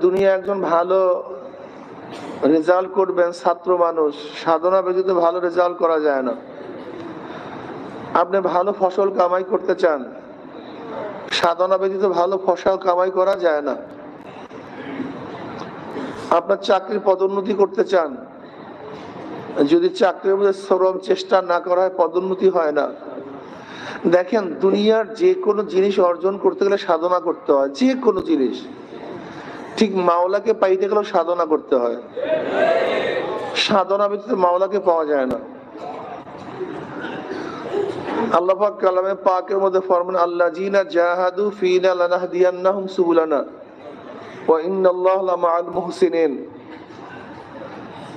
দুনিয়া একজন ভালো রেজাল্ট করবেন ছাত্র মানুষ, সাধনা ব্যতীত ভালো রেজাল্ট করা যায় না। আপনি ভালো ফসল কামাই করতে চান, সাধনা ব্যতীত ভালো ফসল কামাই করা যায় না। আপনার চাকরির পদোন্নতি করতে চান, যদি চাকরির মধ্যে শ্রম চেষ্টা না করা হয় পদোন্নতি হয় না। দেখেন, দুনিয়ার যে কোনো জিনিস অর্জন করতে গেলে সাধনা করতে হয়, যে কোনো জিনিস। ঠিক মাওলাকে পাইতে গেলেও সাধনা করতে হয়, সাধনা ব্যতীত মাওলাকে পাওয়া যায় না। আল্লাহ পাক কালামে পাকের মধ্যে ফরমান, আল্লাযীনা জাহাদু ফীনা লানাহদিয়ান্নাহুম সুবুলানা ওয়া ইন্নাল্লাহা লামাআল মুহসিনিন।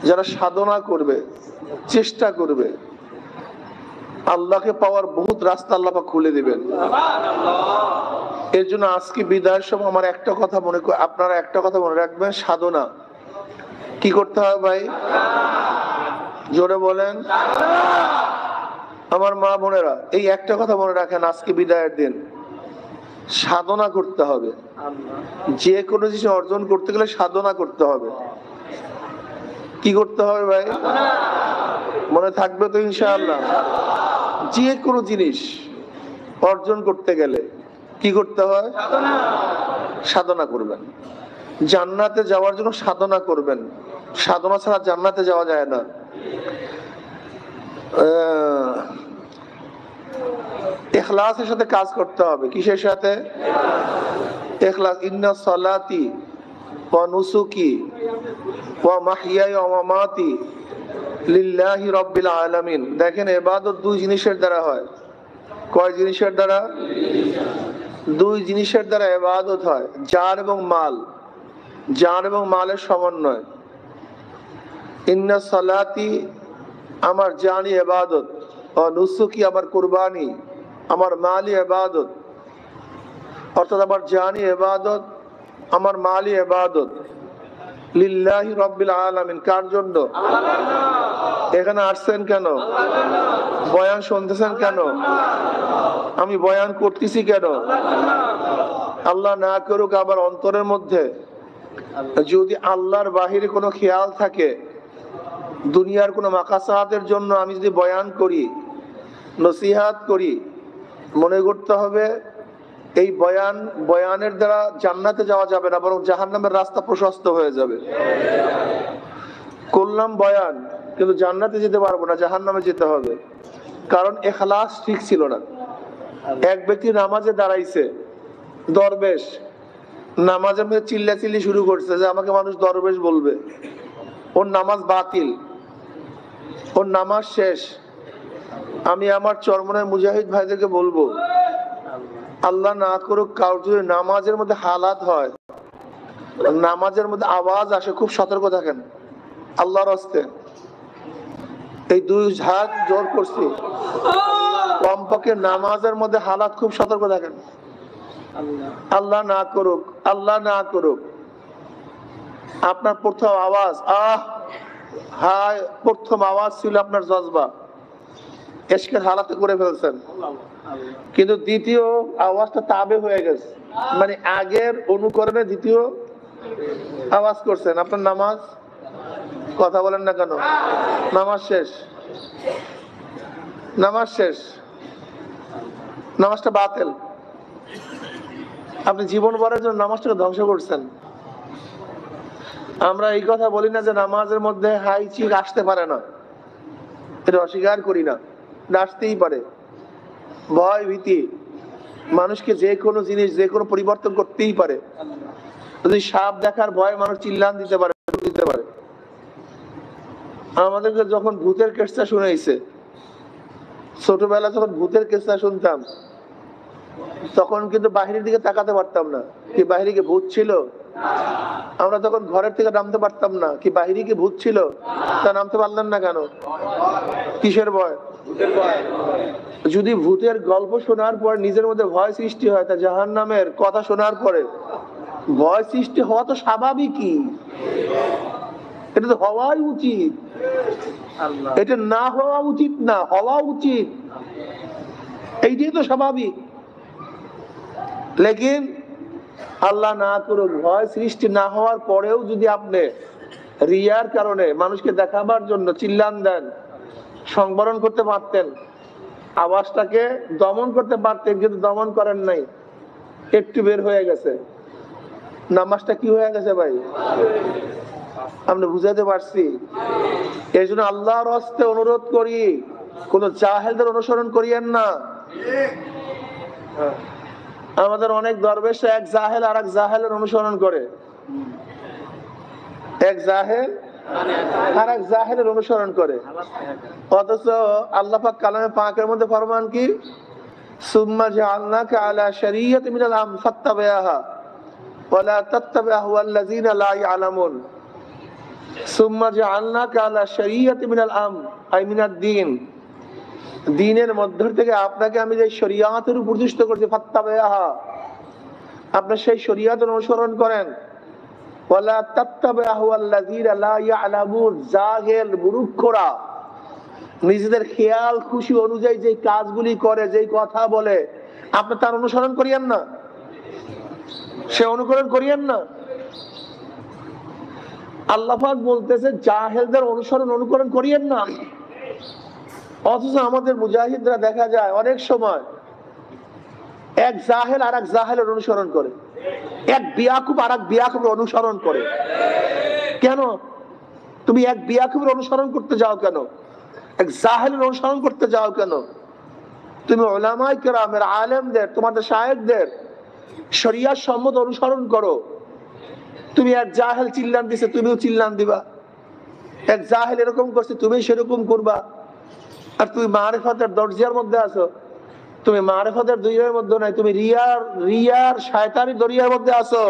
যারা সাধনা করবে, চেষ্টা করবে, আল্লাহকে পাওয়ার বহুত রাস্তা আল্লাহ পাক খুলে দিবেন। এর জন্য আজকে বিদায়ের সময় আমার একটা কথা আপনারা একটা কথা মনে রাখবেন, সাধনা কি করতে হবে ভাই? জোরে বলেন। আমার মা বোনেরা, এই একটা কথা মনে রাখেন, আজকে বিদায়ের দিন সাধনা করতে হবে। যে কোনো জিনিস অর্জন করতে গেলে সাধনা করতে হবে। কি করতে হবে ভাই? মনে থাকবে তো ইনশাআল্লাহ? যে কোনো জিনিস অর্জন করতে গেলে কি করতে হয়? সাধনা করবেন। জান্নাতে যাওয়ার জন্য সাধনা করবেন, সাধনা ছাড়া জান্নাতে যাওয়া যায় না। ইখলাসের সাথে কাজ করতে হবে। কিসের সাথে? ইখলাস। ইন্না সালাতি ওয়া নুসুকি ওয়া মাহইয়ায়া ওয়া মামাতি লিল্লাহি রাব্বিল আলামিন। দেখেন, ইবাদত দুই জিনিসের দ্বারা হয়। কয় জিনিসের দ্বারা? দুই জিনিসের দ্বারা ইবাদত হয়, জান এবং মাল। জান এবং মালের সমন্বয়। ইন্না সালাতি আমার জানি ইবাদত, ও নুসুকি আমার কুরবানি, আমার মালি ইবাদত। অর্থাৎ আমার জানি ইবাদত, আমার মালি ইবাদত। লিল্লাহি রাব্বিল আলামিন। কার জন্য? এখানে আসছেন কেন? বয়ান শুনতেছেন কেন? আমি বয়ান করতেছি কেন? আল্লাহ না করুক আবার অন্তরের মধ্যে যদি আল্লাহর বাহিরে কোনো খেয়াল থাকে, দুনিয়ার কোনো মাকাসাতের জন্য আমি যদি বয়ান করি, নসিহাত করি, মনে করতে হবে এই বয়ানের দ্বারা জান্নাতে যাওয়া যাবে না, বরং জাহান্নামের রাস্তা প্রশস্ত হয়ে যাবে। করলাম বয়ান, কিন্তু জান্নাতে যেতে পারবো না, জাহান্নামে যেতে হবে। কারণ ইখলাস ঠিক ছিল না। এক ব্যক্তি নামাজে দাঁড়াইছে, দরবেশ নামাজের মধ্যে চিল্লাচিল্লি শুরু করছে যে আমাকে মানুষ দরবেশ বলবে। ওর নামাজ বাতিল, ওর নামাজ শেষ। আমি আমার চরমনায় মুজাহিদ ভাইদেরকে বলবো, আল্লাহ না করুক কারোর যদি নামাজের মধ্যে হালাত হয়, নামাজের মধ্যে আওয়াজ আসে, খুব সতর্ক থাকেন আল্লাহর হস্তে। এই দুই হাত জোর করছি, কমপক্ষে নামাজের মধ্যে হালাত খুব সতর্ক থাকেন। আল্লাহ না করুক, আল্লাহ না করুক আপনার প্রথম আওয়াজ হায়, প্রথম আওয়াজ ছিল আপনার জজবা, এশকের হালাতে করে ফেলছেন, কিন্তু দ্বিতীয় আওয়াজটা তাবে হয়ে গেছে, মানে আগের অনুকরণে দ্বিতীয় আওয়াজ করছেন। আপনার নামাজ, কথা বলেন না কেন? নামাজ শেষ, নামাজ শেষ, নামাজটা বাতিল। আপনি জীবন ভরের জন্য নামাজটাকে ধ্বংস করছেন। আমরা এই কথা বলি না যে নামাজের মধ্যে হাই চিক আসতে পারে না, এটা অস্বীকার করি না, আসতেই পারে। ভয় ভীতি মানুষকে যে কোনো জিনিস, যে কোনো পরিবর্তন করতেই পারে। যদি সাপ দেখার ভয় মানুষ চিল্লান দিতে পারে। আমাদেরকে যখন ভূতের কেসটা শুনাইছে, ছোটবেলা যখন ভূতের কেসটা শুনতাম, তখন কিন্তু বাহিরের দিকে তাকাতে পারতাম না, কি বাহিরে কি ভূত ছিল। আমরা তখন ঘরের থেকে নামতে পারতাম না, কি বাহিরে কি ভূত ছিল। তা নামতে পারলেন না কেন? কিসের ভয়? যদি ভূতের গল্প শোনার পর নিজের মধ্যে ভয় সৃষ্টি হয়, তা জাহান্নামের কথা শোনার পরে ভয় সৃষ্টি হওয়া তো স্বাভাবিকই, এটা তো হওয়াই উচিত। এটা না হওয়া উচিত না, হওয়া উচিত, এইটাই তো স্বাভাবিক। লেকিন আল্লাহ না করুক, ভয় সৃষ্টি না হওয়ার পরেও যদি আপনি রিয়ার কারণে মানুষকে দেখাবার জন্য চিল্লান দেন, সংবরণ করতে পারতেন, আওয়াজটাকে দমন করতে পারতেন, কিন্তু দমন করেন নাই, একটু বের হয়ে গেছে, নামাজটা কি হয়ে গেছে ভাই? আপনি বুঝাতে পারছি? এই জন্য আল্লাহর হস্তে অনুরোধ করি, কোন জাহেলদের অনুসরণ করিয়েন না। আমাদের অনেক দরবেশ এক জাহেল আর এক জাহেলের অনুসরণ করে, এক জাহেল আর এক জাহেলের অনুসরণ করে, অথচ আল্লাহ পাক কালামে পাকের মধ্যে ফরমান কি, সুম্মা জাআলনাকা আলা শারিয়াতিন মিনাল আমর ফাত্তাবিআহা ওয়ালা তাত্তাবি' আহওয়াল্লাযিনা লা ইয়ালামুন। সুম্মা জাআলনাকা আলা শারিয়াতিন মিনাল আমর আই মিনাদ-দ্বীন, দ্বীনের মধ্য থেকে আপনাকে আমি যে শরিয়াতের উপর প্রতিষ্ঠিত করেছি, ফাত্তাবিআহা, আপনি সেই শরিয়াতের অনুসরণ করেন। ওয়ালা তাত্তাবি' আহওয়াল্লাযিনা লা ইয়ালামুন, জাহেল মূর্খরা নিজেদের খেয়াল খুশি অনুযায়ী যে কাজগুলি করে, যে কথা বলে, আপনি তার অনুসরণ করিয়েন না, সে অনুকরণ করিয়েন না। আল্লাহ পাক বলতেছে জাহেলদের অনুকরণ করিয়েন না। অথচ আমাদের মুজাহিদরা দেখা যায় অনেক সময় এক জাহেল আর এক জাহেলের অনুসরণ করে, এক বিয়াকুব আর এক বিয়াকুবের অনুসরণ করে। কেন তুমি এক বিয়াকুবের অনুসরণ করতে যাও? কেন এক জাহেলের অনুসরণ করতে যাও? কেন তুমি উলামায়ে কেরামের, আলেমদের, তোমাদের শায়েখদের শরিয়াত সম্মত অনুসরণ করো। তুমি এক জাহেল চিল্লান দিছে, তুমিও চিল্লান দিবা। এক জাহেল এরকম করছে, তুমি সেরকম করবা। আর তুমি মারিফাতের দরজার মধ্যে আছো, তুমি মারিফাতের দরিয়ার মধ্যে নাই, তুমি রিয়ার শয়তানি দরিয়ার মধ্যে আছো।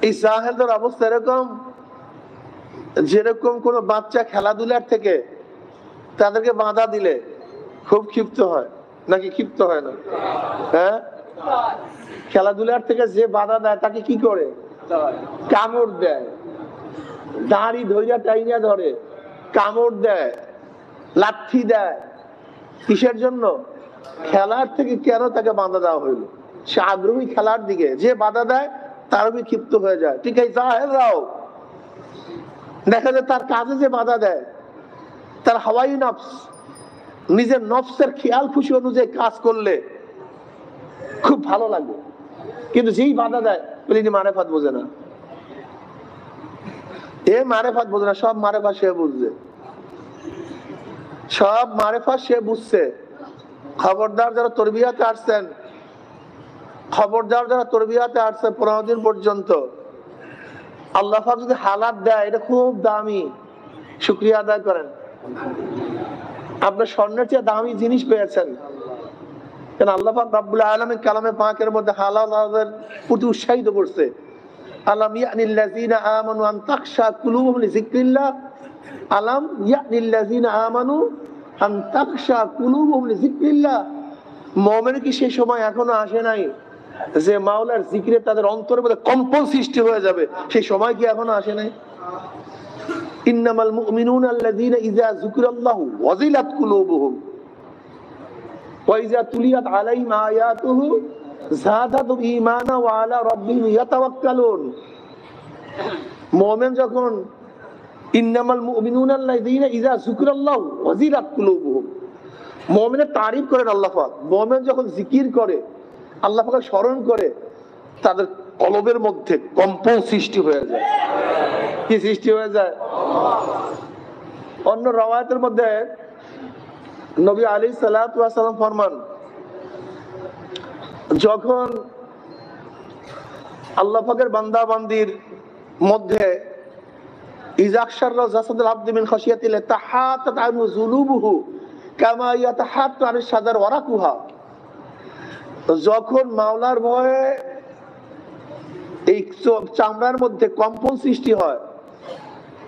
এই জাহেলদের অবস্থা এরকম, যেরকম কোন বাচ্চা খেলাধুলার থেকে তাদেরকে বাধা দিলে খুব ক্ষিপ্ত হয়, নাকি ক্ষিপ্ত হয় না? হ্যাঁ, খেলাধুলার থেকে যে বাধা দেয় তাকে কি করে? কামড় দেয়, দাড়ি ধইরা টাইনা ধরে, কামড় দেয়, লাঠি দেয়। কিসের জন্য? খেলার থেকে কেন তাকে বাধা দেওয়া হইল? সে আগ্রহী খেলার দিকে, যে বাধা দেয় তার উপর ক্ষিপ্ত হয়ে যায়। ঠিক আছে, জাহেলরাও দেখা যায় তার কাজে যে বাধা দেয়, তার হাওয়াই নফস, নিজের নফসের খেয়াল খুশি অনুযায়ী কাজ করলে খুব ভালো লাগে, কিন্তু যেই বাধা দেয় বলি মারেফাত বোঝে না, এ মারেফাত বোঝে না। সব মারেফাত সে বুঝছে, সব মারেফাত সে বুঝছে। খবরদার যারা তরবিয়াতে আসছেন, খবরদার যারা তরবিয়াতে আসছে 15 দিন পর্যন্ত, আল্লাহ পাক যদি হালাত দেয়, এটা খুব দামি, শুকরিয়া আদায় করেন। আপনার স্বর্ণের চেয়ে দামি জিনিস পেয়েছেন, কেন আল্লাহ পাক রব্বুল আলামিন কালামে পাকের মধ্যে হালালের প্রতি উৎসাহিত করছে। আলাম ইয়ানিল লাযিনা আমানু আন তাখশা কুলুবুহুম লিযিকরিল্লাহ, আলাম ইয়ানিল লাযিনা আমানু আন তাখশা কুলুবুহুম লিযিকরিল্লাহ। মুমিনের কি সেই সময় এখনো আসে নাই যে মাওলার জিকিরে তাদের অন্তরের মধ্যে কম্পন সৃষ্টি হয়ে যাবে? সেই সময় কি এখনো আসে নাই? ইন্নামাল মুমিনুনা আল্লাযীনা ইযা যুকিরাল্লাহু ওয়াজিলাত কুলুবুহুম ওয়া ইযা তুলিয়াত আলাইহিম আয়াতুহু যাদাতুম ঈমানা ওয়া আলা রাব্বিহিম ইয়াতাওয়াক্কালুন। মুমিন যখন, ইন্নামাল মুমিনুনা আল্লাযীনা ইযা যুকিরাল্লাহু ওয়াজিলাত কুলুবুহুম, মুমিনের তারিফ করেন আল্লাহ পাক। মুমিন যখন জিকির করে, আল্লাহ পাকের স্মরণ করে, তাদের কলবের মধ্যে কম্পন সৃষ্টি হয়ে যায়। কি সৃষ্টি হয়ে যায়? অন্য রওয়ায়াতের মধ্যে নবী আলাইহিস সালাতু ওয়াস সালাম ফরমান, যখন আল্লাহ পাকের বান্দা বান্দির মধ্যে ইজাকশাররা জাসাদুল আবদি মিন খাশিয়াতিল্লাহ তাহাতাত আনহু যুনুবুহু কামা ইয়াতাহাত্তু আনিশ শাজার ওয়ারাকুহা, যখন মাওলার ভয়ে এই চামড়ার মধ্যে কম্পন সৃষ্টি হয়,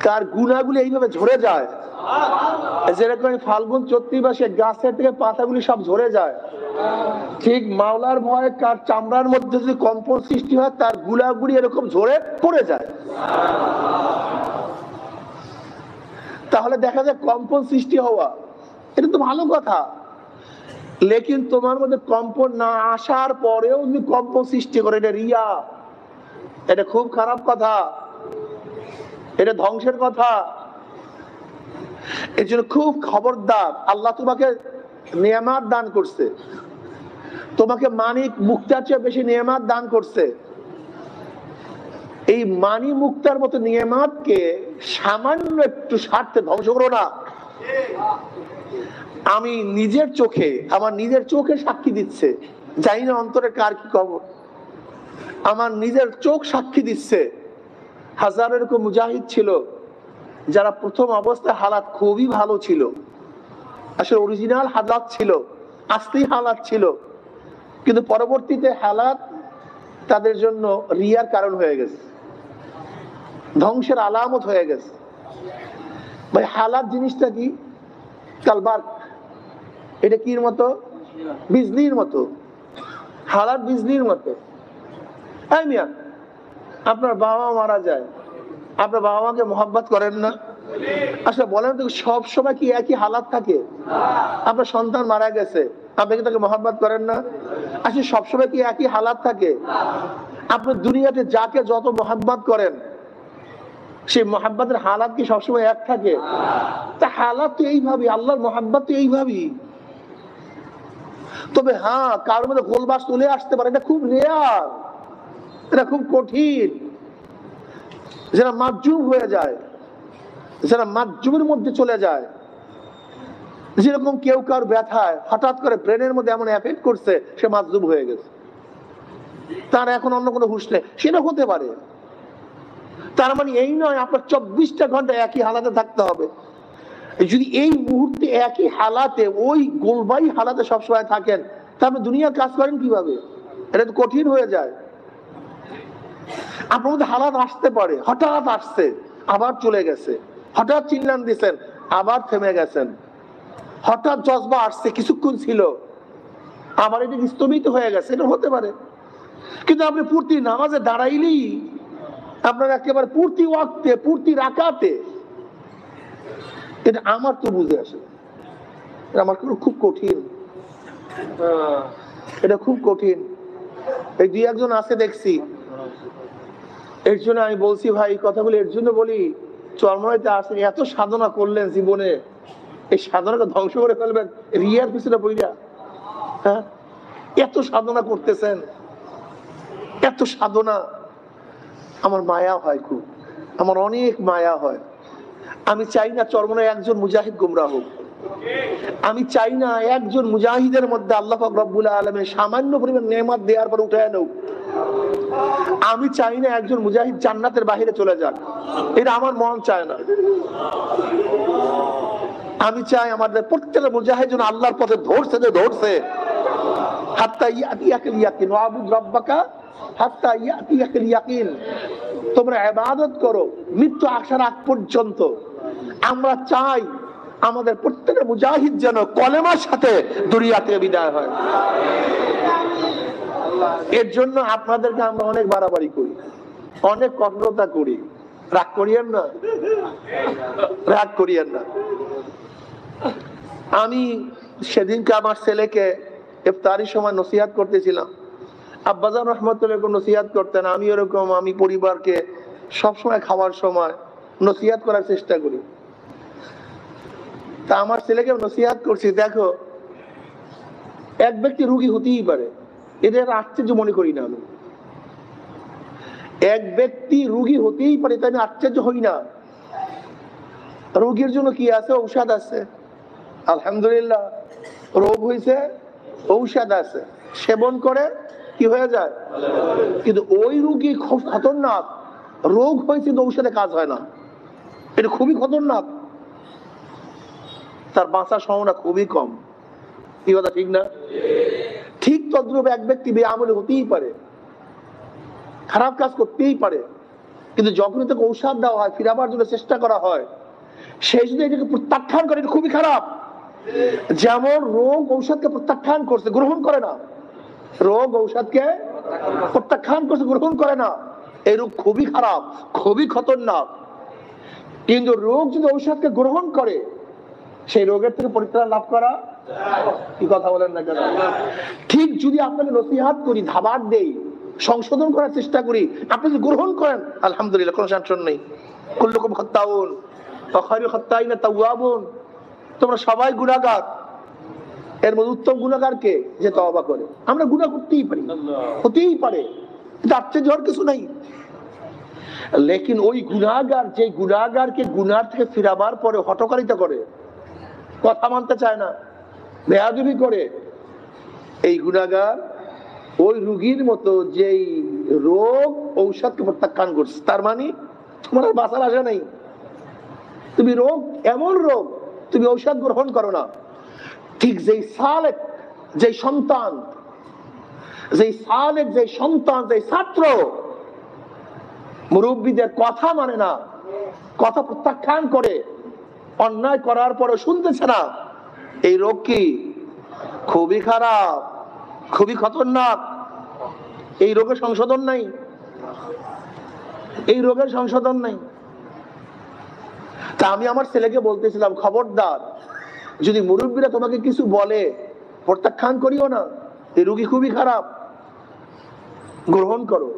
তার গুনাহগুলি এইভাবে ঝরে যায়, যেরকম ফাল্গুন চৈত্র মাসে গাছের থেকে পাতাগুলি সব ঝরে যায়, ঠিক মাওলার ভয়ে কার চামড়ার মধ্যে যদি কম্পন সৃষ্টি হয়, তার গুনাহগুলি এরকম ঝরে পড়ে যায়। তাহলে দেখা যায় কম্পন সৃষ্টি হওয়া এটা তো ভালো কথা। লেকিন তোমার মধ্যে কম্পন না আসার পরেও যদি কম্পন সৃষ্টি করে, এটা রিয়া, এটা খুব খারাপ কথা, এটা ধ্বংসের কথা। এর জন্য খুব খবরদার। আল্লাহ তোমাকে নিয়ামত দান করছে, তোমাকে মানিক মুক্তার চেয়ে বেশি নিয়ামত দান করছে। এই মানি মুক্তার মতো নিয়ামতকে সামান্য একটু স্বার্থে ধ্বংস করো না। আমি নিজের চোখে, আমার নিজের চোখে সাক্ষী দিচ্ছে, জানি না অন্তরে কার কি খবর, আমার নিজের চোখ সাক্ষী দিচ্ছে, হাজারো এরকম মুজাহিদ ছিল যারা প্রথম অবস্থায় হালাত খুবই ভালো ছিল, আসলে অরিজিনাল হালাত ছিল, আসলি হালাত ছিল, কিন্তু পরবর্তীতে হালাত তাদের জন্য রিয়ার কারণ হয়ে গেছে, ধ্বংসের আলামত হয়ে গেছে। ভাই হালাত জিনিসটা কি? কালবার, এটা কির মতো? বিজলির মতো। হালাত বিজলির মতো। এই মিয়া, আপনার বাবা মারা যায়, আপনার বাবা মাকে মোহাব্বত করেন না? আসলে বলেন তো, সব সময় কি একই হালাত থাকে? আপনার সন্তান মারা গেছে, আপনি কি তাকে মোহাব্বত করেন না? আসলে সবসময় কি একই হালাত থাকে? আপনি দুনিয়াতে যাকে যত মোহাব্বত করেন, সেই মোহাব্বতের হালাত কি সবসময় এক থাকে? তা হালাত তো এইভাবেই, আল্লাহর মোহাব্বত তো এইভাবেই। তবে হ্যাঁ, কারোর মধ্যে গোলবাস চলে আসতে পারে, এটা খুব রেয়ার, এটা খুব কঠিন। যারা মাজুব হয়ে যায়, যারা মাজুবের মধ্যে চলে যায়, যেরকম কেউ কার ব্যথায় হঠাৎ করে ব্রেনের মধ্যে এমন এফেক্ট করছে, সে মাজুব হয়ে গেছে, তার এখন অন্য কোনো হুঁশ নেই, সেটা হতে পারে। তার মানে এই নয় আপনার 24টা ঘন্টা একই হালাতে থাকতে হবে। যদি এই মুহূর্তে একই হালাতে, ওই গোলবাই হালাতে সবসময় থাকেন, তাহলে দুনিয়ার কাজ করেন কিভাবে? এটা তো কঠিন হয়ে যায়। আপনার মধ্যে হালাত আসতে পারে, হঠাৎ আসছে আবার চলে গেছে, হঠাৎ চিল্লান দিচ্ছেন আবার থেমে গেছেন, হঠাৎ জজবা আসছে কিছুক্ষণ ছিল আবার এটা স্থগিত হয়ে গেছে, এটা হতে পারে। কিন্তু আপনি পূর্তি নামাজে দাঁড়াইলেই আপনার একেবারে পূর্তি ওয়াক্তে, পূর্তি রাকাতে, এটা আমার তো বুঝে আসে, আমার খুব কঠিন, এটা খুব কঠিন। এই দুই একজন আছে দেখছি, এর জন্য আমি বলছি ভাই এই কথাগুলো এর জন্য বলি, চরমনাইতে আসেন, এত সাধনা করলেন জীবনে, এই সাধনাকে ধ্বংস করে ফেলবেন রিয়ার পিছনে বইরা? হ্যাঁ, এত সাধনা করতেছেন, এত সাধনা। আমার মায়া হয় খুব, আমার অনেক মায়া হয়। আমি চাই না চরমনায় একজন মুজাহিদ গুমরাহ হোক, আমি চাই না একজন মুজাহিদের মধ্যে আল্লাহ পাক রব্বুল আলামিন সামান্য পরিমাণ নেয়ামত দেওয়ার পর উঠায় নেব, আমি চাই না একজন মুজাহিদ জান্নাতের বাইরে চলে যাক, এটা আমার মন চায় না। আমি চাই আমাদের প্রত্যেকটা মুজাহিদ যেন আল্লাহর পথে ধরছে হাত্তা ইয়াতিয়াকাল ইয়াকিন, ওয়াবুদ রাব্বাকা হাত্তা ইয়াতিয়াকাল ইয়াকিন, তোমরা ইবাদত করো মৃত্যু আসার আগ পর্যন্ত। আমরা চাই আমাদের প্রত্যেকটা মুজাহিদ যেন কলেমার সাথে দুনিয়া থেকে বিদায় হয়। এর জন্য আপনাদেরকে আমরা অনেক বাড়াবাড়ি করি, অনেক কঠোরতা করি, রাগ করিয়েন না, রাগ করিয়েন না। আমি সেদিনকে আমার ছেলেকে ইফতারির সময় নসিহত করতেছিলাম, আব্বাজান রহমতুল্লাহ নসিহত করতেন, আমি এরকম আমি পরিবারকে সবসময় খাওয়ার সময় নসিহত করার চেষ্টা করি। তা আমার ছেলেকে নসিহত করছি, দেখো এক ব্যক্তি রোগী হতেই পারে, এদের আশ্চর্য মনে করি না আমি। এক ব্যক্তি রোগী হতেই পারে, তাই আমি আশ্চর্য হই না। রোগীর জন্য কি আছে? ঔষধ আছে, আলহামদুলিল্লাহ। রোগ হয়েছে, ঔষধ আছে, সেবন করে কি হয়ে যায়। কিন্তু ওই রোগী খুব খতরনাক, রোগ হয়েছে কিন্তু ঔষধে কাজ হয় না, এটা খুবই খতরনাক, তার বাঁচার সম্ভাবনা খুবই কম। কি কথা ঠিক না? ঠিক তদ্রূপ এক ব্যক্তি বেআমলী হতেই পারে, খারাপ কাজ করতেই পারে, কিন্তু যখনই তাকে ঔষধ দেওয়া হয়, ফিরাবার জন্য চেষ্টা করা হয়, সেই যদি এটাকে প্রত্যাখ্যান করে, এটা খুবই খারাপ। যেমন রোগ ঔষধকে প্রত্যাখ্যান করছে, গ্রহণ করে না, রোগ ঔষধকে প্রত্যাখ্যান করছে, গ্রহণ করে না, এই রোগ খুবই খারাপ, খুবই খতরনাক। কিন্তু রোগ যদি ঔষধকে গ্রহণ করে, সেই রোগের থেকে পরিত্রাণ লাভ করা কি কথা বলেন না কেন? ঠিক যদি আপনাকে নসিহত করি, ধাবার দেই, সংশোধন করার চেষ্টা করি, আপনি যদি গ্রহণ করেন, আলহামদুলিল্লাহ, কোনো টেনশন নেই। কুল্লুকুম খাত্তাউন ওয়া খায়রুল খাত্তাইনা তাওয়াবুন, তোমরা সবাই গুনাহগার, এর মধ্যে উত্তম গুনাহগার কে? যে তওবা করে। আমরা গুনাহ করতেই পারি, হতেই পারে, তার চেয়ে ঝড় কিছু নাই। লেকিন ওই গুনাহগার, যে গুনাহগারকে গুনাহ থেকে ফিরাবার পরে হটকারিতা করে, কথা মানতে চায় না, বেয়াদবি করে, এই গুনাহগার ওই রোগীর মতো যেই রোগ ঔষধকে প্রত্যাখ্যান করছে। তার মানে তোমার আর বাঁচার আশা নেই। তুমি রোগ, এমন রোগ, তুমি ঔষধ গ্রহণ করো না। ঠিক যেই সালেক, যেই সন্তান, যেই সালেক, যেই সন্তান, যেই ছাত্র মুরব্বীদের কথা মানে না, কথা প্রত্যাখ্যান করে, অন্যায় করার পরে শুনতেছে না, এই রোগ কি? খুবই খারাপ, খুবই খতরনাক। এই রোগের সংশোধন নাই, এই রোগের সংশোধন নাই। তা আমি আমার ছেলেকে বলতেছিলাম, খবরদার, যদি মুরব্বীরা তোমাকে কিছু বলে প্রত্যাখ্যান করিও না, এই রোগী খুবই খারাপ, গ্রহণ করো,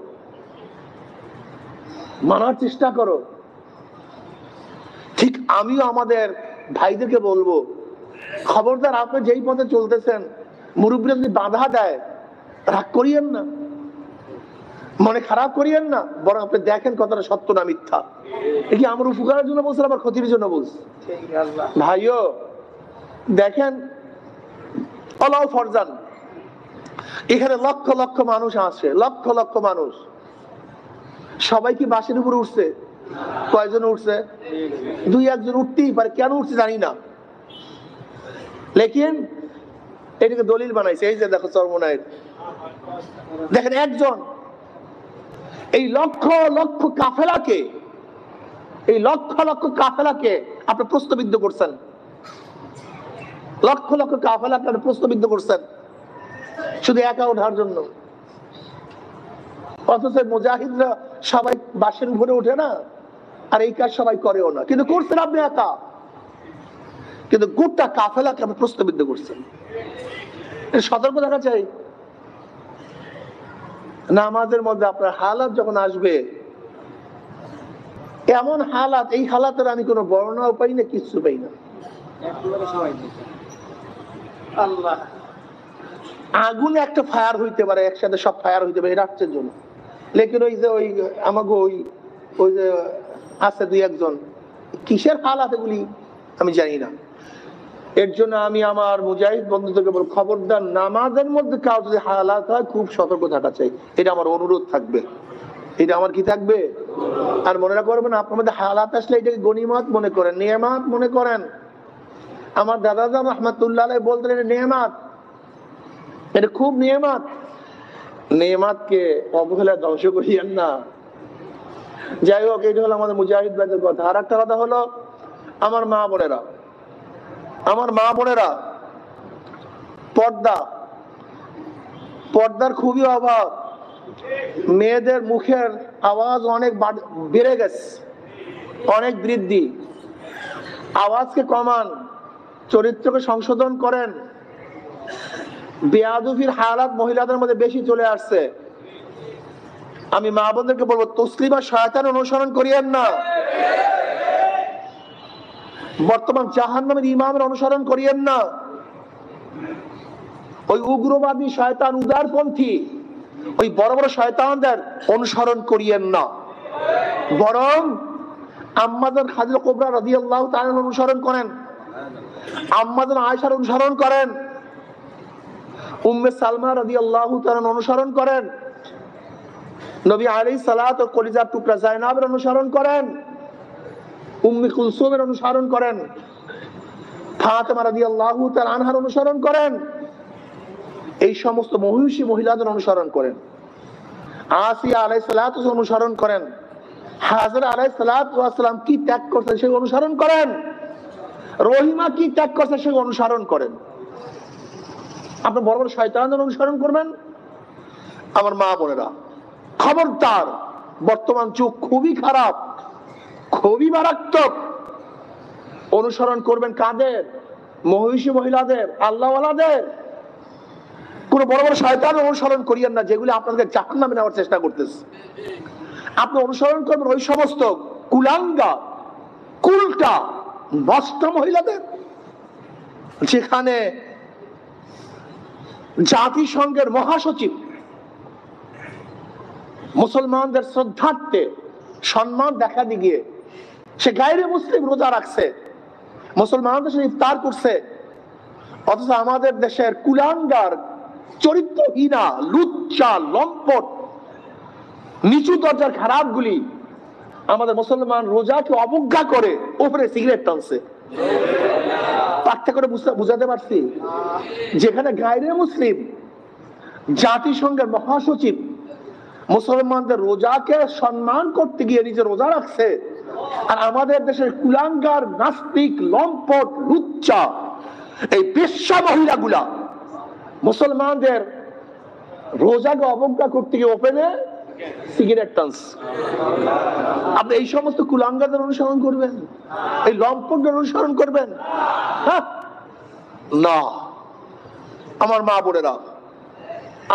মানার চেষ্টা করো। ঠিক আমিও আমাদের ভাইদেরকে বলবো, খবরদার, আপনি যেই পথে চলতেছেন, মুরব্বীরা যদি বাধা দেয়, রাগ করিয়েন না, মনে খারাপ করিয়েন না, বরং আপনি দেখেন কথাটা সত্য না মিথ্যা। এ কি আমার উপকারের জন্য বলছেন, আবার ক্ষতির জন্য বলছে? ভাইও দেখেন, অলাও ফরজান, এখানে লক্ষ লক্ষ মানুষ আসে, লক্ষ লক্ষ মানুষ, সবাই কি বাসের উপরে উঠছে? কয়জন উঠছে? দুই একজন উঠতেই পারে, কেন উঠছে জানি না। লেকিন এটাকে দলিল বানাইছে, এই যে দেখো চরমোনাইয়ের, দেখেন একজন, এই লক্ষ লক্ষ কাফেলাকে, এই লক্ষ লক্ষ কাফেলাকে আপনি প্রশ্নবিদ্ধ করছেন, লক্ষ লক্ষ কাফেলাকে আপনি প্রশ্নবিদ্ধ করছেন শুধু একা ওঠার জন্য। অথচ মুজাহিদরা সবাই বাসের উপরে ওঠে না, আর এই কাজ সবাই করেও না, কিন্তু করছেন আপনি একা। কিন্তু গোটা কাফেলাকে আপনি প্রশ্নবিদ্ধ করছেন। সতর্ক থাকা চাই। নামাজের মধ্যে আপনার হালাত যখন আসবে, এমন হালাত, এই হালাতের আমি কোনো বর্ণনাও পাই না, কিচ্ছু পাই না। আল্লাহ, আগুনে একটা ফায়ার হইতে পারে, একসাথে সব ফায়ার হইতে পারে রাত্রের জন্য। লেকিন ওই যে ওই আমাকে ওই যে আছে দুই একজন, কিসের হালাত এগুলি আমি জানি না। এর জন্য আমি আমার মুজাহিদ বন্ধুদেরকে বলবো, খবরদার, নামাজের মধ্যে কাউ যদি হালাত হয়, খুব সতর্ক থাকা চাই। এটা আমার অনুরোধ থাকবে, এটা আমার কি থাকবে। আর মনে রাখবেন, আপনার মধ্যে হালাত আসলে এটাকে গনিমত মনে করেন, নিয়ামত মনে করেন। আমার দাদাজান রহমাতুল্লাহ আলাইহি বলতেন, এটা নিয়ামত, এটা খুব নিয়ামত। নিয়ামতকে অবহেলা ধ্বংস করিয়েন না। যাই হোক, এটা হলো আমাদের মুজাহিদ ভাইদের কথা। আর একটা কথা হলো, আমার মা বোনেরা, আমার মা বোনেরা, পর্দার খুবই অভাব। মেয়েদের মুখের আওয়াজ অনেক বেড়ে গেছে, অনেক বৃদ্ধি। আওয়াজকে কমান, চরিত্রকে সংশোধন করেন। বেয়াদবির হালাত মহিলাদের মধ্যে বেশি চলে আসছে। আমি মা বোনদেরকে বলবো, তসলিমা শয়তান অনুসরণ করিয়েন না। বর্তমান জাহান্নামের ইমামের অনুসরণ করিয়েন না। ওই উগ্রবাদী শয়তান, উদারপন্থী, ওই বড় বড় শয়তানদের অনুসরণ করিয়েন না, বরং আম্মাজান খাদিজা কুবরা রাদিয়াল্লাহু তাআলা অনুসরণ করেন, আম্মাজান আয়েশার অনুসরণ করেন, উম্মে সালমা রাদিয়াল্লাহু তাআলা অনুসরণ করেন, নবী আলাইহিস সালাত ও কলিজার টুকরা জায়নাবের অনুসরণ করেন, উম্মে কুলসুমের অনুসরণ করেন, ফাতেমা রাদিয়াল্লাহু তাআলা আনহার অনুসরণ করেন। এই সমস্ত মহিষী মহিলাদের অনুসরণ করেন। আসিয়া আলাইহিস সালাতু অনুসরণ করেন। হাজরা আলাইহিস সালাতু ওয়াস সালাম কি ত্যাগ করতেন সেই অনুসরণ করেন। রহিমা কি ত্যাগ করতেন সেই অনুসরণ করেন। আপনি বড় বড় শয়তানদের অনুসরণ করবেন? আমার মা বোনেরা, খবরদার, বর্তমান যুগ খুবই খারাপ, খুবই মারাত্মক। অনুসরণ করবেন কাদের? মহিষী মহিলাদের, আল্লাহওয়ালাদের, কোন বড় বড় শয়তান অনুসরণ করিয়েন না, যেগুলি আপনাদের জাহান্নামে নেওয়ার চেষ্টা করতেছে। আপনি অনুসরণ করবেন ওই সমস্ত কুলাঙ্গা, কুলটা, নষ্ট মহিলাদের, যেখানে জাতিসংঘের মহাসচিব মুসলমানদের শ্রদ্ধার্থে সম্মান দেখাতে গিয়ে সে গায়রে মুসলিম রোজা রাখছে, মুসলমানদের সাথে ইফতার করছে, অথচ আমাদের দেশের কুলাঙ্গার, চরিত্রহীনা, লুচ্চা, লম্পট, নিচু দরজার খারাপগুলি আমাদের মুসলমান রোজাকে অবজ্ঞা করে উপরে সিগারেট টানছে। পার্থক্য করে বুঝাতে পারছি? যেখানে গায়রে মুসলিম জাতিসংঘের মহাসচিব মুসলমানদের রোজাকে সম্মান করতে গিয়ে নিজে রোজা রাখছে, আর আমাদের দেশের কুলাঙ্গার, নাস্তিক, লম্পট, লুচ্চা, এই বেশ্যা মহিলাগুলা মুসলমানদের রোজাকে অবজ্ঞা করতে গিয়ে ওপেনে সিগারেট টানস। আপনি এই সমস্ত কুলাঙ্গাদের অনুসরণ করবেন? এই লম্পটদের অনুসরণ করবেন? না। আমার মা বোনেরা,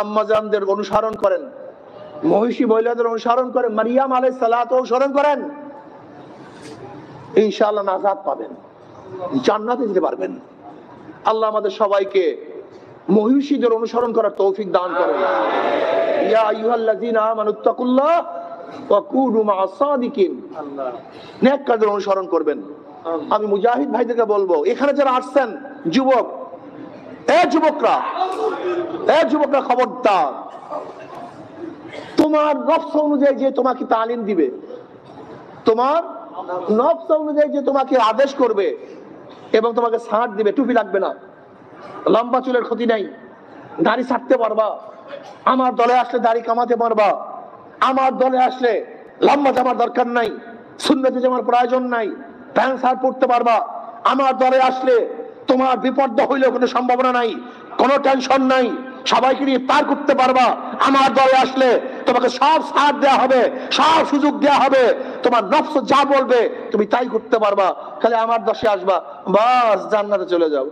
আম্মাজানদের অনুসরণ করেন, মহিষী মহিলাদের অনুসরণ করেন, মারিয়াম আলাইহিস সালাত অনুসরণ করেন, ইনশাআল্লাহ নাজাত পাবেন, জান্নাতে যেতে পারবেন। আল্লাহ আমাদের সবাইকে মহিষীদের অনুসরণ করার তৌফিক দান করেন। ইয়া আইয়ুহাল্লাযীনা আমানুত্তাকুল্লাহ ওয়া কুনু মা'আস সাদিকিন। নেক কাজের অনুসরণ করবেন। আমি মুজাহিদ ভাইদেরকে বলবো, এখানে যারা আসছেন যুবক, যুবকরা খবরদার, তোমার নফস অনুযায়ী যে তোমাকে তালিম দিবে, তোমার নফস অনুযায়ী যে তোমাকে আদেশ করবে এবং তোমাকে ছাড় দিবে, টুপি লাগবে না, লম্বা চুলের ক্ষতি নাই, দাড়ি ছাড়তে পারবা, আমার দলে আসলে দাড়ি কামাতে পারবা, আমার দলে আসলে লম্বা জামার দরকার নাই, সুন্নতি জামার প্রয়োজন নাই, প্যান্ট শার্ট পরতে পারবা, আমার দলে আসলে তোমার বিপদ হইলেও কোনো সম্ভাবনা নাই, কোনো টেনশন নাই, সবাইকে নিয়ে পার করতে পারবা, আমার দলে আসলে তোমাকে সব সাথ দেওয়া হবে, সব সুযোগ দেওয়া হবে, তোমার নফস যা বলবে তুমি তাই করতে পারবা, খালি আমার দশে আসবা, বাস জান্নাতে চলে যাও।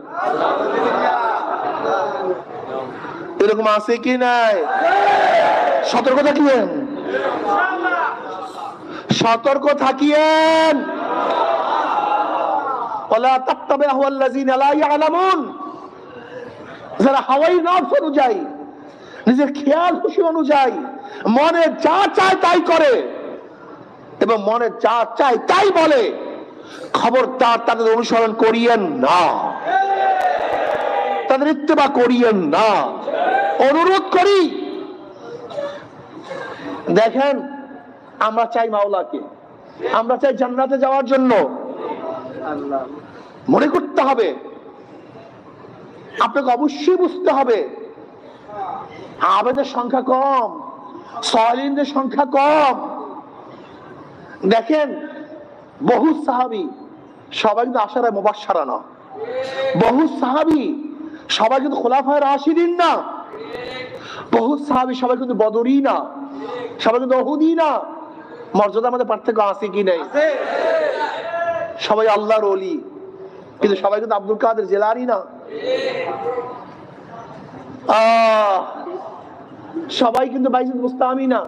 এরকম আছে কি নাই? সতর্ক থাকিয়েন, সতর্ক থাকিয়েন। ওয়ালা তাত্তাবি'ু আল্লাযীনা লা ইয়া'লামুন, যারা হাওয়াই নফস অনুযায়ী, নিজের খেয়াল খুশি অনুযায়ী মনে যা চায় তাই করে এবং মনে যা চায় তাই বলে, খবরদার তাদের অনুসরণ করিয়েন না, তাদের ইত্তেবা করিয়েন না। অনুরোধ করি, দেখেন আমরা চাই মাওলাকে, আমরা চাই জান্নাতে যাওয়ার জন্য। মনে করতে হবে, আপনাকে অবশ্যই বুঝতে হবে আবেদের সংখ্যা কম, সালিহিনদের সংখ্যা কম। দেখেন বহু সাহাবী সবাই কিন্তু আশারায়ে মুবাশশারা না, বহু সাহাবী সবাই কিন্তু খুলাফায়ে রাশিদিন না, বহু সাহাবী সবাই কিন্তু বদরী না, সবাই কিন্তু উহুদী না। মর্যাদা আমাদের পার্থক্য আছে কি নাই? সবাই আল্লাহর ওলি, কিন্তু সবাই কিন্তু আব্দুল কাদের জিলানী না। সবাই কিন্তু বাইজিদ বুস্তামি না,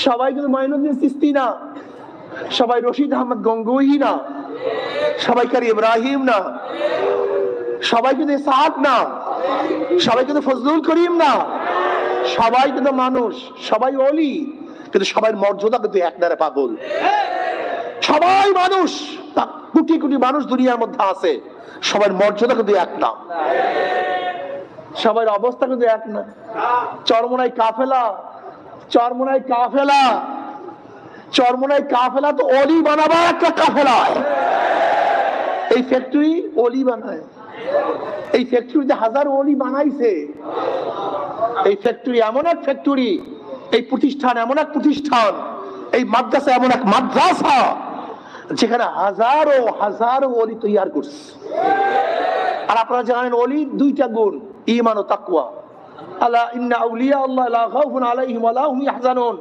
সবাই কিন্তু মাইনুদ্দিন চিশতি না, সবাই রশিদ আহমদ গঙ্গোহী না, সবাই কারি ইব্রাহিম না, সবাই কিন্তু ইসহাক না, সবাই কিন্তু ফজলুল করিম না, সবাই কিন্তু মানুষ, সবাই ওলি, কিন্তু সবাই মর্যাদা কিন্তু এক নারে পাগল। সবাই মানুষ, কোটি কোটি মানুষ দুনিয়ার মধ্যে আছে, সবার মর্যাদা কিন্তু এক না, সবার অবস্থা কিন্তু এক না। চরমোনাই কাফেলা, চরমোনাই কাফেলা, চরমোনাই কাফেলা তো অলি বানাবার একটা কাফেলা। এই ফ্যাক্টরি অলি বানায়, এই ফ্যাক্টরিতে হাজার অলি বানাইছে। এই ফ্যাক্টরি এমন এক ফ্যাক্টরি, এই প্রতিষ্ঠান এমন এক প্রতিষ্ঠান, এই মাদ্রাসা এমন এক মাদ্রাসা, যেখানে হাজারো হাজারো অলি তৈয়ার করছে। আর আপনারা জানেন অলির দুইটা গুণ, ঈমান ও তাকওয়া। আলা ইন্না আউলিয়া আল্লাহ লা খাউফুন আলাইহিম ওয়া লা হুম ইয়াহজানুন।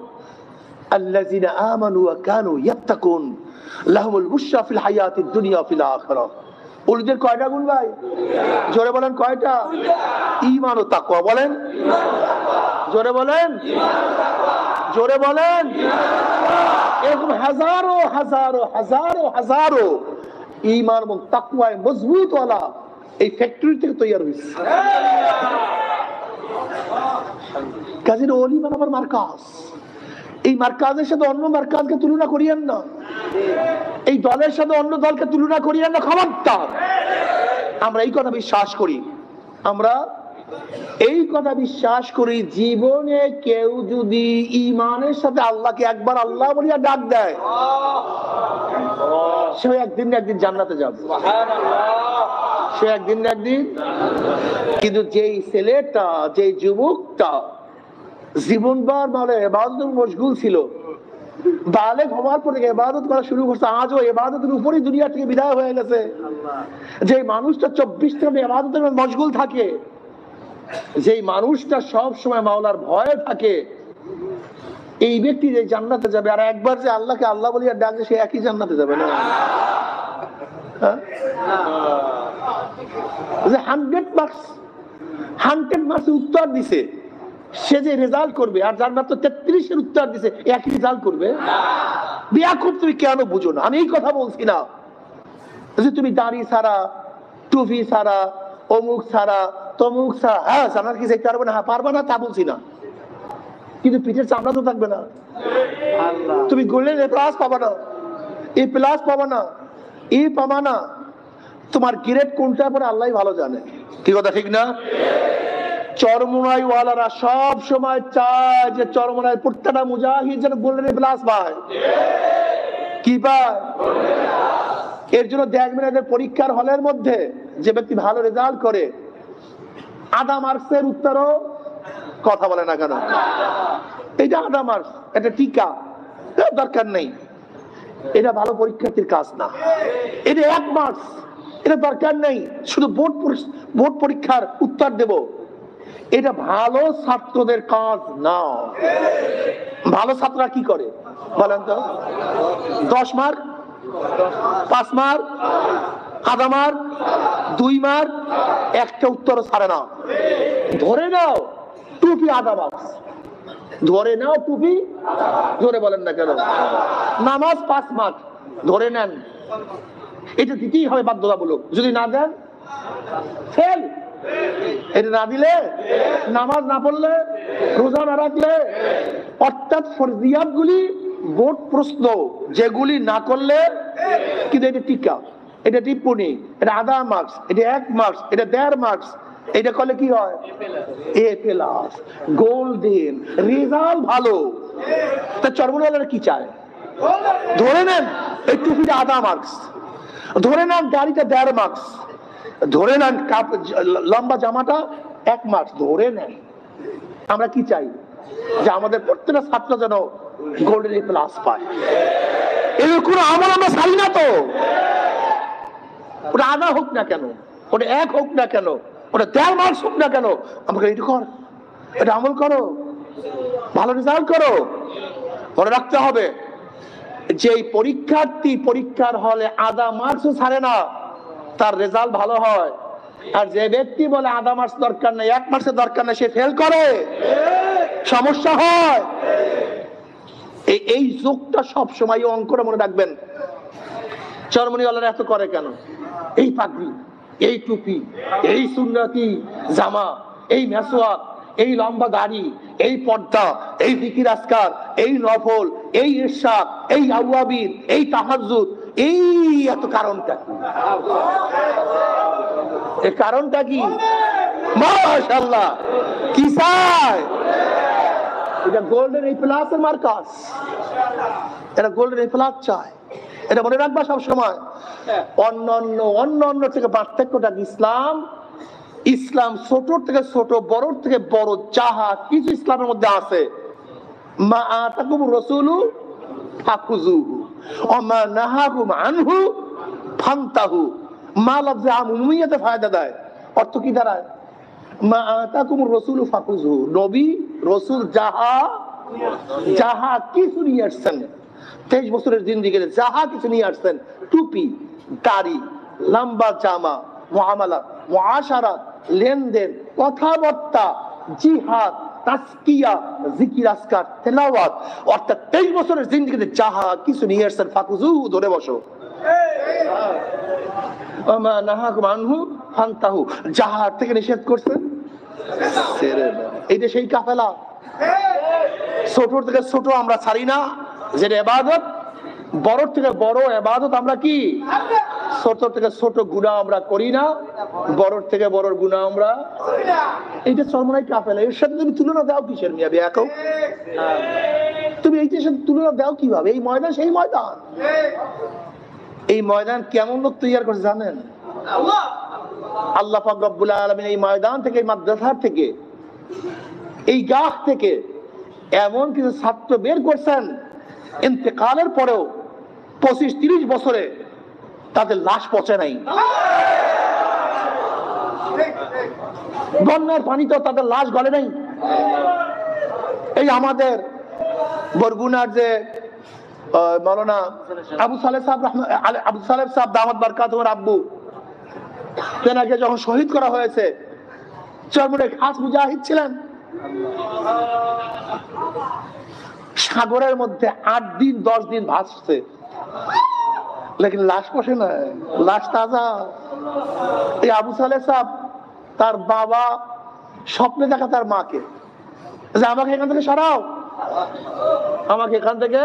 আল্লাযিনা আমানু ওয়া কানু ইয়াত্তাকুন লাহুমুল বুশরা ফিল হায়াতিদ দুনিয়া ফিল আখিরাহ। ওলিদের কয়টা গুণ ভাই? জোরে বলেন কয়টা? ঈমান ও তাকওয়া। বলেন জোরে বলেন, জোরে বলেন। এরকম হাজারো হাজারো হাজারো হাজারো ঈমান এবং তাকওয়ায় মজবুত ওয়ালা এই ফ্যাক্টরি থেকে তৈরি হয়েছে। কাজের ওলি বানাবার মার্কাজ। এই মার্কাজের সাথে অন্য মার্কাজকে তুলনা করিয়েন না, এই দলের সাথে অন্য দলকে তুলনা করিয়েন না, খবরদার। আমরা এই কথা বিশ্বাস করি, আমরা এই কথা বিশ্বাস করি, জীবনে কেউ যদি ঈমানের সাথে আল্লাহকে একবার আল্লাহ বলিয়া ডাক দেয়, সে একদিন না একদিন জান্নাতে যাবে, সে একদিন না একদিন। কিন্তু যেই ছেলেটা, যেই যুবকটা জীবনভর মানে ইবাদতে মশগুল ছিল, বালেগ হওয়ার পর থেকে ইবাদত করা শুরু করছে, আজও ইবাদতের উপরই দুনিয়া থেকে বিদায় হয়ে গেছে। যে মানুষটা 24 ঘন্টা ইবাদতের মশগুল থাকে, যেই মানুষটা সব সময় মাওলার ভয়ে থাকে, এই ব্যক্তি যে জান্নাতে যাবে। আর একবার যে আল্লাহকে আল্লাহ বলিয়া ডাকে, সে একই জান্নাতে যাবে না। 100 মার্কস উত্তর দিছে, সে যে রেজাল্ট করবে, আর যার মাত্র 33 উত্তর দিছে, একই রেজাল্ট করবে? বিয়াকুব তুমি কেন বুঝো না? আমি এই কথা বলছি না যে তুমি দাড়ি ছাড়া, টুপি ছাড়া, অমুক ছাড়া, তমুক ছাড়া, হ্যাঁ জানার কি যেতে পারবে না, হ্যাঁ পারবে না তা বলছি না, কিন্তু পিঠের চামড়া তো থাকবে না। তুমি গোল্ডেন এ প্লাস পাবা না, এ প্লাস পাবা না, এ পাবা না। তোমার গ্রেড কোনটা পরে আল্লাহ ভালো জানে। কি কথা ঠিক না? চরমোনাই ওয়ালারা সব সময় চায় যে চরমোনাই প্রত্যেকটা মুজাহিদ যেন গোল্ডেন এ প্লাস পায়। কি পায়? এর জন্য দেখবেন এদের পরীক্ষার হলের মধ্যে যে ব্যক্তি ভালো রেজাল্ট করে, আধা মার্কসের উত্তরও কথা বলে না কেন? এটা আধা মার্কস, এটা টিকা, দরকার নেই, এটা ভালো পরীক্ষার্থীর কাজ না। এটা 1 মার্কস, এটা দরকার নেই, শুধু বোর্ড পরীক্ষার উত্তর দেব, এটা ভালো ছাত্রদের কাজ না। ভালো ছাত্ররা কি করে বলেন তো? 10 মার্ক, 5 মার্ক, আধা মার্ক, 2 মার্ক, একটা উত্তর ছাড়ে না। ধরে নাও টুপি আধা মার্কস, ধরে নাও টুপি, ধরে বলেন না কেন? নামাজ 5 মার্ক, ধরে নেন, এটা দিতেই হবে বাধ্যতামূলক, যদি না দেন ফেল। এটা না দিলে, নামাজ না পড়লে, রোজা না রাখলে, অর্থাৎ ফরজিয়াত গুলি বোর্ড প্রশ্ন যেগুলি না করলে, কিন্তু এটা টিকা, এটা টিপ্পনি, এটা আধা মার্কস, এটা 1 মার্কস, এটা 1.5 মার্কস, এটা করলে কি হয়? এ প্লাস, গোল্ডেন রেজাল্ট ভালো। তা চরমোনাইওয়ালারা কি চায়? ধরে নেন এই টুপিটা আধা মার্কস, ধরে নেন গাড়িটা 1.5 মার্কস, ধরে নেন লম্বা জামাটা 1 মার্কস, ধরে নেন। আমরা কি চাই? যে আমাদের প্রত্যেকটা ছাত্র যেন গোল্ডেন এ প্লাস পায়। এর কোনো আমল আমরা চাই না তো। ওটা আধা হোক না কেন, ওটা 1 হোক না কেন, ওটা 1.5 মার্কস হোক না কেন, আমাকে এটা কর, এটা আমল করো, ভালো রেজাল্ট করো। মনে রাখতে হবে যে পরীক্ষার্থী পরীক্ষার হলে আধা মার্কসও ছাড়ে না, তার রেজাল্ট ভালো হয়। আর যে ব্যক্তি বলে আধা মার্কস দরকার নেই, 1 মার্কসের দরকার নেই, সে ফেল করে, সমস্যা হয়। এই যোগটা সব সময় অঙ্কটা মনে রাখবেন। চরমোনাইওয়ালারা এত করে কেন? এই পাগড়ি, এই টুপি, এই সুন্নতি জামা, এই মেসওয়াক, এই লম্বা গাড়ি, এই পর্দা, এই জিকির আজকার, এই নফল, এই ইরশাদ, এই আওয়াবির, এই তাহাজ্জুদ, এই এত কারণটা কি? এই কারণটা কি? মাশাআল্লাহ, কি চায়? এটা গোল্ডেন এ প্লাসের মার্কাস, এটা গোল্ডেন এ প্লাস চায়। এটা মনে রাখবা সব সময়। অন্য থেকে পার্থক্যটা ইসলাম, ইসলাম ছোট থেকে ছোট, বড় থেকে বড় যাহা কিছু ইসলামের মধ্যে আছে, মা আতাকুম রাসূলু ফাখুযুহু ওয়া মা নাহাকুম আনহু ফান্তাহু। মা লফজে আমুমিয়াতে ফায়দা দেয়। অর্থ কি দাঁড়ায়? মা আতাকুম রাসূলু ফাখুযুহু, নবী রাসূল যাহা যাহা কিছু নিয়ে আসছেন 23 বছরের জিন্দেগিতে, যাহা কিছু নিয়ে আসছেন, টুপি, দাড়ি, লম্বা জামা, মুআমালাত, মুআশারাত, লেনদেন, কথাবার্তা, জিহাদ, তাসকিয়া, জিকির, আজকার, তেলাওয়াত, অর্থাৎ 23 বছরের জিন্দেগিতে যাহা কিছু নিয়ে আসছেন, ফাকুজু, ধরে বসো। ওমা নাহাকুম আনহু ফান্তাহু, যাহার থেকে নিষেধ করছেন ছেড়ে দাও। এইটা সেই কাফেলা। ছোট থেকে ছোট আমরা ছাড়ি না, যেটা ইবাদত। বড় থেকে বড় ইবাদত আমরা কি? ছোট থেকে ছোট গুনাহ আমরা করি না, বড় থেকে বড় গুনাহ আমরা। এইটা চরমনাই কাফেলা। এর সাথে তুমি তুলনা দাও কিসের মিয়া বেয়াকো? তুমি এইটার সাথে তুলনা দাও কিভাবে? এই ময়দান সেই ময়দান। এই ময়দান কেমন লোক তৈরি করছে জানেন? আল্লাহ পাক রব্বুল আলামিন এই ময়দান থেকে, এই মাদ্রাসার থেকে, এই গাছ থেকে এমন কিছু ছাত্র বের করছেন, ইন্তেকালের পরেও 25-30 বছরে তাদের লাশ পচে নাই। বন্যার পানিতেও তাদের লাশ গলে নাই। এই আমাদের বরগুনার যে মাওলানা আবু সালেহ সাহেব দামাত বারকাতুহুর আব্বু, তেনাকে যখন শহীদ করা হয়েছে, চরমনায় খাস মুজাহিদ ছিলেন। সাগরের মধ্যে 8 দিন 10 দিন ভাসছে, লেকিন লাশ পচে না, লাশ তাজা। এই আবু সালেহ সাহেব, তার বাবা স্বপ্নে দেখা তার মাকে যে আমাকে এখান থেকে সরাও, আমাকে এখান থেকে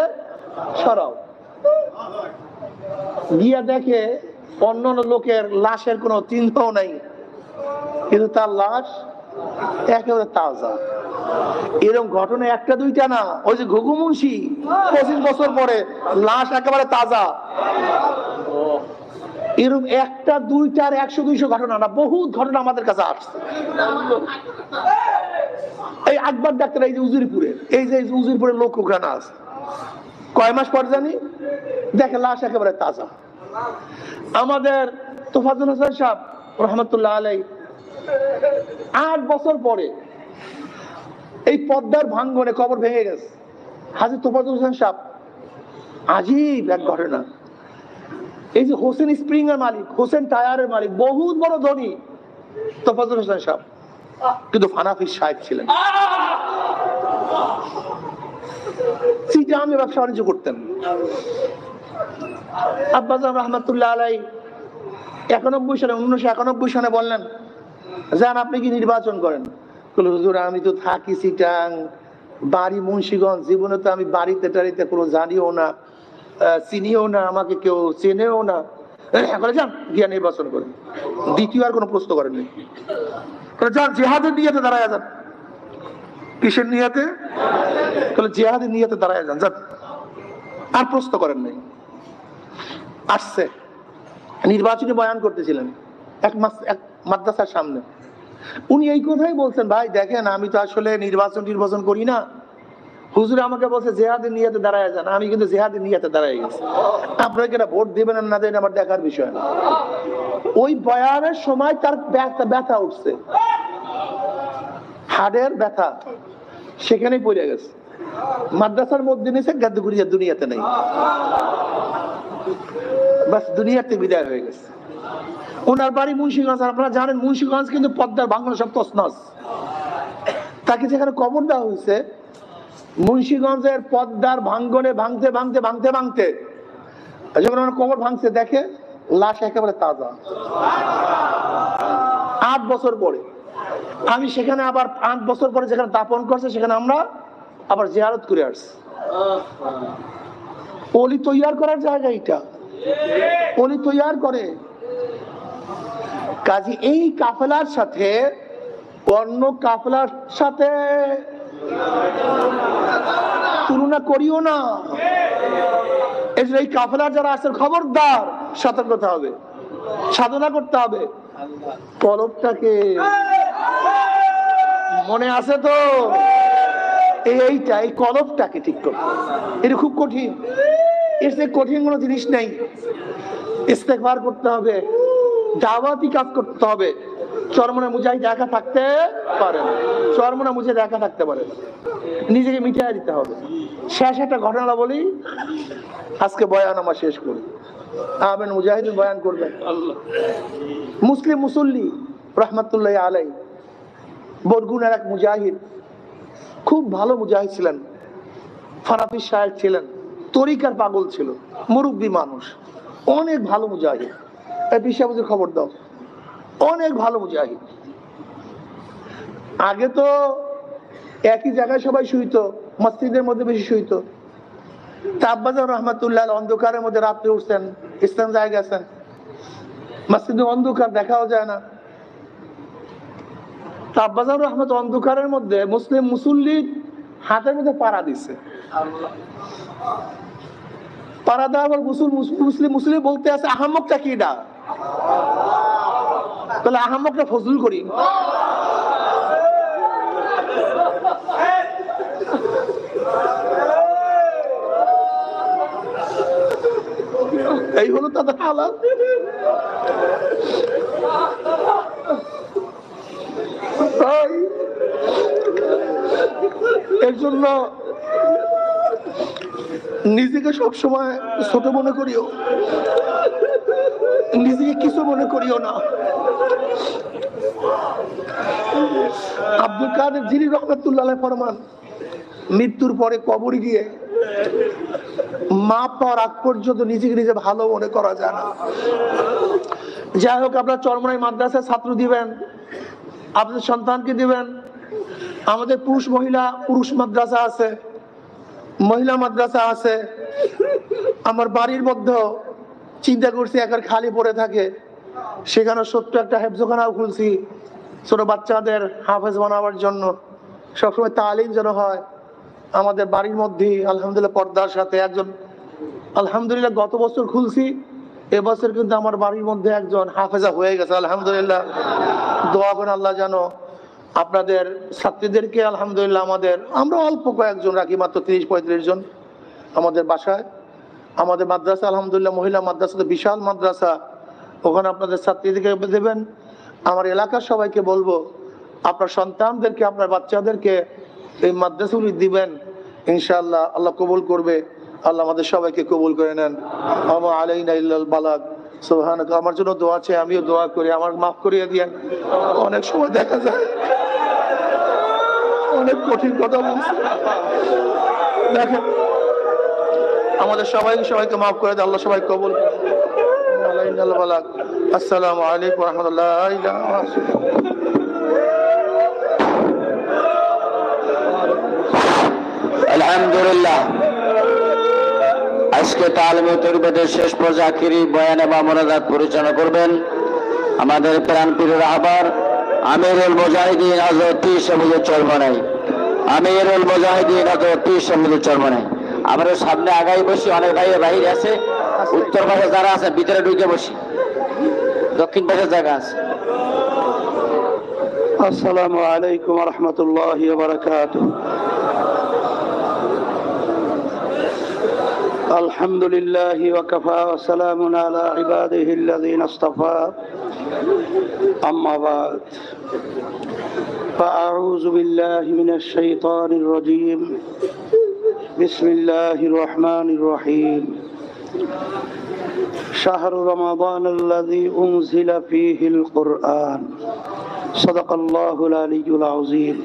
সরাও। গিয়া দেখে অন্যান্য লোকের লাশের কোনো চিহ্নও নাই, কিন্তু তার লাশ একেবারে তাজা। এরকম ঘটনা একটা দুইটা না, ওই যে ঘুঘু মুন্সি 25 বছর পরে লাশ একেবারে তাজা। এরকম একটা দুইটার 100-200 ঘটনা না, বহুত ঘটনা আমাদের কাছে আসছে। এই আকবর ডাক্তার, এই যে উজিরপুরে, এই যে উজিরপুরের লোক ওখানে আছে, কয় মাস পর জানি দেখে লাশ একেবারে তাজা। আমাদের তোফাজ্জল হোসেন সাহেব রহমতুল্লাহ আলাইহি 8 বছর পরে এই পদ্মার ভাঙ্গনে কবর ভেঙে গেছে। হাজী তোফাজ্জল হোসেন সাহেব, আজীব এক ঘটনা। এই যে হোসেন স্প্রিং এর মালিক, হোসেন টায়ারের মালিক, বহুত বড় ধনী তোফাজ্জল হোসেন সাহেব, কিন্তু ফানাফির সাহেব ছিলেন। চিটাগাংয়ে ব্যবসা বাণিজ্য করতেন। আব্বাজান রহমতুল্লাহ আলাইহি 1991 সালে বললেন, যান আপনি কি নির্বাচন করেন? হুজুর আমি তো থাকি চিটাং, বাড়ি মুন্সিগঞ্জ, জীবনে তো আমি বাড়িতে টাড়িতে কোনো জানিও না, চিনিও না, আমাকে কেউ চেনেও না। এখন যান গিয়া নির্বাচন করেন। দ্বিতীয় আর কোনো প্রশ্ন করেননি। যান জিহাদের নিয়তে দাঁড়ায় যান। কিসের নিয়তে? জিহাদের নিয়তে দাঁড়ায় যান, যান। আর প্রশ্ন করেন নাই। আসছে নির্বাচনী বয়ান করতেছিলেন এক মাদ্রাসার সামনে। উনি এই কথাই বলছেন, ভাই দেখেন আমি তো আসলে নির্বাচন করি না, হুজুর আমাকে বলছে জেহাদের নিয়তে দাঁড়ায় যান, আমি কিন্তু জেহাদের নিয়তে দাঁড়ায় গেছি। আপনাকে এটা ভোট দেবেন না দেবেন আমার দেখার বিষয় না। ওই বয়ানের সময় তার ব্যথা উঠছে, হাড়ের ব্যথা, সেখানেই পড়ে গেছে। মাদ্রাসার মধ্যে নিয়েছে, গাদ্দুগুরিয়া দুনিয়াতে নেই, বাস দুনিয়াতে বিদায় হয়ে গেছে। ওনার বাড়ি মুন্সিগঞ্জ। আপনারা জানেন মুন্সিগঞ্জ কিন্তু পদ্মার ভাঙন সব তছনছ। তাকে যেখানে কবর দেওয়া হয়েছে, মুন্সিগঞ্জের পদ্মার ভাঙ্গনে ভাঙতে ভাঙতে ভাঙতে ভাঙতে যখন ওনার কবর ভাঙছে, দেখে লাশ একেবারে তাজা। 8 বছর পরে আমি সেখানে আবার 8 বছর পরে যেখানে দাপন করছে, সেখানে আমরা আবার জিয়ারত করে আসছি। অলি তৈয়ার করার জায়গা, এটা অলি তৈয়ার করে। কাজী এই কাফেলার সাথে অন্য কাফেলার সাথে তুলনা করিও না। এই কাফেলার যারা আছে, খবরদার সতর্ক হতে হবে, সাধনা করতে হবে। কলবটাকে মনে আছে তো, এইটা এই কলবটাকে ঠিক করতে, এটা খুব কঠিন। এর চেয়ে কঠিন কোনো জিনিস নেই। ইস্তেগফার করতে হবে, দাওয়াতি কাজ করতে হবে, চরমনে মুজাহিদ একা থাকতে পারে না, চরমনে মুজাহিদ একা থাকতে পারে না, নিজেকে মিটিয়ে দিতে হবে। শেষ একটা ঘটনা বলি, আজকে বয়ান আমার শেষ করি। আবেন মুজাহিদ বয়ান করবেন। মুসলিম মুসল্লি রহমতুল্লাহ আলাই, বরগুনার এক মুজাহিদ, খুব ভালো মুজাহিদ ছিলেন, ফারাফি সাহেব ছিলেন, তরিকার পাগল ছিল, মুরব্বী মানুষ, অনেক ভালো মুজাহিদ। এই পিসাবুজের খবর দাও, অনেক ভালো মুজাহিদ। আগে তো একই জায়গায় সবাই শুইতো, মসজিদের মধ্যে বেশি শুইতো। আব্বাজান রহমতুল্লাহ অন্ধকারের মধ্যে রাত্রে উঠছেন, ইস্তেঞ্জায় গেছেন, মসজিদে অন্ধকার, দেখাও যায় না। আব্বাজান রহমত অন্ধকারের মধ্যে মুসলিম মুসল্লি হাতের মধ্যে পাড়া দিচ্ছে, পাড়া দেওয়া মুসলিম মুসলিম বলতে আছে আহাম্মকটা কি ডা, তাহলে আহাম্মকটা ফজল করি। এই হলো তাদের হালাত। এর জন্য নিজেকে সবসময় ছোট মনে করিও, নিজেকে কিছু মনে করিও না। আব্দুল কাদের জিলি রহমতুল্লাহ ফরমান, মৃত্যুর পরে কবরে গিয়ে মা পাওয়ার আগ পর্যন্ত নিজেকে নিজে ভালো মনে করা যায় না। যাই হোক, আপনার চরমনাই মাদ্রাসায় ছাত্র দিবেন, আপনাদের সন্তানকে দিবেন। আমাদের পুরুষ মাদ্রাসা আছে, মহিলা মাদ্রাসা আছে। আমার বাড়ির মধ্যে চিন্তা করছি একবার খালি পড়ে থাকে, সেখানে ছোট্ট একটা হেফজখানাও খুলছি, ছোট বাচ্চাদের হাফেজ বানাবার জন্য, সবসময় তালিম যেন হয় আমাদের বাড়ির মধ্যেই। আলহামদুলিল্লাহ পর্দার সাথে একজন, আলহামদুলিল্লাহ গত বছর খুলছি, এবছর কিন্তু আমার বাড়ির মধ্যে একজন হাফেজা হয়ে গেছে, আলহামদুলিল্লাহ। দোয়া করেন আল্লাহ যেন আপনাদের ছাত্রীদেরকে, আলহামদুলিল্লাহ আমরা অল্প কয়েকজন রাখি, মাত্র 30-35 জন আমাদের বাসায়। আমাদের মাদ্রাসা আলহামদুলিল্লাহ মহিলা মাদ্রাসা তো বিশাল মাদ্রাসা, ওখানে আপনাদের ছাত্রীদেরকে দেবেন। আমার এলাকার সবাইকে বলবো, আপনার সন্তানদেরকে, আপনার বাচ্চাদেরকে এই মাদ্রাসাগুলি দিবেন, ইনশাআল্লাহ আল্লাহ কবুল করবে। আল্লাহ আমাদের সবাইকে কবুল করে নেন। আমা আলাইনা ইল্লাল বালাগ। সুবহানাকা। আমার জন্য দোয়া চাই, আমিও দোয়া করি, আমার মাফ করিয়ে দিয়েন। অনেক সময় দেখা যায় অনেক কঠিন কথা বলছি, দেখেন আমাদের সবাইকে মাফ করে দেয়, আল্লাহ সবাই কবুল করে। আসসালামু আলাইকুম ওয়া রাহমাতুল্লাহি ওয়া বারাকাতুহু। আলহামদুলিল্লাহ, আজকে তালিমে তরবিয়তের শেষ পর্যায়ে আখিরি বয়ানে বা মোনাজাত পরিচালনা করবেন আমাদের প্রাণপ্রিয় রাহবার আমিরুল মুজাহিদিন হযরত পীর শামসুল চরমনাই। আমিরুল মুজাহিদিন হযরত পীর শামসুল চরমনাই। আমরা সামনে আগাই বসি, অনেক ভাই বাইরে আছে, উত্তর পাশে যারা আছে ভিতরে ঢুকে বসি, দক্ষিণ পাশে জায়গা আছে। আসসালামু আলাইকুম ওয়া রাহমাতুল্লাহি ওয়া বারাকাতুহু। আলহামদুলিল্লাহি ওয়া কাফা ওয়া সালামুন আলা ইবাদিহিল্লাযীনা ইসতাফা। আম্মা বা'দ। فأعوذ بالله من الشيطان الرجيم. بسم الله الرحمن الرحيم. شهر رمضان الذي أنزل فيه القرآن. صدق الله العلي العظيم.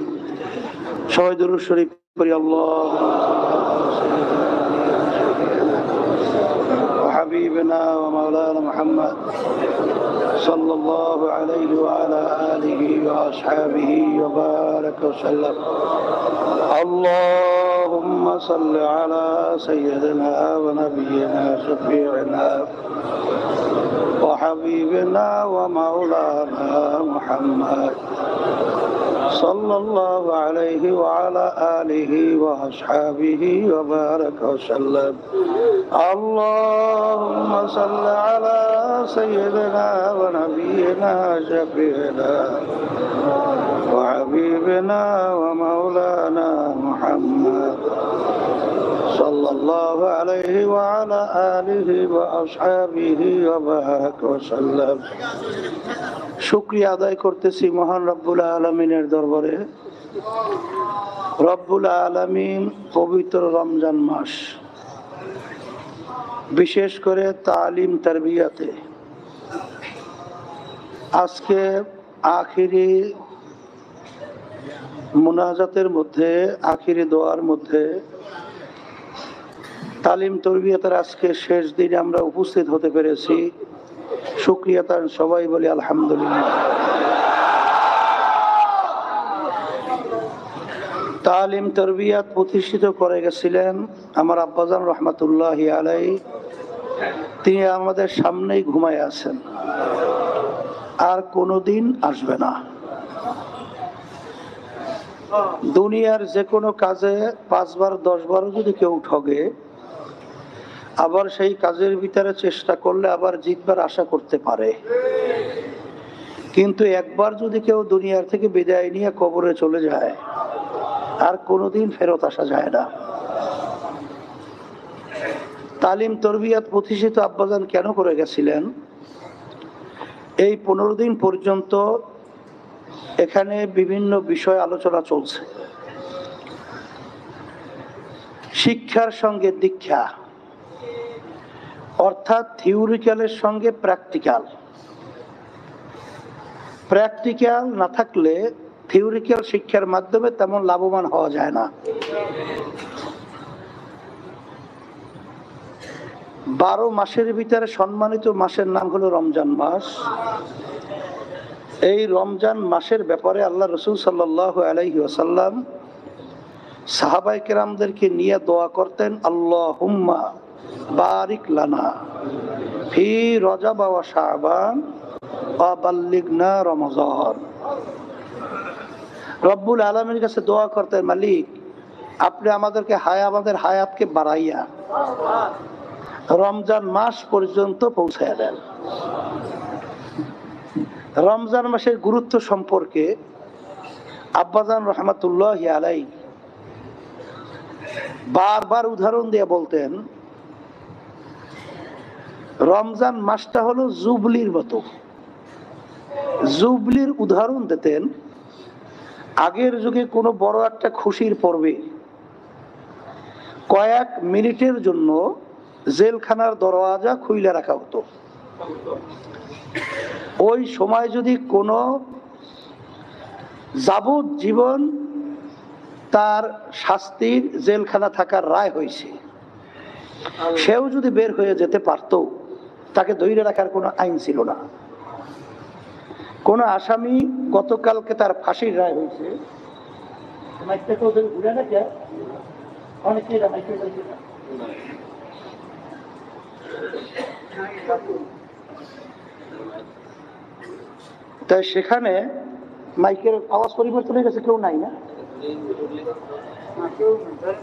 شهد الشريف الله وحبيبنا ومولانا محمد صلى الله عليه وعلى آله وأصحابه وبارك وسلم. اللهم صل على سيدنا ونبينا شفيعنا وحبيبنا ومولانا محمد صلى الله عليه وعلى آله وأصحابه وبارك وسلم. اللهم صل على سيدنا ونبينا شفيعنا وحبيبنا ومولانا محمد সাল্লাল্লাহু আলাইহি ওয়া আলা আলিহি ওয়া আসহাবিহি ওয়া বারাক ওয়া সাল্লাম। শুকরিয়া আদায় করতেছি মহান রব্বুল আলামিনের দরবারে। রব্বুল আলামিন পবিত্র রমজান মাস, বিশেষ করে তালিম তারবিয়াতে আজকে আখিরি মুনাজাতের মধ্যে, আখিরি দোয়ার মধ্যে, তালিম তরবিয়তের আজকে শেষ দিনে আমরা উপস্থিত হতে পেরেছি। শুকরিয়া তার সবাই বলি আলহামদুলিল্লাহ। তালিম তরবিয়ত প্রতিষ্ঠিত করে গেছিলেন আমার আব্বাজান রহমাতুল্লাহি আলাইহি। তিনি আমাদের সামনেই ঘুমায় আছেন, আর কোনোদিন আসবে না। দুনিয়ার যে কোনো কাজে 5 বার 10 বারও যদি কেউ ঠগে, আবার সেই কাজের ভিতরে চেষ্টা করলে আবার জিতবার আশা করতে পারে, কিন্তু একবার যদি কেউ দুনিয়ার থেকে বিদায় নিয়ে কবরে চলে যায়, আর কোনোদিন ফেরত আসা যায় না। তালিম তরবিয়ত প্রতিষ্ঠিত আব্বাজান কেন করে গেছিলেন? এই 15 দিন পর্যন্ত এখানে বিভিন্ন বিষয় আলোচনা চলছে। শিক্ষার সঙ্গে দীক্ষা, অর্থাৎ থিওরিক্যালের সঙ্গে প্র্যাকটিক্যাল। প্র্যাকটিক্যাল না থাকলে থিওরিক্যাল শিক্ষার মাধ্যমে তেমন লাভবান হওয়া যায় না। 12 মাসের ভিতরে সম্মানিত মাসের নাম হলো রমজান মাস। এই রমজান মাসের ব্যাপারে আল্লাহ রসুল সাল্লাল্লাহু আলাইহি ওয়াসাল্লাম সাহাবায়ে কেরামদেরকে নিয়ে দোয়া করতেন, আল্লাহুম্মা বারিক লানা ফি রজব ওয়া শাবান ওয়া বাল্লিগনা রমজান। রব্বুল আলামিনের কাছে দোয়া করতেন, মালিক আপনি আমাদের হায়াতকে বাড়াইয়া রমজান মাস পর্যন্ত পৌঁছায় দেন। রমজান মাসের গুরুত্ব সম্পর্কে আব্বাজান রহমাতুল্লাহি আলাইহি বারবার উদাহরণ দিয়ে বলতেন, রমজান মাসটা হলো জুবলির মতো। জুবলির উদাহরণ দিতেন, আগের যুগে কোনো বড় একটা খুশির পর্বে কয়েক মিনিটের জন্য জেলখানার দরওয়াজা খুইলা রাখা হতো। ওই সময় যদি কোনো যাবজ্জীবন তার শাস্তির জেলখানা থাকার রায় হয়েছে, সেও যদি বের হয়ে যেতে পারত, তাকে ধরে রাখার কোনো আইন ছিল না। কোন আসামি গতকালকে তার ফাঁসির রায় হয়েছে, তাই সেখানে মাইকের আওয়াজ পরিবর্তন হয়ে গেছে, কেউ নাই না?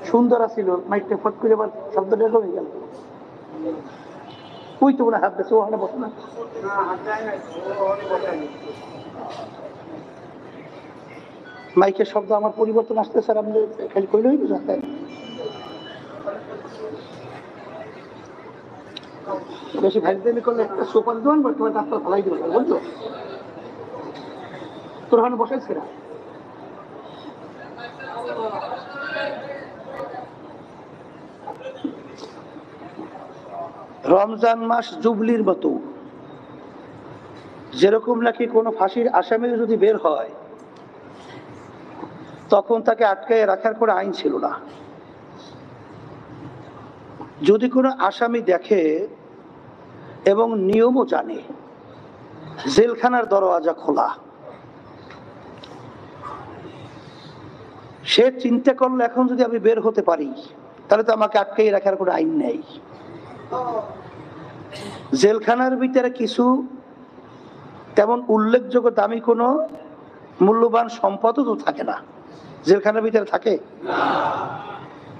সুন্দর ছিল মাইকটা, ফট করে আবার শব্দটা কমে গেল। ওই তো মনে হাত দিচ্ছে, ওখানে বসে না। মাইকের শব্দ আমার পরিবর্তন আসতে স্যার, আপনি খালি কইলেই বুঝাতেন। বেশি ভাইদেমি করলে একটা সোপার দোয়ান বা তোমার ডাক্তার ফলাই দেবে, বুঝলো? তোর ওখানে বসাইছে না। রমজান মাস জুবলির মতো। যেরকম নাকি কোনো ফাঁসির আসামি যদি বের হয়, তখন তাকে আটকায় রাখার কোনো আইন ছিল না। যদি কোনো আসামি দেখে এবং নিয়মও জানে জেলখানার দরওয়াজা খোলা, সে চিন্তা করলো এখন যদি আমি বের হতে পারি, তাহলে তো আমাকে আটকাই রাখার কোনো আইন নেই। জেলখানার ভিতরে কিছু তেমন উল্লেখযোগ্য দামি কোনো মূল্যবান সম্পদও তো থাকে না। জেলখানার ভিতরে থাকে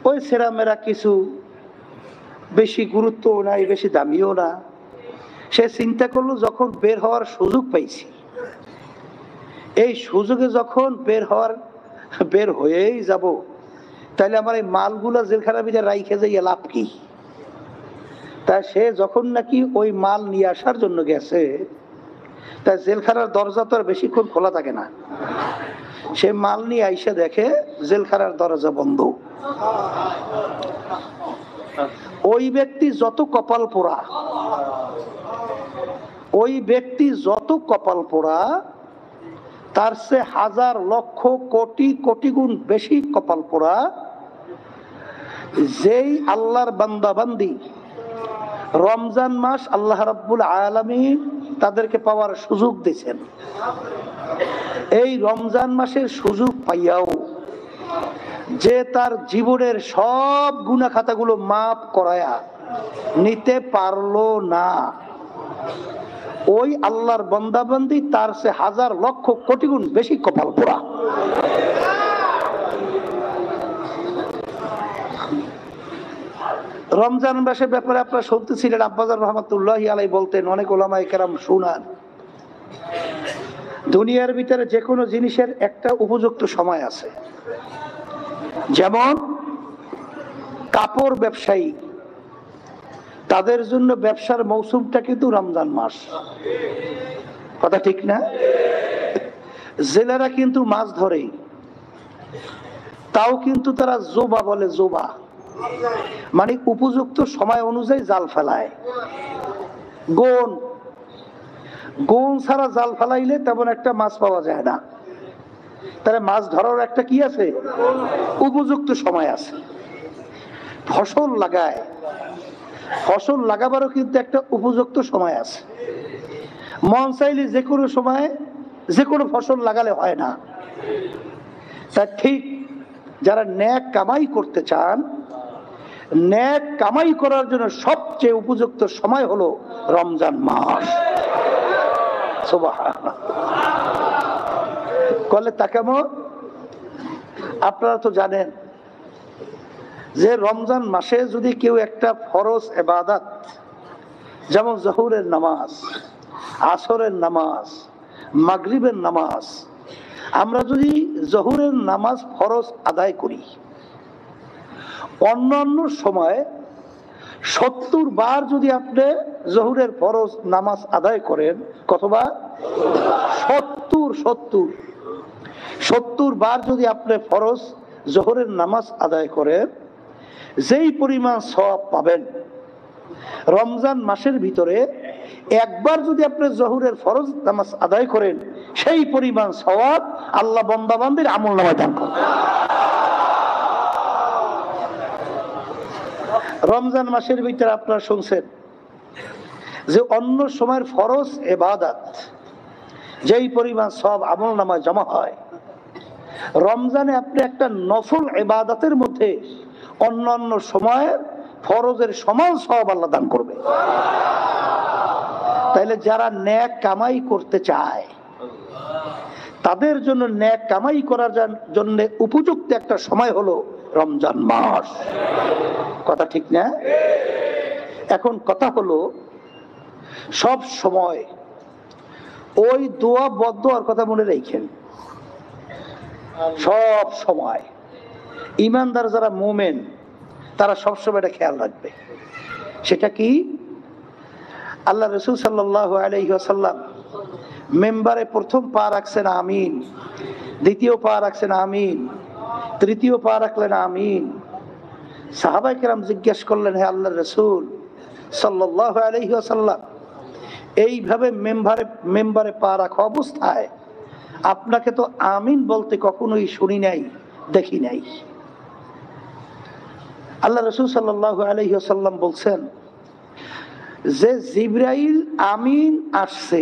ওই সেরা মেরা কিছু, বেশি গুরুত্বও নাই, বেশি দামিও না। সে চিন্তা করলো যখন বের হওয়ার সুযোগ পাইছি, এই সুযোগে যখন বের হয়েই যাব, তাইলে আমার এই মালগুলা জেলখানার ভিতরে রাইখে যাইয়া লাভ কি? তা সে যখন নাকি ওই মাল নিয়ে আসার জন্য গেছে, তা জেলখানার দরজা তো আর বেশিক্ষণ খোলা থাকে না। সে মাল নিয়ে আইসা দেখে জেলখানার দরজা বন্ধ। ওই ব্যক্তি যত কপাল পোড়া, ওই ব্যক্তি যত কপাল পোড়া, তার সে হাজার লক্ষ কোটি কোটি গুণ বেশি কপাল পোড়া যেই আল্লাহর বান্দা বান্দি রমজান মাস আল্লাহ রাব্বুল আলামিন তাদেরকে পাওয়ার সুযোগ দিয়েছেন। এই রমজান মাসের সুযোগ পাইয়াও যে তার জীবনের সব গুনাহ খাতাগুলো মাফ করায়া নিতে পারলো না, ওই আল্লাহর বান্দাবান্দি তার সে হাজার লক্ষ কোটি গুণ বেশি কপাল পোড়া। রমজান মাসের ব্যাপারে আপনারা শুনতেছিলেন, আব্বাজান রহমাতুল্লাহি আলাইহি বলতেন, অনেক ওলামায়ে কেরাম শুনান, দুনিয়ার ভিতরে যে কোনো জিনিসের একটা উপযুক্ত সময় আছে। যেমন কাপড় ব্যবসায়ী, তাদের জন্য ব্যবসার মৌসুমটা কিন্তু রমজান মাস, কথা ঠিক না? জেলেরা কিন্তু মাছ ধরে, তাও কিন্তু তারা জোবা বলে, জোবা মানে উপযুক্ত সময় অনুযায়ী জাল ফেলায়। গোন ছাড়া জাল ফেলাইলে তেমন একটা মাছ পাওয়া যায় না। তাহলে মাছ ধরার একটা কি আছে? উপযুক্ত সময় আছে। ফসল লাগায়, ফসল লাগাবারও কিন্তু একটা উপযুক্ত সময় আছে। মন চাইলে যে কোনো সময় যে কোনো ফসল লাগালে হয় না। তা ঠিক যারা নেক কামাই করতে চান, নেক কামাই করার জন্য সবচেয়ে উপযুক্ত সময় হলো রমজান মাস। সুবহানাল্লাহ। কলে তা কেমন? আপনারা তো জানেন যে রমজান মাসে যদি কেউ একটা ফরজ ইবাদত, যেমন জোহরের নামাজ, আসরের নামাজ, মাগরিবের নামাজ, আমরা যদি জোহরের নামাজ ফরজ আদায় করি, অন্যান্য সময় 70 বার যদি আপনি জোহরের ফরজ নামাজ আদায় করেন, কতবার? 70 বার যদি আপনি ফরজ জোহরের নামাজ আদায় করেন, যেই পরিমাণ সওয়াব পাবেন, রমজান মাসের ভিতরে একবার যদি আপনি জোহরের ফরজ নামাজ আদায় করেন, সেই পরিমাণ সওয়াব আল্লাহ বান্দা বান্দির আমলনামায় দান করেন। রমজান মাসের ভিতরে আপনারা শুনছেন যে অন্য সময়ের ফরজ ইবাদত যেই পরিমাণ সওয়াব আমলনামায় জমা হয়, রমজানে আপনি একটা নফল ইবাদতের মধ্যে অন্যান্য সময়ের ফরজের সমান সওয়াব আল্লাহ দান করবে। তাইলে যারা নেক কামাই করতে চায়, তাদের জন্য নেক কামাই করার জন্য উপযুক্ত একটা সময় হলো রমজান মাস, কথা ঠিক না? এখন কথা হলো, সব সময় ওই দোয়া বদদোয়ার কথা মনে রাখেন। সব সময় ইমানদার যারা মুমিন, তারা সবসময় এটা খেয়াল রাখবে। সেটা কি? আল্লাহ রাসূল সাল্লাল্লাহু আলাইহি ওয়াসাল্লাম মেম্বারে প্রথম পা রাখছেন আমিন, দ্বিতীয় পা রাখছেন আমিন, তৃতীয় পা রাখলেন আমিন। সাহাবায়ে কেরাম জিজ্ঞেস করলেন, হে আল্লাহর রাসূল সাল্লাল্লাহু আলাইহি ওয়াসাল্লাম, এইভাবে মেম্বারে পা রাখা অবস্থায় আপনাকে তো আমিন বলতে কখনোই শুনি নাই, দেখি নাই। আল্লাহ রাসূল সাল্লাল্লাহু আলাইহি ওয়াসাল্লাম বলছেন যে জিবরাইল আমিন আসছে,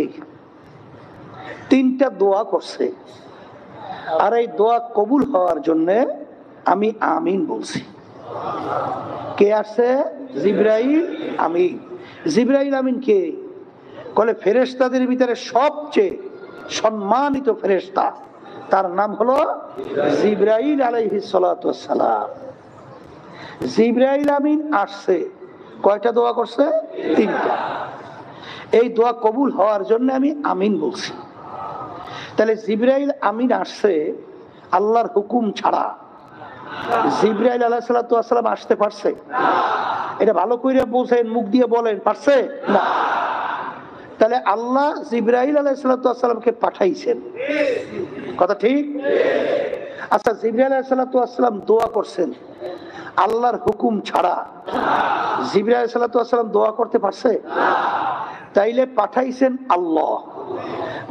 3টা দোয়া করছে, আর এই দোয়া কবুল হওয়ার জন্য আমি আমিন বলছি। কে আসছে? জিবরাইল আমিন। জিবরাইল আমিন কে? বলে ফেরেশতাদের ভিতরে সবচেয়ে সম্মানিত ফেরেশতা, তার নাম হলো জিবরাইল আলাইহিস সালাতু ওয়াস সালাম। জিবরাইল আমিন আসছে, কয়টা দোয়া করছে? 3টা। এই দোয়া কবুল হওয়ার জন্য আমি আমিন বলছি। তাহলে জিবরাইল আমিন আসছে আল্লাহর হুকুম ছাড়া, জিবরাইল আলাইহিস সালাতু ওয়াস সালাম আসতে পারছে? এটা ভালো করে বলছেন, মুখ দিয়ে বলেন, পারছে না? তাহলে আল্লাহ জিবরাইল আলাইহিস সালাতু ওয়াস সালামকে পাঠাইছেন, কথা ঠিক? আচ্ছা, জিবরাইল আলাইহিস সালাতু ওয়াস সালাম দোয়া করছেন আল্লাহর হুকুম ছাড়া, জিবরাইল আলাইহিস সালাতু ওয়াস সালাম দোয়া করতে পারছে? তাইলে পাঠাইছেন আল্লাহ,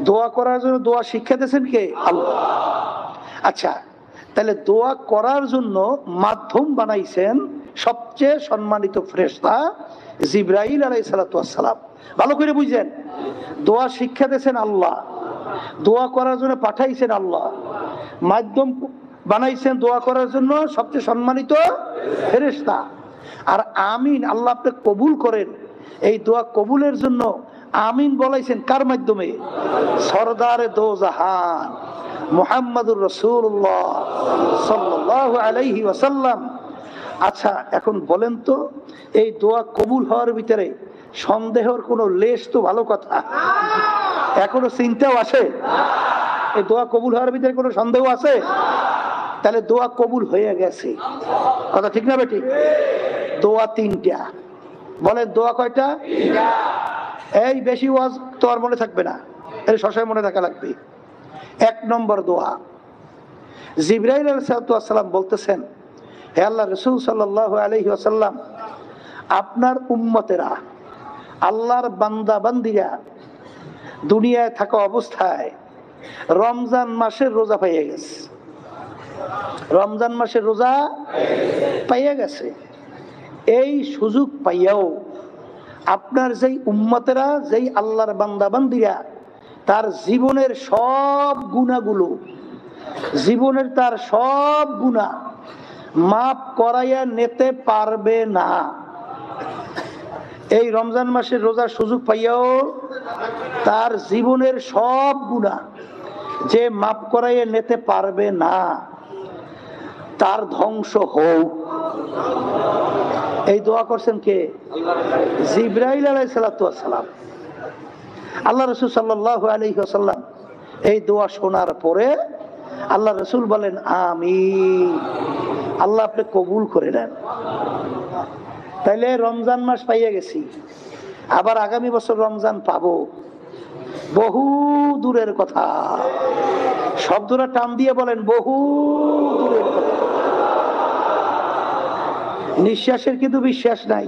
দোয়া করার জন্য দোয়া শিক্ষা দিয়েছেন কে? আল্লাহ। আচ্ছা, তাহলে দোয়া করার জন্য মাধ্যম বানাইছেন সবচেয়ে সম্মানিত ফেরেশতা জিবরাইল আলাইহিস সালাতু ওয়াস সালাম। ভালো করে বুঝেন, দোয়া শিক্ষা দিয়েছেন আল্লাহ, দোয়া করার জন্য পাঠাইছেন আল্লাহ, মাধ্যম বানাইছেন দোয়া করার জন্য সবচেয়ে সম্মানিত ফেরেশতা। আর আমিন, আল্লাহ আপনি কবুল করেন, এই দোয়া কবুলের জন্য আমিন বলাইছেন কার মাধ্যমে? সরদারে দো জাহান মুহাম্মাদুর রাসূলুল্লাহ সাল্লাল্লাহু আলাইহি ওয়াসাল্লাম। আচ্ছা, এখন বলেন তো, এই দোয়া কবুল হওয়ার ভিতরে সন্দেহের কোনো লেশ তো ভালো কথা, এখনো চিন্তাও আসে? এই দোয়া কবুল হওয়ার ভিতরে কোনো সন্দেহ আছে? তাহলে দোয়া কবুল হয়ে গেছে, কথা ঠিক না বেটি? দোয়া তিনটা, বলেন দোয়া কয়টা? এই বেশি ওয়াজ তো আর মনে থাকবে না, এর সবসময় মনে থাকা লাগবে। এক নম্বর দোয়া, জিবরাইল আলাইহিস সালাম বলতেছেন, হে আল্লাহ রাসূল সাল্লাল্লাহু আলাইহি ওয়াসাল্লাম, আপনার উম্মতেরা, আল্লাহর বান্দা বান্দিরা দুনিয়ায় থাকা অবস্থায় রমজান মাসের রোজা পাইয়ে গেছে, রমজান মাসের রোজা পাইয়ে গেছে। এই সুযোগ পাইয়াও আপনার যেই উম্মতেরা, যেই আল্লাহর বান্দা বান্দিরা তার জীবনের সব গুনাহগুলো, জীবনের তার সব গুনাহ মাফ করাইয়া নিতে পারবে না, এই রমজান মাসের রোজার সুযোগ পাইয়াও তার জীবনের সব গুনাহ যে মাফ করাইয়া নিতে পারবে না, তার ধ্বংস হোক। এই দোয়া করছেন কে? জিবরাইল আলাইহিস সালাতু ওয়াস সালাম। আল্লাহ রাসূল সাল্লাল্লাহু আলাইহি ওয়াসাল্লাম এই দোয়া শোনার পরে আল্লাহ রাসূল বলেন আমিন, আল্লাহ আপনি কবুল করে নেন। তাইলে রমজান মাস পাইয়া গেছি, আবার আগামী বছর রমজান পাবো, বহু দূরের কথা। শব্দটা টান দিয়ে বলেন, বহু দূরের কথা। নিঃশ্বাসের কিন্তু বিশ্বাস নাই,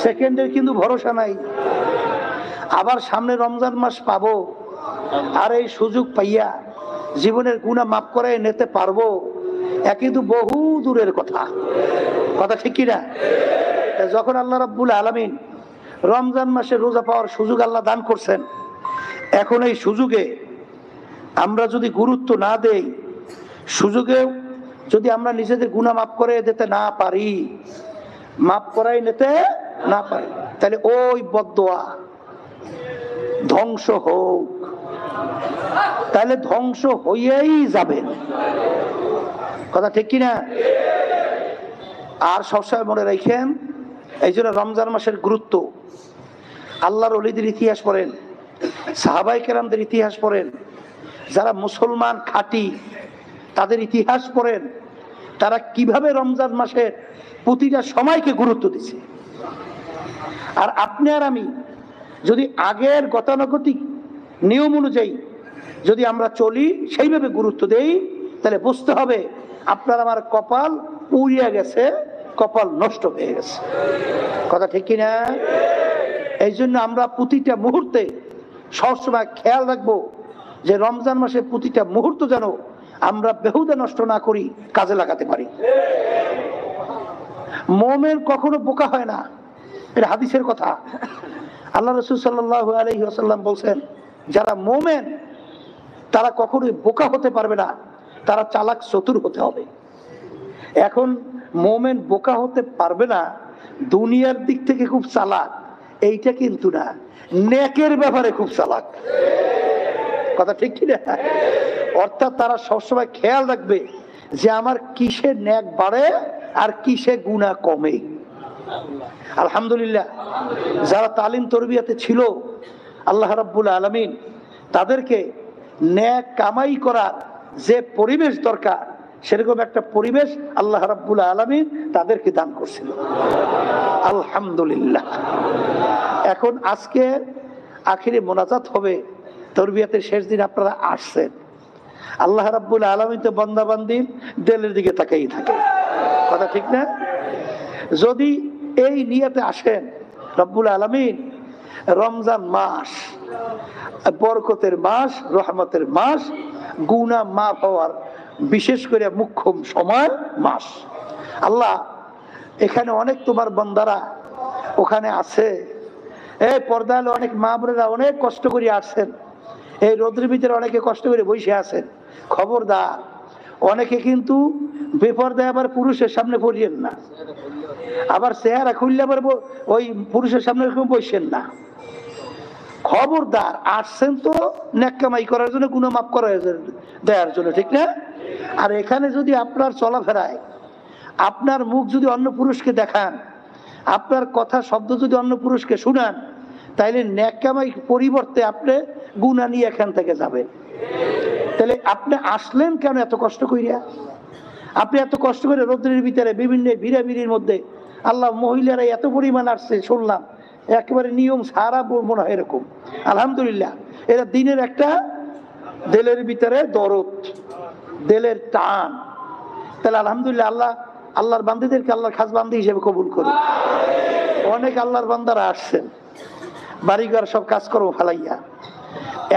সেকেন্ডের কিন্তু ভরসা নাই। আবার সামনে রমজান মাস পাবো, আর এই সুযোগ পাইয়া জীবনের গুনাহ মাফ করে নিতে পারবো, কিন্তু বহু দূরের কথা, কথা ঠিক কিনা? যখন আল্লাহ রাব্বুল আলামিন রমজান মাসে রোজা পাওয়ার সুযোগ আল্লাহ দান করছেন, এখন এই সুযোগে আমরা যদি গুরুত্ব না দেই, সুযোগে যদি আমরা নিজেদের গুনাহ মাফ করে দিতে না পারি, মাফ করাই নিতে না পারি, তাহলে ওই বদদোয়া ধ্বংস হোক, তাহলে ধ্বংস হইয়াই যাবেন, কথা ঠিক কিনা? আর সবসময় মনে রাখেন, এই জন্য রমজান মাসের গুরুত্ব। আল্লাহর ওলিদের ইতিহাস পড়েন, সাহাবায়ে কেরামদের ইতিহাস পড়েন, যারা মুসলমান খাঁটি তাদের ইতিহাস পড়েন, তারা কিভাবে রমজান মাসের প্রতিটা সময়কে গুরুত্ব দিচ্ছে। আর আপনি আর আমি যদি আগের গতানুগতিক নিয়ম অনুযায়ী যদি আমরা চলি, সেইভাবে গুরুত্ব দেই, তাহলে বুঝতে হবে আপনার আমার কপাল পুড়িয়া গেছে, কপাল নষ্ট হয়ে গেছে, কথা ঠিক কিনা? এই জন্য আমরা প্রতিটা মুহূর্তে সবসময় খেয়াল রাখবো যে রমজান মাসে প্রতিটা মুহূর্ত যেন আমরা বেহুদা নষ্ট না করি, কাজে লাগাতে পারি। মুমিন কখনো বোকা হয় না, এটা হাদিসের কথা। আল্লাহ রাসূল সাল্লাল্লাহু আলাইহি ওয়াসাল্লাম বলছেন, যারা মুমিন তারা কখনোই বোকা হতে পারবে না, তারা চালাক চতুর হতে হবে। এখন মুমিন বোকা হতে পারবে না, দুনিয়ার দিক থেকে খুব চালাক, এইটা কিন্তু না, নেকের ব্যাপারে খুব চালাক, কথা ঠিক কিনা? অর্থাৎ তারা সবসময় খেয়াল রাখবে যে আমার কিসে নেক বাড়ে আর কিসে গুনাহ কমে। আলহামদুলিল্লাহ, যারা তালিম তরবিয়াতে ছিল, আল্লাহ রাব্বুল আলামিন তাদেরকে নেক কামাই করার যে পরিবেশ দরকার সেরকম একটা পরিবেশ আল্লাহ রাব্বুল আলামিন তাদেরকে দান করছিল। আলহামদুলিল্লাহ। এখন আজকে আখিরে মোনাজাত হবে, তরবিয়াতের শেষ দিন আপনারা আসছেন। আল্লাহ রাব্বুল আলামিন তো বান্দাবান্দির দিলের দিকে তাকিয়ে থাকে, কথা ঠিক না? যদি এই নিয়তে আসেন, রব্বুল আলামিন রমজান মাস বরকতের মাস, রহমতের মাস, গুনাহ মাফ হওয়ার বিশেষ করে মুখ্যম সময় মাস। আল্লাহ এখানে অনেক তোমার বান্দারা ওখানে আছে, এই পর্দায় অনেক মা বোনেরা অনেক কষ্ট করে আসছেন, এই রোদ্রের ভিতরে অনেকে কষ্ট করে বসে আছেন। খবরদার, অনেকে কিন্তু বেপরদায় আবার পুরুষের সামনে পড়িয়েন না, আবার চেহারা খুললে আবার ওই পুরুষের সামনে বসেন না। খবরদার, আসছেন তো নেক কামাই করার জন্য, গুনাহ মাফ করার দেওয়ার জন্য, ঠিক না? আর এখানে যদি আপনার চলাফেরায় আপনার মুখ যদি অন্য পুরুষকে দেখান, আপনার কথা শব্দ যদি অন্য পুরুষকে শুনান, তাইলে নেক কামাই পরিবর্তে আপনি গুনাহ নিয়ে এখান থেকে যাবেন। তাহলে আপনি আসলেন কেন এত কষ্ট করিয়া? আপনি এত কষ্ট করে রোদ্রের ভিতরে বিভিন্ন ভিড়াভিড়ির মধ্যে, আল্লাহ মহিলারা এত পরিমাণ আসছে শুনলাম, একেবারে নিয়ম সারা মনে হয় এরকম। আলহামদুলিল্লাহ, এরা দিনের একটা দিলের ভিতরে দরদ, দিলের টান। তাহলে আলহামদুলিল্লাহ, আল্লাহর বান্দীদেরকে আল্লাহর খাস বান্দী হিসেবে কবুল করুন। অনেক আল্লাহর বান্দারা আসছেন বাড়িঘর সব কাজকর্ম ফেলাইয়া,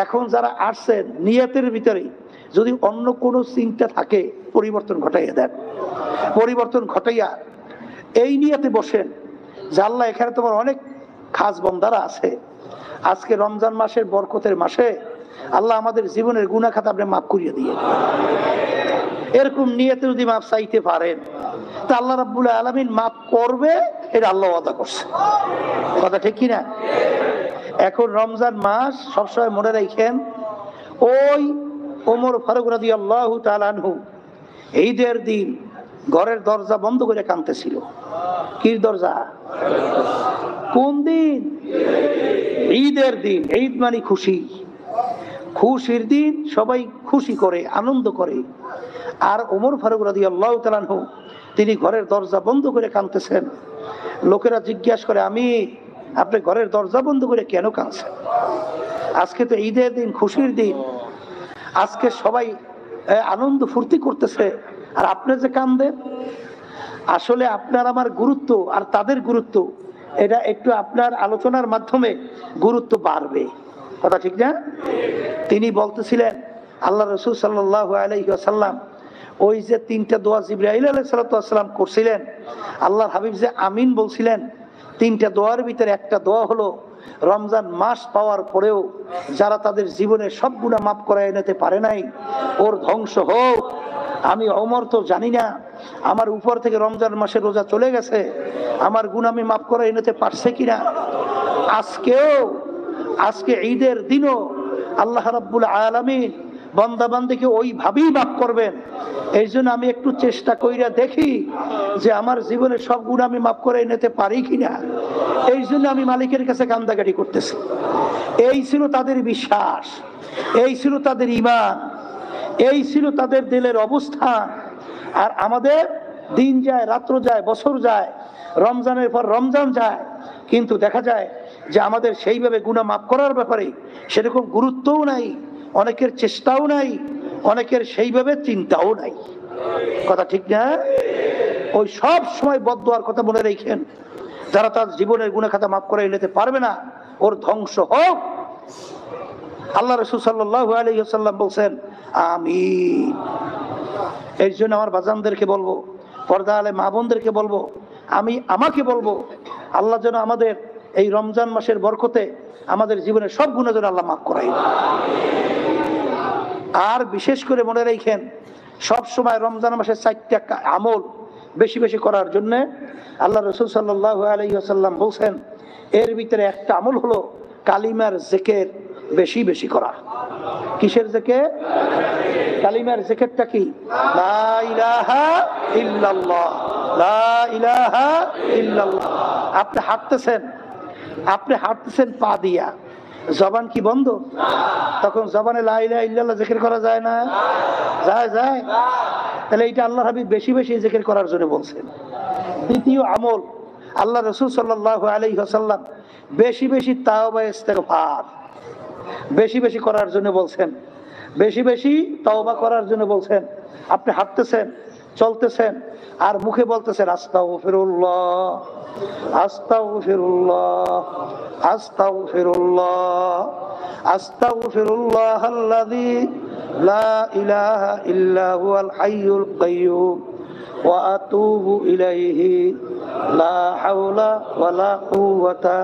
এখন যারা আসছেন নিয়তের ভিতরে যদি অন্য কোনো চিন্তা থাকে, পরিবর্তন ঘটাইয়া দেন। পরিবর্তন ঘটাইয়া এই নিয়তে বসেন যে আল্লাহ এখানে তোমার অনেক খাস বান্দারা আছে, আজকে রমজান মাসের বরকতের মাসে আল্লাহ আমাদের জীবনের গুনাহ খাতা আপনি মাফ করিয়ে দিয়ে। এরকম নিয়তে যদি মাফ চাইতে পারেন, তা আল্লাহ রাব্বুল আলামিন মাফ করবে, এটা আল্লাহ ওয়াদা করছে, কথা ঠিক কিনা? এখন রমজান মাস সবসময় মনে রাখেন, ওই ওমর ফারুক রাদিয়াল্লাহু তাআলা আনহু ঈদের দিন ঘরের দরজা বন্ধ করে কাঁদতেছিল। কি দরজা? কোন দিন? ঈদের দিন। ঈদ মানে খুশি, খুশির দিন সবাই খুশি করে, আনন্দ করে। আর ওমর ফারুক রাদিয়াল্লাহু তাআলা আনহু তিনি ঘরের দরজা বন্ধ করে কাঁদতেছেন। লোকেরা জিজ্ঞাসা করে, আপনি ঘরের দরজা বন্ধ করে কেন কাঁদছেন? আজকে তো ঈদের দিন, খুশির দিন, আজকে সবাই আনন্দ ফুর্তি করতেছে, আর আপনি যে কাঁদেন। আসলে আপনার আমার গুরুত্ব আর তাদের গুরুত্ব, এটা একটু আপনার আলোচনার মাধ্যমে গুরুত্ব বাড়বে, কথা ঠিক না? তিনি বলতেছিলেন, আল্লাহ রাসূল সাল্লাল্লাহু আলাইহি ওয়াসাল্লাম ওই যে তিনটা দোয়া জিবরাইল আলাইহিস সালাম করছিলেন, আল্লাহর হাবিব যে আমিন বলছিলেন, তিনটা দোয়ার ভিতরে একটা দোয়া হলো, রমজান মাস পাওয়ার পরেও যারা তাদের জীবনের সব গুনাহ মাফ করায় নিতে পারে নাই, ওর ধ্বংস হোক। আমি ওমর তো জানি না আমার উপর থেকে রমজান মাসের রোজা চলে গেছে, আমার গুনাহ আমি মাফ করায় নিতে পারছে কিনা। আজকে ঈদের দিনও আল্লাহ রাব্বুল আলামিন বান্দা বান্দিকে ওইভাবেই মাফ করবেন। এই জন্য আমি একটু চেষ্টা কইরা দেখি যে আমার জীবনের সব গুনাহ আমি মাফ করে নিতে পারি কিনা। এই জন্য আমি মালিকের কাছে কান্দাকাটি করতেছি। এই ছিল তাদের বিশ্বাস, এই ছিল তাদের ঈমান, এই ছিল তাদের দিলের অবস্থান। আর আমাদের দিন যায়, রাত্র যায়, বছর যায়, রমজানের পর রমজান যায়, কিন্তু দেখা যায় যে আমাদের সেইভাবে গুনাহ মাফ করার ব্যাপারে সেরকম গুরুত্বও নাই, অনেকের চেষ্টাও নাই, অনেকের সেইভাবে চিন্তাও নাই, কথা ঠিক না? ওই সব সময় বদদুয়ার কথা মনে রাখেন, যারা তার জীবনের গুনাহ খাতা মাফ করে নিতে পারবে না, ওর ধ্বংস হোক। আল্লাহ রাসূল সাল্লাল্লাহু আলাইহি ওয়াসাল্লাম বলছেন আমিন। এই জন্য আমার বাজানদেরকে বলবো, পর্দা আলে মা বোনদেরকে বলবো, আমাকে বলবো, আল্লাহ যেন আমাদের এই রমজান মাসের বরকতে আমাদের জীবনের সব গুনাহ যেন আল্লাহ মাফ করায়। আর বিশেষ করে মনে রাখেন, সব সময় রমজান মাসের 4টা আমল বেশি বেশি করার জন্য আল্লাহ রাসূল সাল্লাল্লাহু আলাইহি ওয়াসাল্লাম বলছেন, এর ভিতরে একটা আমল হলো কালিমার জিকির বেশি বেশি করা। কিসের জিকির? কালিমার জিকিরটা কি? লা ইলাহা ইল্লাল্লাহ, লা ইলাহা ইল্লাল্লাহ। আপনি হাঁটতেছেন পা দিয়া, জবান কি বন্ধ? তখন জবানে লা ইলাহা ইল্লাল্লাহ জিকির করা যায় না? যায়? তাহলে এটা আল্লাহ হাবিব বেশি বেশি জিকির করার জন্য বলছেন। দ্বিতীয় আমল, আল্লাহ রাসূল সাল্লাল্লাহু আলাইহি ওয়াসাল্লাম বেশি বেশি তাওবা ইস্তেগফার বেশি বেশি করার জন্য বলছেন, বেশি বেশি তওবা করার জন্য বলছেন। আপনি হাঁটতেছেন, চলতেছেন, আর মুখে বলতেছেন আস্তাগফিরুল্লাহ আস্তাগফিরুল্লাহ আস্তাগফিরুল্লাহ আস্তাগফিরুল্লাহাল্লাযী লা ইলাহা ইল্লা হুয়াল হাইয়ুল কাইয়্যুম ওয়া আতুবু ইলাইহি লা হাওলা ওয়ালা কুওয়াতা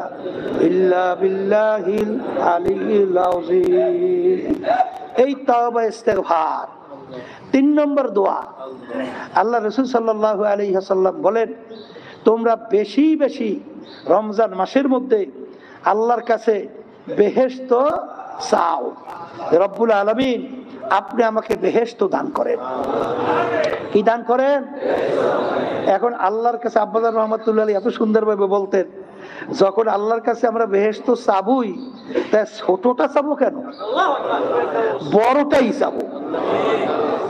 ইল্লা বিল্লাহিল আলিয়্যিল আযীম। এই তাওবা ইস্তেগফার। 3 নম্বর দোয়া, আল্লাহ রাসূল সাল্লাল্লাহু আলাইহি ওয়াসাল্লাম বলেন, তোমরা বেশি বেশি রমজান মাসের মধ্যে আল্লাহর কাছে বেহেশত চাও, রব্বুল আলামিন আপনি আমাকে বেহেশত দান করেন। কি দান করেন? এখন আল্লাহর কাছে আব্বাজান রহমাতুল্লাহ আলাইহি এত সুন্দরভাবে বলতেন, যখন আল্লাহর কাছে আমরা বেহেশত চাবই, তাই ছোটটা চাবো কেন, বড়টাই চাবো।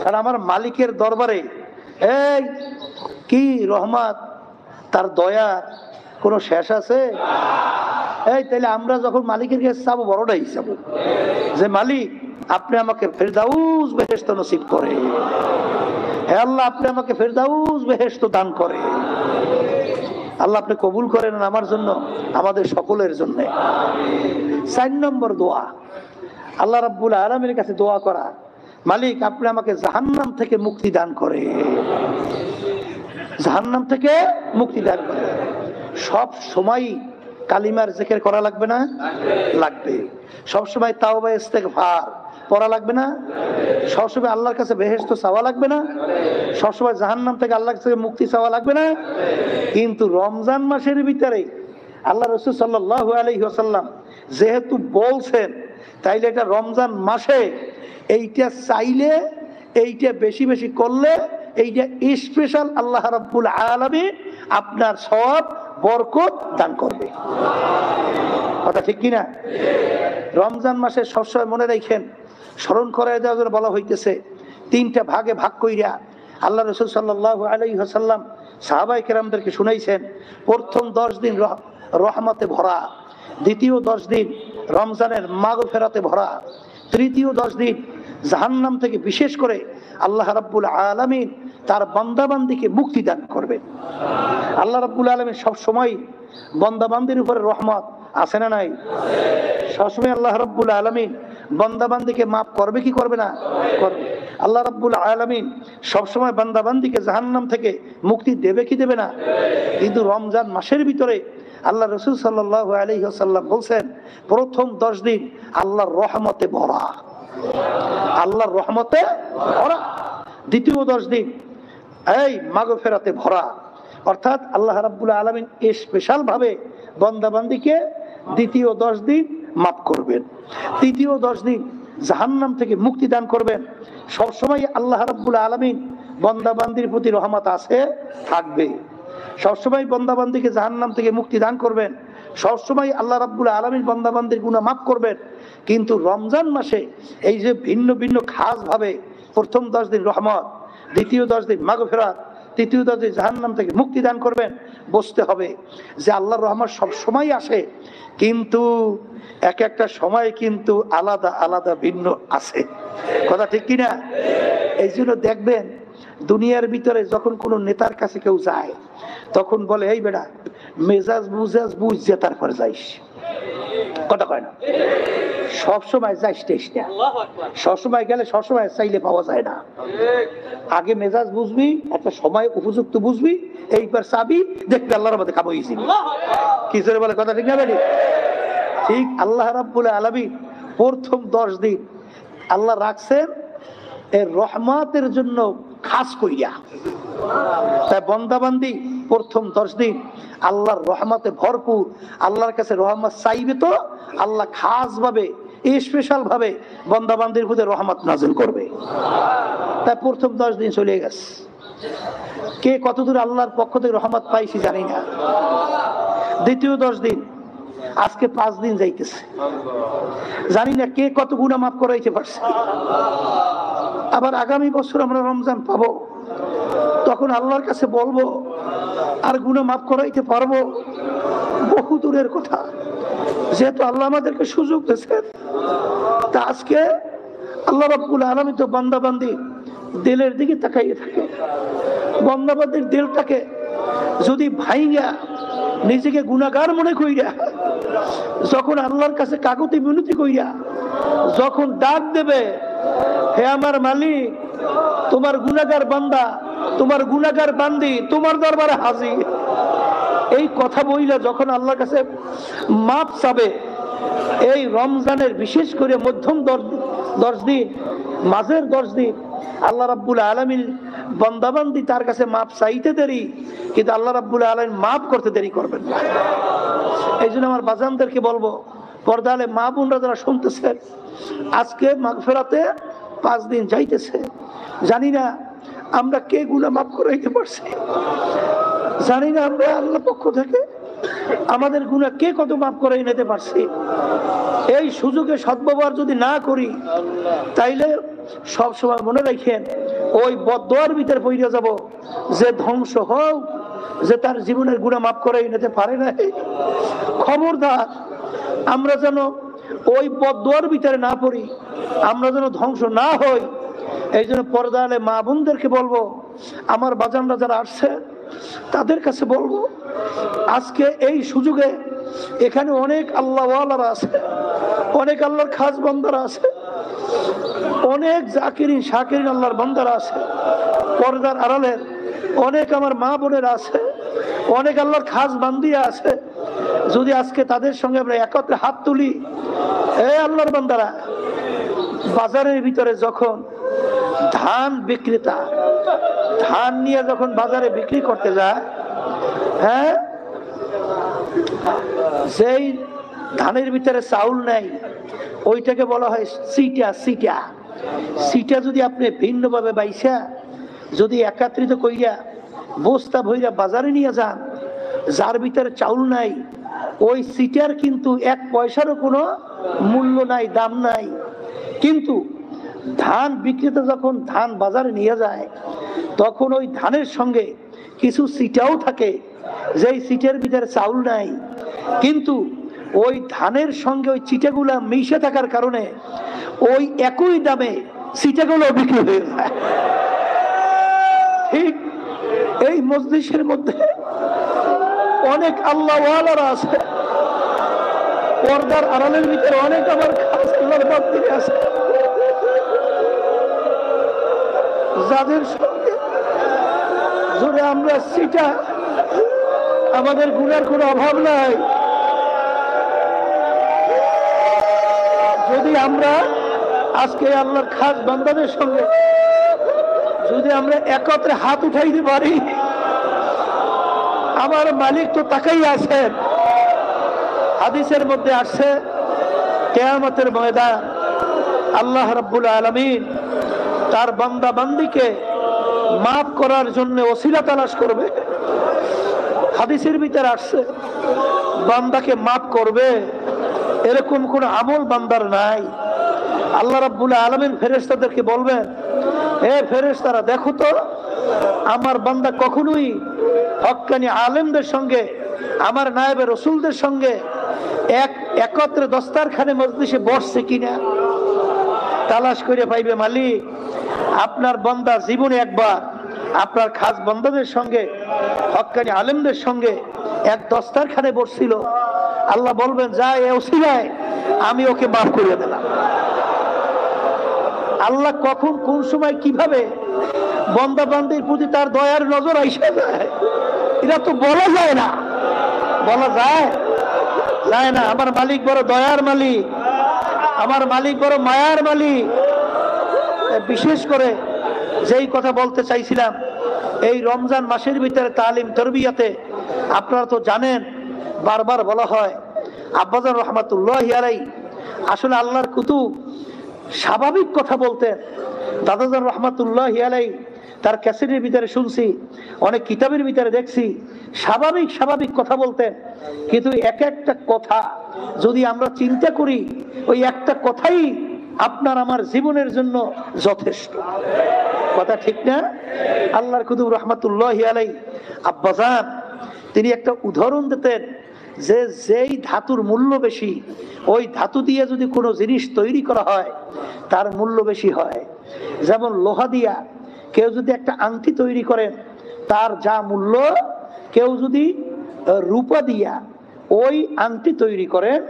কারণ আমার মালিকের দরবারে এই কি রহমত, তার দয়া কোনো শেষ আছে? এই তাইলে আমরা যখন মালিকের কাছে চাবো, বড়টাই চাবো, যে মালিক আপনি আমাকে ফেরদাউস বেহেশত নসিব করে, হে আল্লাহ আপনি আমাকে ফেরদাউস বেহেশত দান করে। আল্লাহ আপনি কবুল করেন আমার জন্য, আমাদের সকলের জন্য। 4 নম্বর দোয়া, আল্লাহ রাব্বুল আলামিনের কাছে দোয়া করা, মালিক আপনি আমাকে জাহান্নাম থেকে মুক্তি দান করে, জাহান্নাম থেকে মুক্তি দান করে। সব সময় কালিমার জিকির করা লাগবে না? লাগবে। সব সময় তাওবা ইস্তেগফার পড়া লাগবে না? সব সময় আল্লাহর কাছে বেহেশত চাওয়া লাগবে না? সব সময় জাহান্নাম থেকে আল্লাহর কাছে মুক্তি চাওয়া লাগবে না? কিন্তু রমজান মাসের ভিতরে আল্লাহ রাসূল সাল্লাল্লাহু আলাইহি ওয়াসাল্লাম যেহেতু বলছেন, তাইলে এটা রমজান মাসে এইটা চাইলে, এইটা বেশি বেশি করলে, এইটা স্পেশাল আল্লাহ রাব্বুল আলামিন আপনার সওয়াব বরকত দান করবে। কথা ঠিক কিনা? রমজান মাসে সবসময় মনে রাখেন, স্মরণ করায় দেওয়ার জন্য বলা হইতেছে, 3টা ভাগে ভাগ কইরা আল্লাহ রাসূল সাল্লাল্লাহু আলাইহি ওয়াসাল্লাম সাহাবায়ে কেরামদেরকে শুনাইছেন। প্রথম 10 দিন রহমতে ভরা, দ্বিতীয় 10 দিন রমজানের মাগফিরাতে ভরা, তৃতীয় 10 দিন জাহান্নাম থেকে বিশেষ করে আল্লাহ রাব্বুল আলামিন তার বান্দাবান্দিকে মুক্তি দান করবেন। আল্লাহ রাব্বুল আলামিন সব সময় বান্দাবান্দির উপরে রহমত আছে না নাই? সবসময় আল্লাহ রাব্বুল আলামিন বান্দাবান্দিকে মাফ করবে কি করবে না? করবে। আল্লাহ রাব্বুল আলামিন সবসময় বান্দাবান্দিকে জাহান্নাম থেকে মুক্তি দেবে কি দেবে না? কিন্তু রমজান মাসের ভিতরে আল্লাহ রাসূল সাল্লাল্লাহু আলাইহি ওয়াসাল্লাম বলছেন, প্রথম 10 দিন আল্লাহর রহমতে ভরা, আল্লাহর রহমতে ভরা। দ্বিতীয় 10 দিন এই মাগফিরাতে ভরা, অর্থাৎ আল্লাহ রাব্বুল আলামিন স্পেশাল ভাবে বান্দাবান্দিকে দ্বিতীয় 10 দিন মাফ করবেন, তৃতীয় 10 দিন জাহান্নাম থেকে মুক্তি দান করবেন। সবসময় আল্লাহ রাব্বুল আলামিন বান্দাবান্দির প্রতি রহমত আছে, থাকবে। সবসময় বান্দাবান্দিকে জাহান্নাম থেকে মুক্তি দান করবেন। সবসময় আল্লাহ রাব্বুল আলামিন বান্দাবান্দির গুনাহ মাফ করবেন। কিন্তু রমজান মাসে এই যে ভিন্ন ভিন্ন খাস ভাবে প্রথম 10 দিন রহমত, দ্বিতীয় 10 দিন মাগফিরাত, তৃতীয় 10 দিন জাহান্নাম থেকে মুক্তি দান করবেন, বুঝতে হবে যে আল্লাহর রহমত সব সময় আসে, কিন্তু এক একটা সময় কিন্তু আলাদা আলাদা ভিন্ন আছে। কথা ঠিক কিনা? এই জন্য দেখবেন দুনিয়ার ভিতরে যখন কোনো নেতার কাছে কেউ যায়, তখন বলে এই বেটা মেজাজ বুঝাজ বুঝে তারপর যাইস। কথা কয় না? সবসময় যাইস টেস না, সবসময় গেলে সবসময় চাইলে পাওয়া যায় না। আগে মেজাজ বুঝবি, একটা সময় উপযুক্ত বুঝবি, এইবার চাবি দেখবি আল্লাহর মধ্যে কাম হয়েছি। কি করে বলে? কথা ঠিক না বেটি? ঠিক আল্লাহ রাব্বুল আলামিন প্রথম 10 দিন আল্লাহ রাখছেন এর রহমতের জন্য খাস করিয়া। তাই বান্দাবান্দি প্রথম 10 দিন আল্লাহর রহমতে ভরপুর, আল্লাহর কাছে রহমত চাইবে তো আল্লাহ খাস ভাবে স্পেশাল ভাবে বান্দাবান্দির প্রতি রহমত নাযিল করবে। তাই প্রথম 10 দিন চলে গেছে, কে কতদূর আল্লাহর পক্ষ থেকে রহমত পাইছি জানি না। দ্বিতীয় 10 দিন আজকে 5 দিন যাইতেছে, জানি না কে কত গুনাহ মাফ করাইতে পারছে। আবার আগামী বছর আমরা রমজান পাবো, তখন আল্লাহর কাছে বলবো আর গুনাহ মাফ করাইতে পারবো? বহু দূরের কথা। যেহেতু আল্লাহ আমাদেরকে সুযোগ দিয়েছেন, তা আজকে আল্লাহ রাব্বুল আলামিন তো বান্দাবান্দি দিলের দিকে তাকাইয়ে থাকে। বান্দাবান্দির দিলটাকে যদি ভাইঙ্গা নিজেকে গুনাহগার মনে কইরা যখন আল্লাহর কাছে কাকুতি মিনতি কইরা যখন ডাক দেবে, হে আমার মালিক, তোমার গুনাহগার বান্দা, তোমার গুনাহগার বান্দি তোমার দরবারে হাজির, এই কথা বইলা যখন আল্লাহর কাছে মাপ চাবে, এই রমজানের বিশেষ করে মধ্যম 10 দিন, মাঝের 10 দিন আল্লাহ রাব্বুল আলামিন বান্দাবান্দি তার কাছে মাপ চাইতে দেরি, কিন্তু আল্লাহ রাব্বুল আলামিন মাপ করতে দেরি করবেন না। এই জন্য আমার বাজানদেরকে বলবো, পর্দালে মা বোনরা যারা শুনতেছেন, আজকে মাগফিরাতে 5 দিন যাইতেছে, জানি না আমরা কে গুনাহ মাফ করাইতে পারছি, জানি না আমরা আল্লাহর পক্ষ থেকে আমাদের গুনাহ কে কত মাফ করাই নিতে পারছি। এই সুযোগে সদ্ব্যবহার যদি না করি, তাইলে সব সময় মনে রাখেন ওই বদদোয়ার ভিতরে পড়ে যাব, যে ধ্বংস হোক, যে তার জীবনের গুনাহ মাফ করাই নিতে পারে না। খবরদার আমরা যেন ওই বদদোয়ার ভিতরে না পড়ি, আমরা যেন ধ্বংস না হই। এই জন্য পর্দালে মা বোনদেরকে বলবো, আমার বাজানরা যারা আসছে তাদের কাছে বলবো, আজকে এই সুযোগে এখানে অনেক আল্লাহওয়ালারা আছে, অনেক আল্লাহর খাস বান্দারা আছে, অনেক জাকিরিন শাকিরিন আল্লাহর বান্দারা আছে, পর্দার আড়ালের অনেক আমার মা বোনেরা আছে, অনেক আল্লাহর খাস বান্দিয়া আছে। যদি আজকে তাদের সঙ্গে আমরা একত্রে হাত তুলি, এই আল্লাহর বান্দারা, বাজারের ভিতরে যখন ধান বিক্রেতা ধান নিয়ে যখন বাজারে বিক্রি করতে যায়, হ্যাঁ, যেই ধানের ভিতরে চাউল নাই ওইটাকে বলা হয় সিটা। সিটা সিটা যদি আপনি ভিন্নভাবে বাইসা যদি একত্রিত কইরা বস্তা ভইরা বাজারে নিয়ে যান, যার ভিতরে চাউল নাই, ওই সিটার কিন্তু 1 পয়সারও কোনো মূল্য নাই, দাম নাই। কিন্তু ধান বিক্রেতা যখন ধান বাজারে নিয়ে যায়, তখন ওই ধানের সঙ্গে কিছু সিটাও থাকে, যেই সিটের ভিতরে চাউল নাই, কিন্তু ওই ধানের সঙ্গে ওই চিটাগুলা মিশে থাকার কারণে ওই একই দামে সিটাগুলো বিক্রি হয়ে যায়। ঠিক এই মজলিসের মধ্যে অনেক আল্লাহওয়ালারা আছে, পর্দার আড়ালের ভিতরে অনেক আমার খাস আল্লাহর বান্দি আছে, যাদের সঙ্গে যদি আমরা সিটা, আমাদের গুনার কোনো অভাব নাই, যদি আমরা আজকে আল্লাহর খাস বান্দাদের সঙ্গে যদি আমরা একত্রে হাত উঠাইতে পারি, আমার মালিক তো তাকাই আছেন। হাদিসের মধ্যে আসছে, কিয়ামতের ময়দান আল্লাহ রাব্বুল আলামিন তার বান্দা বান্দিকে মাফ করার জন্য ওসিলা তালাশ করবে। হাদিসের ভিতরে আসছে, বান্দাকে মাফ করবে এরকম কোন আমল বান্দার নাই। আল্লাহ রাব্বুল আলামিন ফেরেশতাদেরকে বলবেন, হে ফেরেশতারা, দেখো তো আমার বান্দা কখনোই হক্কানি আলেমদের সঙ্গে, আমার নায়েবে রাসূলদের সঙ্গে একত্রে দস্তারখানে মজলিসে বসছে কিনা। তালাশ করে পাইবে মালিক, আপনার বান্দা জীবনে একবার আপনার খাস বান্দাদের সঙ্গে, হক্কানি আলেমদের সঙ্গে এক দস্তারখানে বসছিল। আল্লাহ বলবেন, যা এ ওসিলায় আমি ওকে মাফ করে দিলাম। আল্লাহ কখন কোন সময় কিভাবে বান্দা বান্দির প্রতি তার দয়ার নজর আইসা যায়, এটা তো বলা যায় না। বলা যায় না। আমার মালিক বড় দয়ার মালিক, আমার মালিক বড় মায়ার মালিক। বিশেষ করে যেই কথা বলতে চাইছিলাম, এই রমজান মাসের ভিতরে তালিম তরবিয়াতে আপনারা তো জানেন, বারবার বলা হয়, আব্বাজান রহমাতুল্লাহি আলাইহি আসলে আল্লাহর কুতুব স্বাভাবিক কথা বলতেন। দাদাজান রহমাতুল্লাহি আলাইহি তার ক্যাসেটের ভিতরে শুনছি, অনেক কিতাবের ভিতরে দেখছি, স্বাভাবিক কথা বলতেন। কিন্তু এক একটা কথা যদি আমরা চিন্তা করি, ওই একটা কথাই আপনার আমার জীবনের জন্য যথেষ্ট। কথা ঠিক না? আল্লাহর কুতুব রহমাতুল্লাহি আলাইহি আব্বাজান তিনি একটা উদাহরণ দিতেন যে যেই ধাতুর মূল্য বেশি ওই ধাতু দিয়ে যদি কোনো জিনিস তৈরি করা হয় তার মূল্য বেশি হয়। যেমন লোহা দিয়া কেউ যদি একটা আংটি তৈরি করেন তার যা মূল্য, কেউ যদি রূপা দিয়া ওই আংটি তৈরি করেন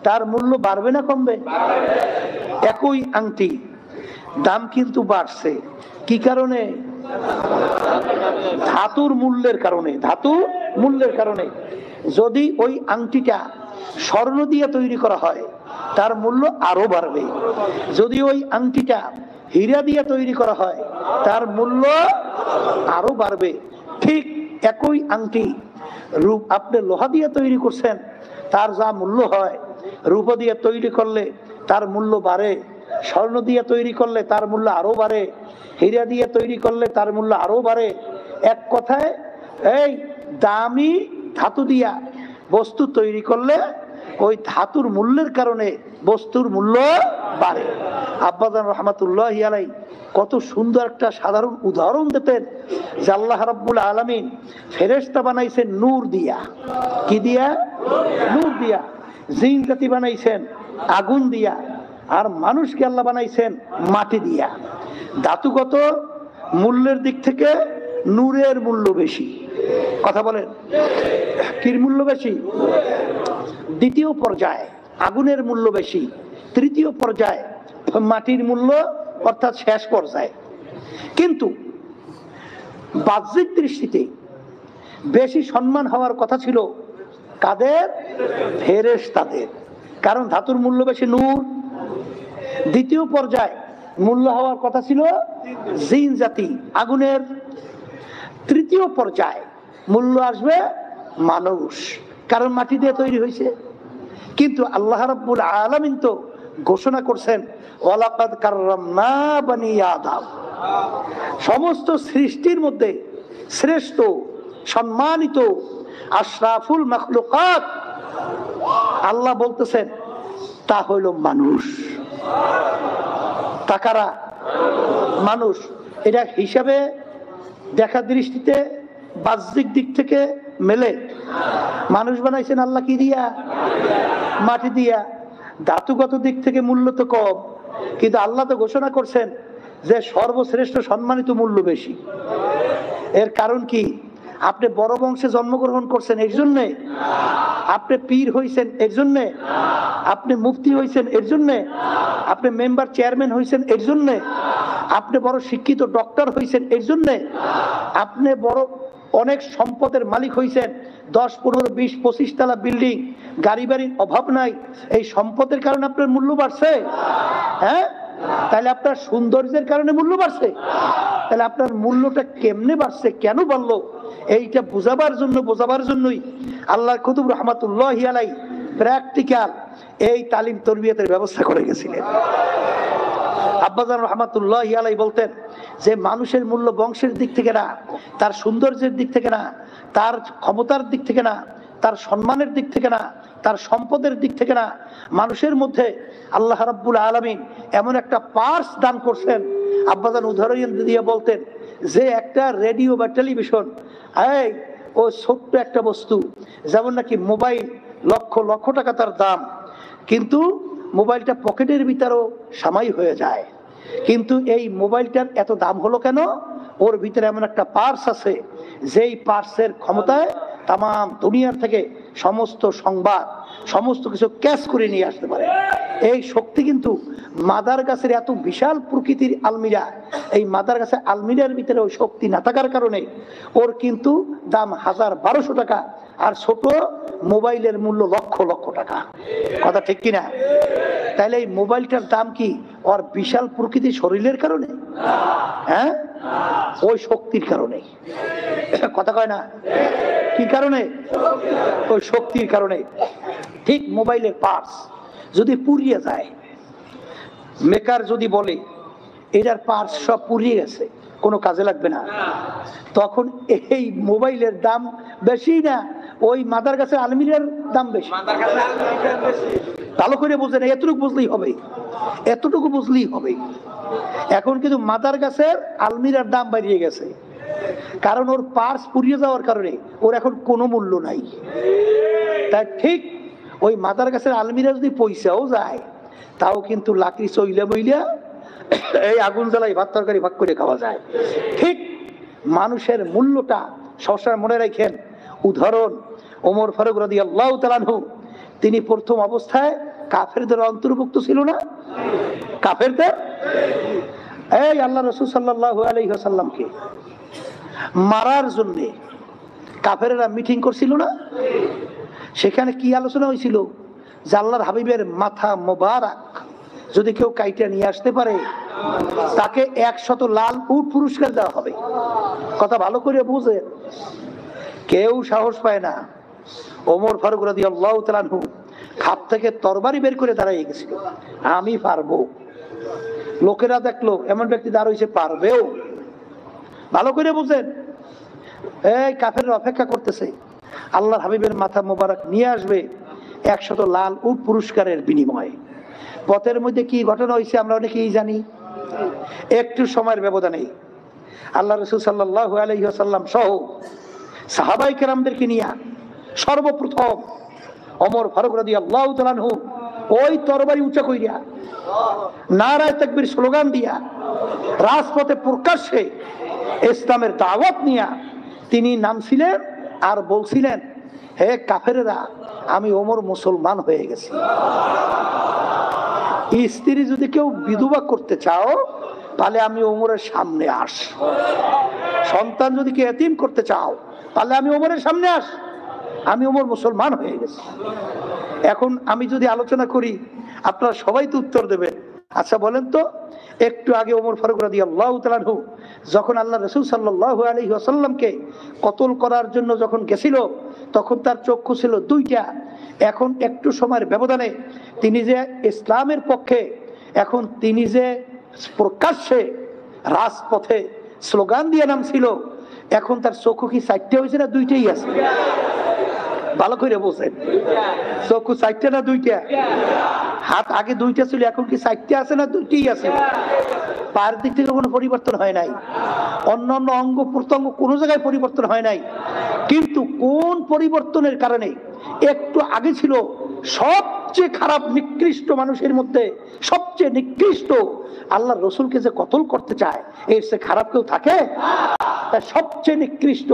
তার মূল্য বাড়বে না কমবে? একই আংটি দাম কিন্তু বাড়ছে। কি কারণে? ধাতুর মূল্যের কারণে। ধাতু মূল্যের কারণে। যদি ওই আংটিটা স্বর্ণ দিয়ে তৈরি করা হয় তার মূল্য আরো বাড়বে। যদি ওই আংটিটা হীরা দিয়ে তৈরি করা হয় তার মূল্য আরো বাড়বে। ঠিক একই আংটি রূপ আপনি লোহা দিয়ে তৈরি করছেন তার যা মূল্য হয়, রূপা দিয়ে তৈরি করলে তার মূল্য বাড়ে, স্বর্ণ দিয়ে তৈরি করলে তার মূল্য আরো বাড়ে, হীরা দিয়ে তৈরি করলে তার মূল্য আরো বাড়ে। এক কথায় এই দামি ধাতু দিয়া বস্তু তৈরি করলে ওই ধাতুর মূল্যের কারণে বস্তুর মূল্য বাড়ে। আব্বাজান রহমাতুল্লাহি আলাইহি কত সুন্দর একটা সাধারণ উদাহরণ দিতেন যে আল্লাহ রাব্বুল আলামিন ফেরেশতা বানাইছেন নূর দিয়া। কি দিয়া? নূর দিয়া। জিন জাতি বানাইছেন আগুন দিয়া, আর মানুষকে আল্লাহ বানাইছেন মাটি দিয়া। ধাতুগত মূল্যের দিক থেকে নূরের মূল্য বেশি। কথা বলেন, কির মূল্য বেশি? দ্বিতীয় পর্যায়ে আগুনের মূল্য বেশি, তৃতীয় পর্যায়ে মাটির মূল্য অর্থাৎ শেষ পর্যায়ে। কিন্তু বাহ্যিক দৃষ্টিতে বেশি সম্মান হওয়ার কথা ছিল কাদের? ফেরেশতাদের। কারণ ধাতুর মূল্য বেশি নূর। দ্বিতীয় পর্যায়ে মূল্য হওয়ার কথা ছিল জিন জাতি আগুনের। তৃতীয় পর্যায়ে মূল্য আসবে মানুষ, কারণ মাটি দিয়ে তৈরি হয়েছে। কিন্তু আল্লাহ রাব্বুল আলামিন তো ঘোষণা করছেন ওয়ালাকাদ কাররামনা বানি আদম। সমস্ত সৃষ্টির মধ্যে শ্রেষ্ঠ, সম্মানিত, আশরাফুল মাখলুকাত আল্লাহ বলতেছেন তা হইল মানুষ। তাকারা মানুষ। এটা হিসাবে দেখা দৃষ্টিতে বাহ্যিক দিক থেকে মেলে। মানুষ বানাইছেন আল্লাহ কি দিয়া? মাটি দিয়া। ধাতুগত দিক থেকে মূল্য তো কম, কিন্তু আল্লাহ তো ঘোষণা করছেন যে সর্বশ্রেষ্ঠ সম্মানিত মূল্য বেশি। এর কারণ কি? আপনি বড় বংশে জন্মগ্রহণ করছেন এর জন্যে, আপনি পীর হইছেন এর জন্যে, আপনি মুফতি হইছেন এর জন্যে, আপনি মেম্বার চেয়ারম্যান হইছেন এর জন্যে, আপনি বড় শিক্ষিত ডক্টর হইছেন এর জন্যে, আপনি বড় অনেক সম্পদের মালিক হইছেন, 10, 15, 20, 25 তলা বিল্ডিং, গাড়ি বাড়ির অভাব নাই, এই সম্পদের কারণে আপনার মূল্য বাড়ছে? হ্যাঁ, তাহলে আপনার সৌন্দর্যের কারণে মূল্য বাড়ছে? তাহলে আপনার মূল্যটা কেমনে বাড়ছে, কেন বাড়লো, এইটা বোঝাবার জন্যই আল্লাহ কুতুব রহমাতুল্লাহি আলাইহি প্র্যাকটিক্যাল এই তালিম তরবিয়তের ব্যবস্থা করে গেছিলেন। আব্বাজান রহমাতুল্লাহি আলাইহি বলতেন যে মানুষের মূল্য বংশের দিক থেকে না, তার সৌন্দর্যের দিক থেকে না, তার ক্ষমতার দিক থেকে না, তার সম্মানের দিক থেকে না, তার সম্পদের দিক থেকে না, মানুষের মধ্যে আল্লাহ রাব্বুল আলামিন এমন একটা পার্স দান করছেন। আব্বাজান উদাহরণ দিয়ে বলতেন যে একটা রেডিও বা টেলিভিশন, এই ও ছোট্ট একটা বস্তু, যেমন নাকি মোবাইল লক্ষ লক্ষ টাকা তার দাম, কিন্তু মোবাইলটা পকেটের ভিতরেও সামাই হয়ে যায়। কিন্তু এই মোবাইলটার এত দাম হলো কেন? ওর ভিতরে এমন একটা পার্স আছে যেই পার্সের ক্ষমতায় তাম দুনিয়ার থেকে সমস্ত সংবাদ, সমস্ত কিছু ক্যাশ করে নিয়ে আসতে পারে। এই শক্তি কিন্তু মাদার গাছের এত বিশাল প্রকৃতির আলমিরা, এই মাদার গাছের আলমিরার ভিতরে ওই শক্তি না থাকার কারণে ওর কিন্তু দাম 1000-1200 টাকা, আর ছোট মোবাইলের মূল্য লক্ষ লক্ষ টাকা। কথা ঠিক কিনা? তাহলে এই মোবাইলটার দাম কি ওর বিশাল প্রকৃতির শরীরের কারণে? হ্যাঁ, ওই শক্তির কারণে। কথা কয় না? কি কারণে? ওই শক্তির কারণে। ঠিক মোবাইলের পার্টস যদি পুড়িয়ে যায়, মেকার যদি বলে এটার পার্টস সব পুড়িয়ে গেছে, কোনো কাজে লাগবে না, তখন এই মোবাইলের দাম বেশি না ওই মাদার গাছের আলমিরার দাম বেশি। ভালো করে বুঝেন, এতটুকু বুঝলেই হবে, এতটুকু বুঝলেই হবে। এখন কিন্তু মাদার গাছের আলমিরার দাম বাড়িয়ে গেছে, কারণ ওর পার্স পুড়িয়ে যাওয়ার কারণে ওর এখন কোনো মূল্য নাই। তাই ঠিক ওই মাদার গাছের আলমিরা যদি পয়সাও যায়, তাও কিন্তু লাকড়ি চইলা মইলা এই আগুন জ্বালাই ভাত তরকারি ভাগ করে খাওয়া যায়। ঠিক মানুষের মূল্যটা সবসময় মনে রাখেন। উদাহরণ, ওমর ফারুক রাদিয়াল্লাহু তাআলা আনহু, তিনি প্রথম অবস্থায় কাফেরদের অন্তর্ভুক্ত ছিল না? কাফেরদের এই আল্লাহ রাসূল সাল্লাল্লাহু আলাইহি ওয়াসাল্লামকে মারার জন্য কাফেররা মিটিং করছিল না? সেখানে কি আলোচনা হয়েছিল? যে আল্লাহর হাবিবের মাথা মোবারক যদি কেউ কাইটা নিয়ে আসতে পারে, তাকে 100 লাল উট পুরস্কার দেওয়া হবে। কথা ভালো করে বুঝে। কেউ সাহস পায় না। ওমর ফারুক রাদিয়াল্লাহু তাআলা আনহু খাপ থেকে তরবারি বের করে দাঁড়িয়ে গেছিল, আমি পারবো। লোকেরা দেখলো এমন ব্যক্তি দাঁড়িয়েছে, পারবেও। ভালো করে বুঝেন, এই কাফেররা অপেক্ষা করতেছে আল্লাহর হাবিবের মাথা মোবারক নিয়ে আসবে 100 লাল উট পুরস্কারের বিনিময়ে। পথের মধ্যে কি ঘটনা হয়েছে আমরা অনেকেই জানি। একটু সময়ের ব্যবধানে আল্লাহ রাসূল সাল্লাল্লাহু আলাইহি ওয়াসাল্লাম সহ সাহাবায়ে কেরামদেরকে নিয়ে সর্বপ্রথম ওমর ফারুক রাদিয়াল্লাহু তাআলা আনহু ওই তরবারি উঁচা কইরা নারায়ে তাকবীর স্লোগান দিয়া রাজপথে প্রকাশ্যে ইসলামের দাওয়াত নিয়া তিনি নামছিলেন আর বলছিলেন, হে কাফেরেরা, আমি ওমর মুসলমান হয়ে গেছি। স্ত্রী যদি কেউ বিধবা করতে চাও, তাহলে আমি ওমরের সামনে আস। সন্তান যদি কেউ এতিম করতে চাও, তাহলে আমি ওমরের সামনে আস। আমি ওমর মুসলমান হয়ে গেছি। এখন আমি যদি আলোচনা করি, আপনারা সবাই তো উত্তর দেবেন। আচ্ছা বলেন তো, একটু আগে ওমর ফারুক রাদিয়াল্লাহু তাআলা আনহু যখন আল্লাহ রাসূল সাল্লাল্লাহু আলাইহি ওয়াসাল্লামকে কতল করার জন্য যখন গেছিল, তখন তার চক্ষু ছিল 2টা। এখন একটু সময়ের ব্যবধানে তিনি যে ইসলামের পক্ষে, এখন তিনি যে প্রকাশ্যে রাজপথে স্লোগান দিয়ে নামছিল, এখন তার চক্ষু কি 4টে হয়েছে না 2টাই আছে? ভালো করে বলছেন, চক্ষু 4টে না 2টা? হাত আগে 2টা ছিল, এখন কি 4টে আছে না 2টিই আছে? পায়ের দিক থেকে কোনো পরিবর্তন হয় নাই, অন্যান্য অঙ্গ প্রত্যঙ্গ কোনো জায়গায় পরিবর্তন হয় নাই। কিন্তু কোন পরিবর্তনের কারণে? একটু আগে ছিল সবচেয়ে খারাপ নিকৃষ্ট মানুষের মধ্যে সবচেয়ে নিকৃষ্ট আল্লাহ রসুলকে যে কতল করতে চায়, এর সে খারাপ কেউ থাকে? সবচেয়ে নিকৃষ্ট।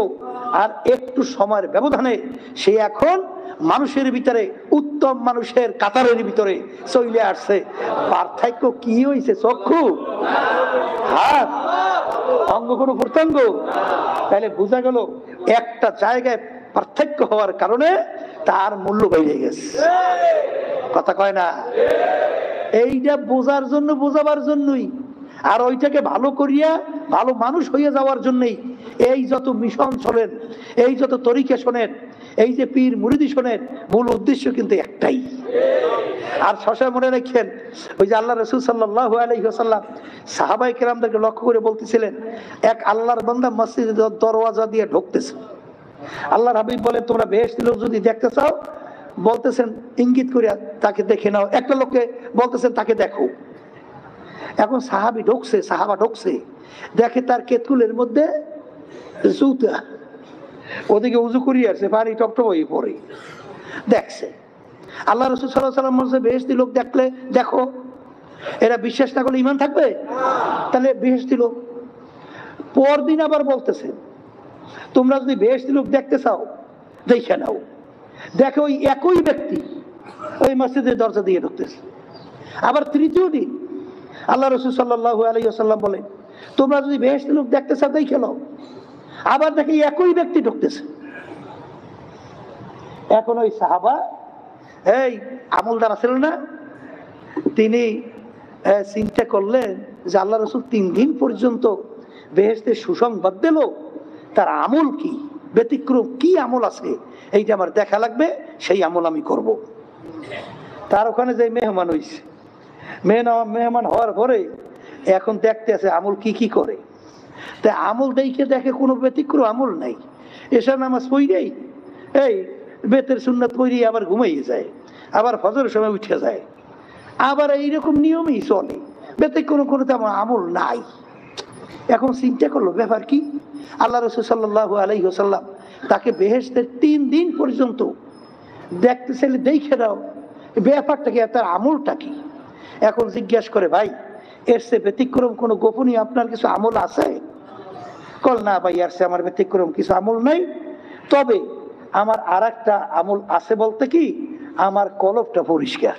আর একটু সময়ের ব্যবধানে সে এখন মানুষের ভিতরে উত্তম মানুষের কাতারের ভিতরে চলে আসছে। পার্থক্য কি হয়েছে? চক্ষু, হাত, অঙ্গ কোনো প্রত্যঙ্গ? তাহলে বোঝা গেল একটা জায়গায় পার্থক্য হওয়ার কারণে তার মূল্য বেড়ে গেছে। কথা কয় না? এইটা বোঝার জন্য, বোঝাবার জন্যই, আর ওইটাকে ভালো করিয়া ভালো মানুষ হইয়া যাওয়ার জন্যই এই যত মিশন শোনেন, এই যত তরিকা শোনেন, এই যে পীর মুরিদি শোনেন, মূল উদ্দেশ্য কিন্তু একটাই। আর সবসময় মনে রাখেন, ওই যে আল্লাহ রাসূল সাল্লাল্লাহু আলাইহি ওয়াসাল্লাম সাহাবায়ে কেরামদেরকে লক্ষ্য করে বলতেছিলেন, এক আল্লাহর বান্দা মসজিদের দরওয়াজা দিয়ে ঢুকতেছে। আল্লাহর হাবিব বলেন, তোমরা বেহেশতি লোক যদি দেখতে চাও, বলতেছেন ইঙ্গিত করিয়া তাকে দেখে নাও। একটা লোককে বলতেছেন তাকে দেখো। এখন সাহাবা ঢুকছে, দেখে তার কেতুলের মধ্যে জুতা, ওদিকে উজু করিয়ে আসছে, পানি টপটপ হয়ে পড়ে। দেখছে আল্লাহ রাসূল সাল্লাল্লাহু আলাইহি ওয়াসাল্লাম বলছে, বেহেশতি লোক দেখলে দেখো। এরা বিশ্বাস না করলে ইমান থাকবে? তাহলে বেহেশতি লোক। পরদিন আবার বলতেছে, তোমরা যদি বেহেশতি লোক দেখতে চাও, দেখে নাও। দেখো ওই একই ব্যক্তি ওই মসজিদের দরজা দিয়ে ঢুকতেছে। আবার তৃতীয় দিন আল্লাহ রাসূল সাল্লাল্লাহু আলাইহি ওয়াসাল্লাম বলেন, তোমরা যদি বেহেশতি লোক দেখতে চাও, দেখে নাও। আবার দেখে একই ব্যক্তি ঢুকতেছে। এখন ওই সাহাবা, এই আমলদার ছিল না, তিনি চিন্তা করলেন যে আল্লাহ রাসূল 3 দিন পর্যন্ত বেহেশতের সুসংবাদ দিল, তার আমল কি, ব্যতিক্রম কি আমল আছে, এইটা আমার দেখা লাগবে, সেই আমল আমি করব। তার ওখানে যে মেহমান হয়েছে, মেহমান হওয়ার পরে এখন দেখতে আছে আমল কি কি করে। তাই আমল দেখে কোনো ব্যতিক্রম আমল নাই। এসা নামাজ পড়েই এই বেতের সুন্নাত পড়ি আবার ঘুমাইয়ে যায়, আবার ফজরের সময় উঠে যায়, আবার এইরকম নিয়মেই চলে, বেতে কোনো কোনো তেমন আমল নাই। এখন চিন্তা করলো ব্যাপার কি? আল্লাহ রাসূল সাল্লাল্লাহু আলাইহি ওয়াসাল্লাম তাকে বেহেশতের 3 দিন পর্যন্ত দেখতে চাইলে দেখে দাও, ব্যাপারটা কি, তার আমলটা কি? এখন জিজ্ঞাসা করে, ভাই এর সে ব্যতিক্রম কোনো গোপনীয় আপনার কিছু আমল আছে? কল না ভাই, আর সে আমার ব্যতিক্রম কিছু আমল নাই, তবে আমার আর একটা আমল আছে। বলতে কি, আমার কলবটা পরিষ্কার,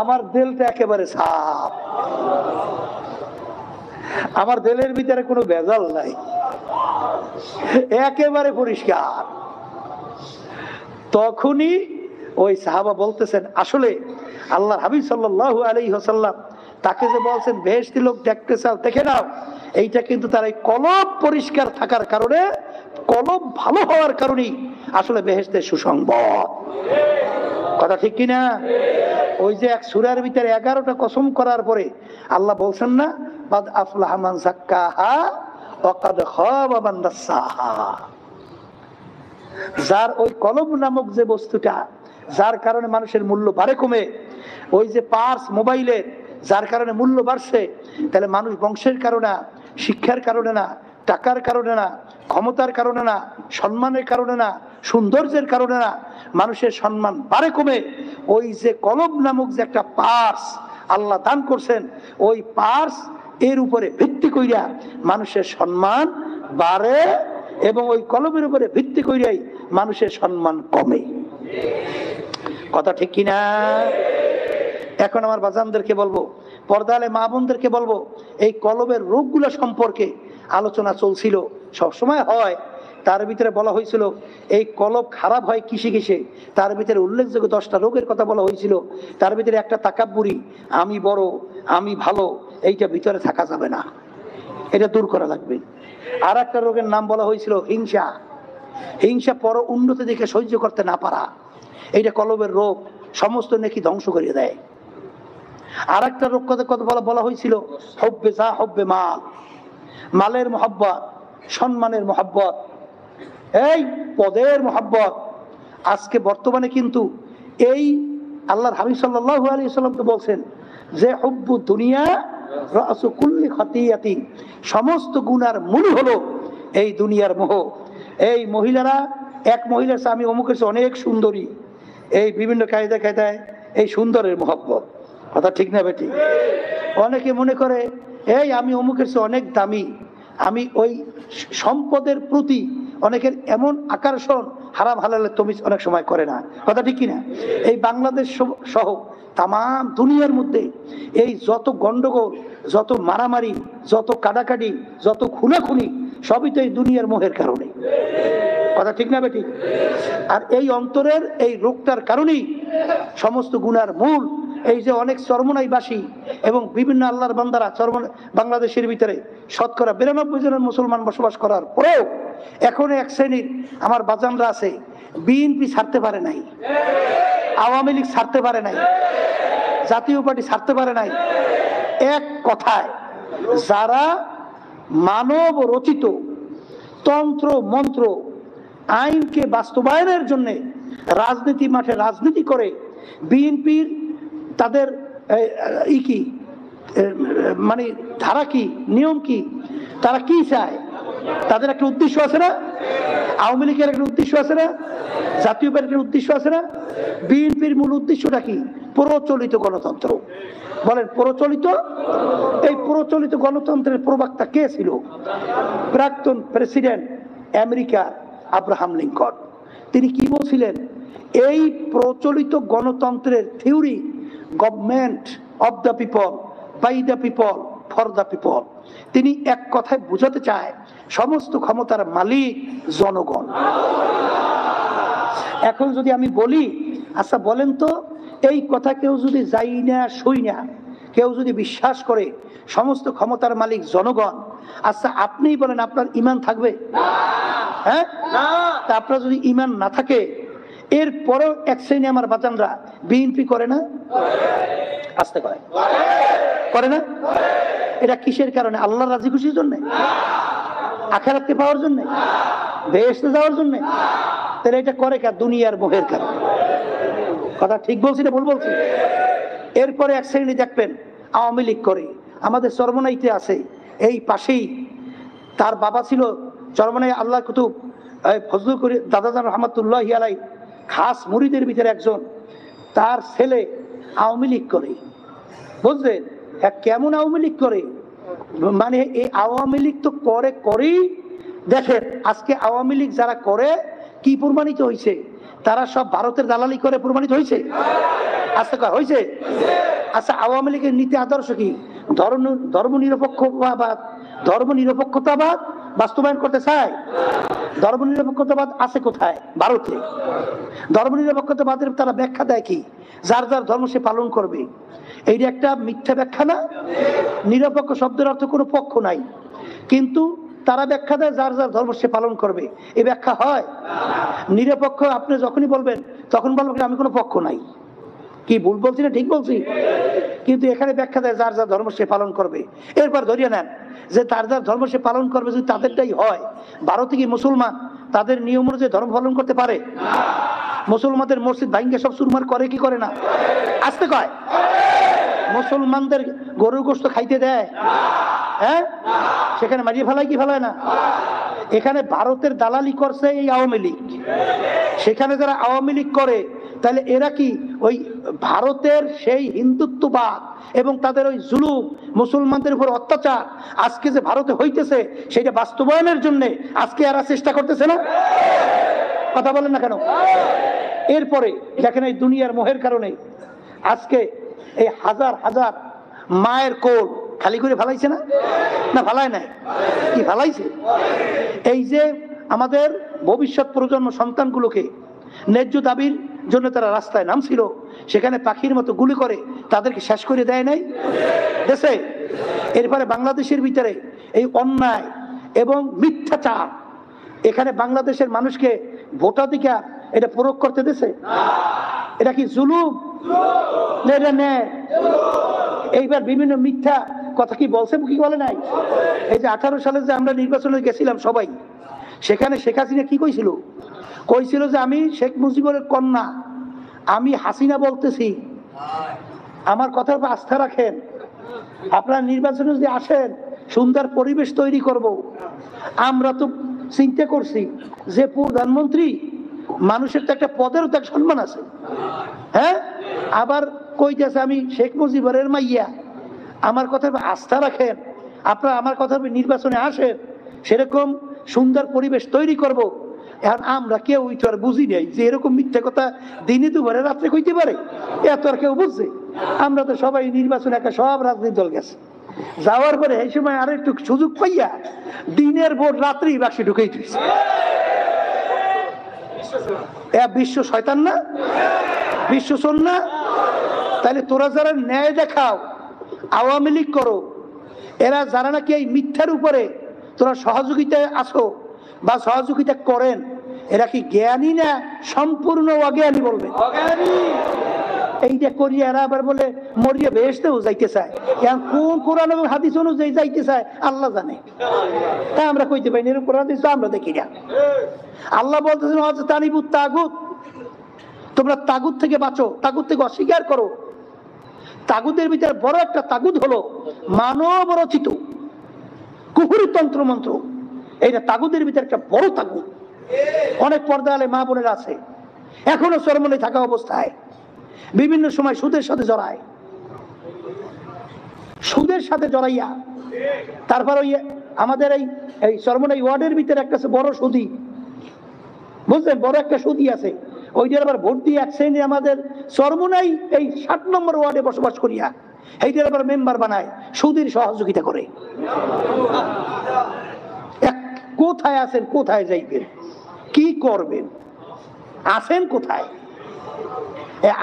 আমার দিলটা একেবারে সাফ, আমার দিলের ভিতরে কোনো ভেজাল নাই, একেবারে পরিষ্কার। তখনই ওই সাহাবা বলতেছেন, আসলে আল্লাহর হাবিব সাল্লাল্লাহু আলাইহি ওয়াসাল্লাম তাকে যে বলছেন বেহেশতি লোক দেখতে চাও, দেখে নাও, এইটা কিন্তু তার এই কলব পরিষ্কার থাকার কারণে, কলব ভালো হওয়ার কারণেই আসলে বেহেশতের সুসংবাদ। কথা ঠিক কিনা? ওই যে এক সূরার ভিতরে 11টা কসম করার পরে আল্লাহ বলছেন না, বাদ আফলাহা মান যাক্কাহা ওয়া কাদ খাবা মান দাসসাহা। যার ওই কলব নামক যে বস্তুটা, যার কারণে মানুষের মূল্য বাড়ে কমে, ওই যে পার্স মোবাইলের যার কারণে মূল্য বাড়ছে, তাহলে মানুষ বংশের কারণে, শিক্ষার কারণে না, টাকার কারণে না, ক্ষমতার কারণে না, সম্মানের কারণে না, সৌন্দর্যের কারণে না, মানুষের সম্মান বাড়ে কমে ওই যে কলব নামক যে একটা পার্স আল্লাহ দান করছেন, ওই পার্স এর উপরে ভিত্তি কইরা মানুষের সম্মান বাড়ে, এবং ওই কলবের উপরে ভিত্তি কইরাই মানুষের সম্মান কমে। কথা ঠিক কিনা? এখন আমার বাজানদেরকে বলবো, পর্দালে মা বোনদেরকে বলবো, এই কলবের রোগগুলো সম্পর্কে আলোচনা চলছিল, সবসময় হয়। তার ভিতরে বলা হয়েছিল এই কলব খারাপ হয় কিসে কিসে, তার ভিতরে উল্লেখযোগ্য 10টা রোগের কথা বলা হয়েছিল। তার ভিতরে একটা তাকাব্বুরি, আমি বড়, আমি ভালো, এইটা ভিতরে থাকা যাবে না, এটা দূর করা লাগবে। আর একটা রোগের নাম বলা হয়েছিল হিংসা, হিংসা পর উন্নতি দেখে সহ্য করতে না পারা, এইটা কলবের রোগ, সমস্ত নেকি ধ্বংস করে দেয়। আর একটা রোগ কথা বলা হয়েছিল হব্বে যা হব্বে মাল, মালের মহব্বত, সম্মানের মহব্বত, এই পদের মহব্বত। আজকে বর্তমানে কিন্তু এই আল্লাহর হাবিব সাল্লাল্লাহু আলাইহি ওয়াসাল্লাম তো বলছেন যে হুব্বু দুনিয়া রাসু কুল্লি খাতিয়াতিন, সমস্ত গুনার মূল হলো এই দুনিয়ার মোহ। এই মহিলারা, এক মহিলার স্বামী অমুকের অনেক সুন্দরী, এই বিভিন্ন কায়দায় এই সুন্দরের মহব্বত। কথা ঠিক না বেটি? অনেকে মনে করে এই আমি অমুকের চেয়ে অনেক দামি, আমি ওই সম্পদের প্রতি অনেকের এমন আকর্ষণ, হারাম হালালের তমিজ অনেক সময় করে না। কথা ঠিক কিনা? এই বাংলাদেশ সহ তাম দুনিয়ার মধ্যে এই যত গন্ডগোল, যত মারামারি, যত কাটাকাটি, যত খুনাখুনি, সবই তো এই দুনিয়ার মোহের কারণে। কথা ঠিক না বেটি? আর এই অন্তরের এই রোগটার কারণেই সমস্ত গুনার মূল। এই যে অনেক চরমনাইবাসী এবং বিভিন্ন আল্লাহর বান্দারা বাংলাদেশের ভিতরে শতকরা 92 জনের মুসলমান বসবাস করার পরেও এখন এক শ্রেণীর আমার বাজানরা আছে, বিএনপি ছাড়তে পারে নাই, আওয়ামী লীগ ছাড়তে পারে নাই, জাতীয় পার্টি ছাড়তে পারে নাই। এক কথায় যারা মানব রচিত তন্ত্র মন্ত্র আইনকে বাস্তবায়নের জন্য রাজনীতি মাঠে রাজনীতি করে, বিএনপির তাদের কি মানে ধারা কি, নিয়ম কি, তারা কি চায়, তাদের একটা উদ্দেশ্য আছে না? আওয়ামী লীগের একটা উদ্দেশ্য আছে না? জাতীয় পার্টির উদ্দেশ্য আছে না? বিএনপির মূল উদ্দেশ্যটা কি? প্রচলিত গণতন্ত্র। বলেন প্রচলিত? এই প্রচলিত গণতন্ত্রের প্রবক্তা কে ছিল? প্রাক্তন প্রেসিডেন্ট আমেরিকা আব্রাহাম লিঙ্কন। তিনি কি বলছিলেন? এই প্রচলিত গণতন্ত্রের theory, government of the people, by the people, for the people. তিনি এক কথায় বোঝাতে চায় সমস্ত ক্ষমতার মালিক জনগণ। এখন যদি আমি বলি, আচ্ছা বলেন তো, এই কথা কেউ যদি যাই না সই না, কেউ যদি বিশ্বাস করে সমস্ত ক্ষমতার মালিক জনগণ, আচ্ছা আপনিই বলেন আপনার ঈমান থাকবে? হ্যাঁ, তা আপনার যদি ঈমান না থাকে, এরপরেও এক শ্রেণী আমার বাচানরা বিএনপি করে না? আসতে করে না? এটা কিসের কারণে? আল্লাহর রাজি খুশির জন্য? আখেরাতে পাওয়ার জন্য, বেহেশতে যাওয়ার জন্য? তাহলে এটা করে কার? দুনিয়ার মোহের কারণে। কথা ঠিক বলছি না ভুল বলছি? এরপরে এক শ্রেণী দেখবেন আওয়ামী লীগ করে, আমাদের চরমনাইতে আছে, এই পাশেই তার বাবা ছিল চরমনাই আল্লাহ কুতুব ফজলুল করিম দাদাজান রহমতুল্লাহ আলাই, খাস মুরিদের ভিতরে একজন, তার ছেলে আওয়ামী লীগ করে। বুঝলেন? হ্যাঁ, কেমন আওয়ামী লীগ করে? মানে এই আওয়ামী লীগ তো করেই দেখেন আজকে আওয়ামী লীগ যারা করে কি প্রমাণিত হয়েছে? তারা সব ভারতের দালালি করে প্রমাণিত হয়েছে। আচ্ছা হয়েছে? আচ্ছা, আওয়ামী লীগের নীতি আদর্শ কি? ধর্মনিরপেক্ষতাবাদ বাস্তবায়ন করতে চায়। ধর্মনিরপেক্ষতাবাদ আছে কোথায়? ভারতে। ধর্মনিরপেক্ষতাবাদের তারা ব্যাখ্যা দেয় কি? যার যার ধর্ম সে পালন করবে। এইটা একটা মিথ্যা ব্যাখ্যা না? নিরপেক্ষ শব্দের অর্থ কোনো পক্ষ নাই, কিন্তু তারা ব্যাখ্যা দেয় যার যার ধর্ম সে পালন করবে। এই ব্যাখ্যা হয়? নিরপেক্ষ আপনি যখনই বলবেন তখন বলবেন আমি কোনো পক্ষ নাই। কি ভুল বলছি না ঠিক বলছি? কিন্তু এখানে ব্যাখ্যা দেয় যার যার ধর্ম সে পালন করবে। এরপর ধরিয়ে নেন যে তার যার ধর্ম সে পালন করবে, যদি তাদেরটাই হয়, ভারতে কি মুসলমান তাদের নিয়ম অনুযায়ী ধর্ম পালন করতে পারে? মুসলমানদের মসজিদ ভাঙ্গে সব চুরমার করে কি করে না? আসতে কয় মুসলমানদের গরুর গোশত খাইতে দেয়? হ্যাঁ, সেখানে মারিয়ে ফেলায় কি ফেলায় না? এখানে ভারতের দালালি করছে এই আওয়ামী লীগ। সেখানে যারা আওয়ামী লীগ করে তাহলে এরা কি ওই ভারতের সেই হিন্দুত্ববাদ এবং তাদের ওই জুলুম, মুসলমানদের উপর অত্যাচার আজকে যে ভারতে হইতেছে সেটা বাস্তবায়নের জন্য আজকে এরা চেষ্টা করতেছে না? কথা বলেন না কেন? এরপরে দেখেন এই দুনিয়ার মোহের কারণে আজকে এই হাজার হাজার মায়ের কোল খালি করে ফেলাইছে না? না ফেলায় নাই, কি ফেলাইছে? এই যে আমাদের ভবিষ্যৎ প্রজন্ম সন্তানগুলোকে ন্যায্য দাবির জন্য তারা রাস্তায় নামছিল, সেখানে পাখির মতো গুলি করে তাদেরকে শেষ করে দেয় নাই দেশে? এরপরে বাংলাদেশের ভিতরে এই অন্যায় এবং মিথ্যাচার, এখানে বাংলাদেশের মানুষকে ভোটাধিকার এটা প্রয়োগ করতে দেশে? এটা কি জুলুম? এটা ন্যায়? এইবার বিভিন্ন মিথ্যা কথা কি বলছে, কি বলে নাই? এই যে 18 সালে যে আমরা নির্বাচনে গেছিলাম সবাই, সেখানে শেখ হাসিনা কি কইছিল? কইছিল যে আমি শেখ মুজিবের কন্যা, আমি হাসিনা বলতেছি, আমার কথার উপর আস্থা রাখেন, আপনারা নির্বাচনে যদি আসেন সুন্দর পরিবেশ তৈরি করব। আমরা তো চিন্তা করছি যে প্রধানমন্ত্রী মানুষের তো একটা পদেরও তো এক সম্মান আছে, হ্যাঁ? আবার কইতেছে আমি শেখ মুজিবের মাইয়া, আমার কথার উপর আস্থা রাখেন, আপনারা আমার কথার উপর নির্বাচনে আসেন, সেরকম সুন্দর পরিবেশ তৈরি করব। এখন আমরা কেউ তো আর বুঝি নাই যে এরকম মিথ্যা কথা দিনে দুপুরে রাত্রে কইতে পারে, এত আর কেউ বুঝছে? আমরা তো সবাই নির্বাচন একা সব রাজনৈতিক দল গেছে, যাওয়ার পরে এই সময় আর একটু সুযোগ পাইয়া দিনের ভোট রাত্রি বাক্সে ঢুকেই দিয়েছে। বিশ্ব শয়তান না? বিশ্ব শোন না? তাহলে তোরা যারা ন্যায় দেখাও, আওয়ামী লীগ করো, এরা যারা নাকি এই মিথ্যার উপরে তোরা সহযোগিতায় আসো বা সহযোগিতা করেন, এরা কি জ্ঞানী না সম্পূর্ণ অজ্ঞানী? বলবে এইটা করিয়া এরা আবার বলে মরিয়া বেহেশতেও যাইতে চায়। কোন কোরআন এবং হাদিস অনুযায়ী যাইতে চায় আল্লাহ জানে, তা আমরা কইতে পারি এরকম কোরআন হাদিস আমরা দেখি না। আল্লাহ বলতেছেন তানিবুত তাগুত, তোমরা তাগুত থেকে বাঁচো, তাগুত থেকে অস্বীকার করো। তাগুতের ভিতরে বড় একটা তাগুত হলো মানব রচিত কুফরি তন্ত্র মন্ত্র। এইটা তাগুতের ভিতরে একটা বড় তাগুত। অনেক পর্দা আলে মা বোনেরা আছে এখনো চরমনে থাকা অবস্থায় বিভিন্ন সময় সুদের সাথে জড়ায়, সুদের সাথে জড়াইয়া তারপর ওই আমাদের এই চরমনাই ওয়ার্ডের ভিতরে একটা বড় সুদী, বুঝলেন, বড় একটা সুদী আছে, ওইটার আবার ভোট দিয়ে এক শ্রেণী আমাদের চরমনাই এই 7 নম্বর ওয়ার্ডে বসবাস করিয়া এইটার আবার মেম্বার বানায়, সুদীর সহযোগিতা করে। কোথায় আছেন, কোথায় যাইবেন, কি করবেন, আছেন কোথায়?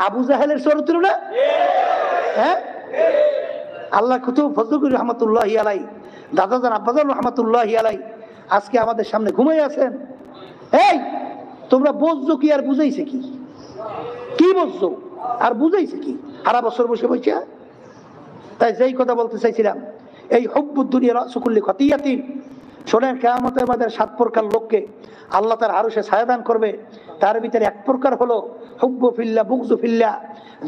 আবু জাহেলের চরিত্র না? হ্যাঁ, আল্লাহ কুতুব ফজলুল রহমতুল্লাহি আলাই, দাদাজান আব্বাজান রহমতুল্লাহি আলাই আজকে আমাদের সামনে ঘুমাই আছেন। এই তোমরা বুঝছো কি আর বুঝাইছে কি? কি বুঝছো আর বুঝাইছে কি? সারা বছর বসে বসে। তাই যেই কথা বলতে চাইছিলাম, এই হুব্বুদ দুনিয়া রাসুকুল্লি খতিয়াতিন, শোনেন, কিয়ামতের মধ্যে 7 প্রকার লোককে আল্লাহ তার আরশে ছায়া দান করবে। তার ভিতরে 1 প্রকার হলো হুব্বু ফিল্লাহ বুগযু ফিল্লাহ,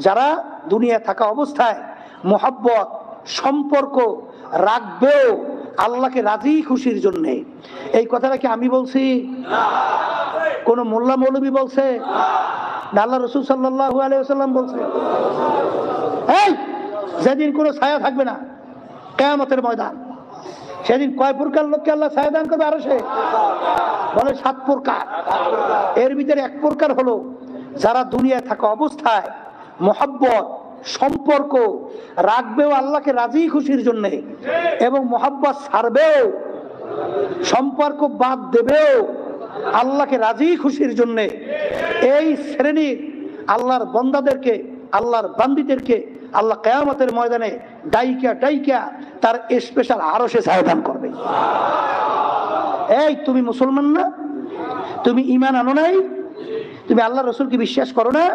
যারা দুনিয়া থাকা অবস্থায় মোহাব্বত সম্পর্ক রাখবেও আল্লাহকে রাজি খুশির জন্য। এই কথাটা কি আমি বলছি? কোন মোল্লা মৌলবী বলছে? না, আল্লাহ রাসূল সাল্লাল্লাহু আলাইহি ওয়াসাল্লাম বলছে। এই যেদিন কোনো ছায়া থাকবে না কিয়ামতের ময়দান, সেদিন কয় প্রকার লোককে আল্লাহ ছায়া দান করবে আরশে? বলে 7 প্রকার। এর ভিতরে 1 প্রকার হলো যারা দুনিয়ায় থাকা অবস্থায় মোহাব্বত সম্পর্ক রাখবেও আল্লাহকে রাজি খুশির জন্য, এবং মোহাব্বত ছাড়বেও সম্পর্ক বাদ দেবেও আল্লাহকে রাজি খুশির জন্য। এই শ্রেণীর আল্লাহর বান্দাদেরকে, আল্লাহর বান্দীদেরকে আল্লাহ কিয়ামতের ময়দানে ডাইকা ডাইকা তার স্পেশাল আরশে ছায়া দান করবে। এই তুমি মুসলমান না? তুমি ঈমান আনো নাই? তুমি আল্লাহর রাসূলকে বিশ্বাস করো না?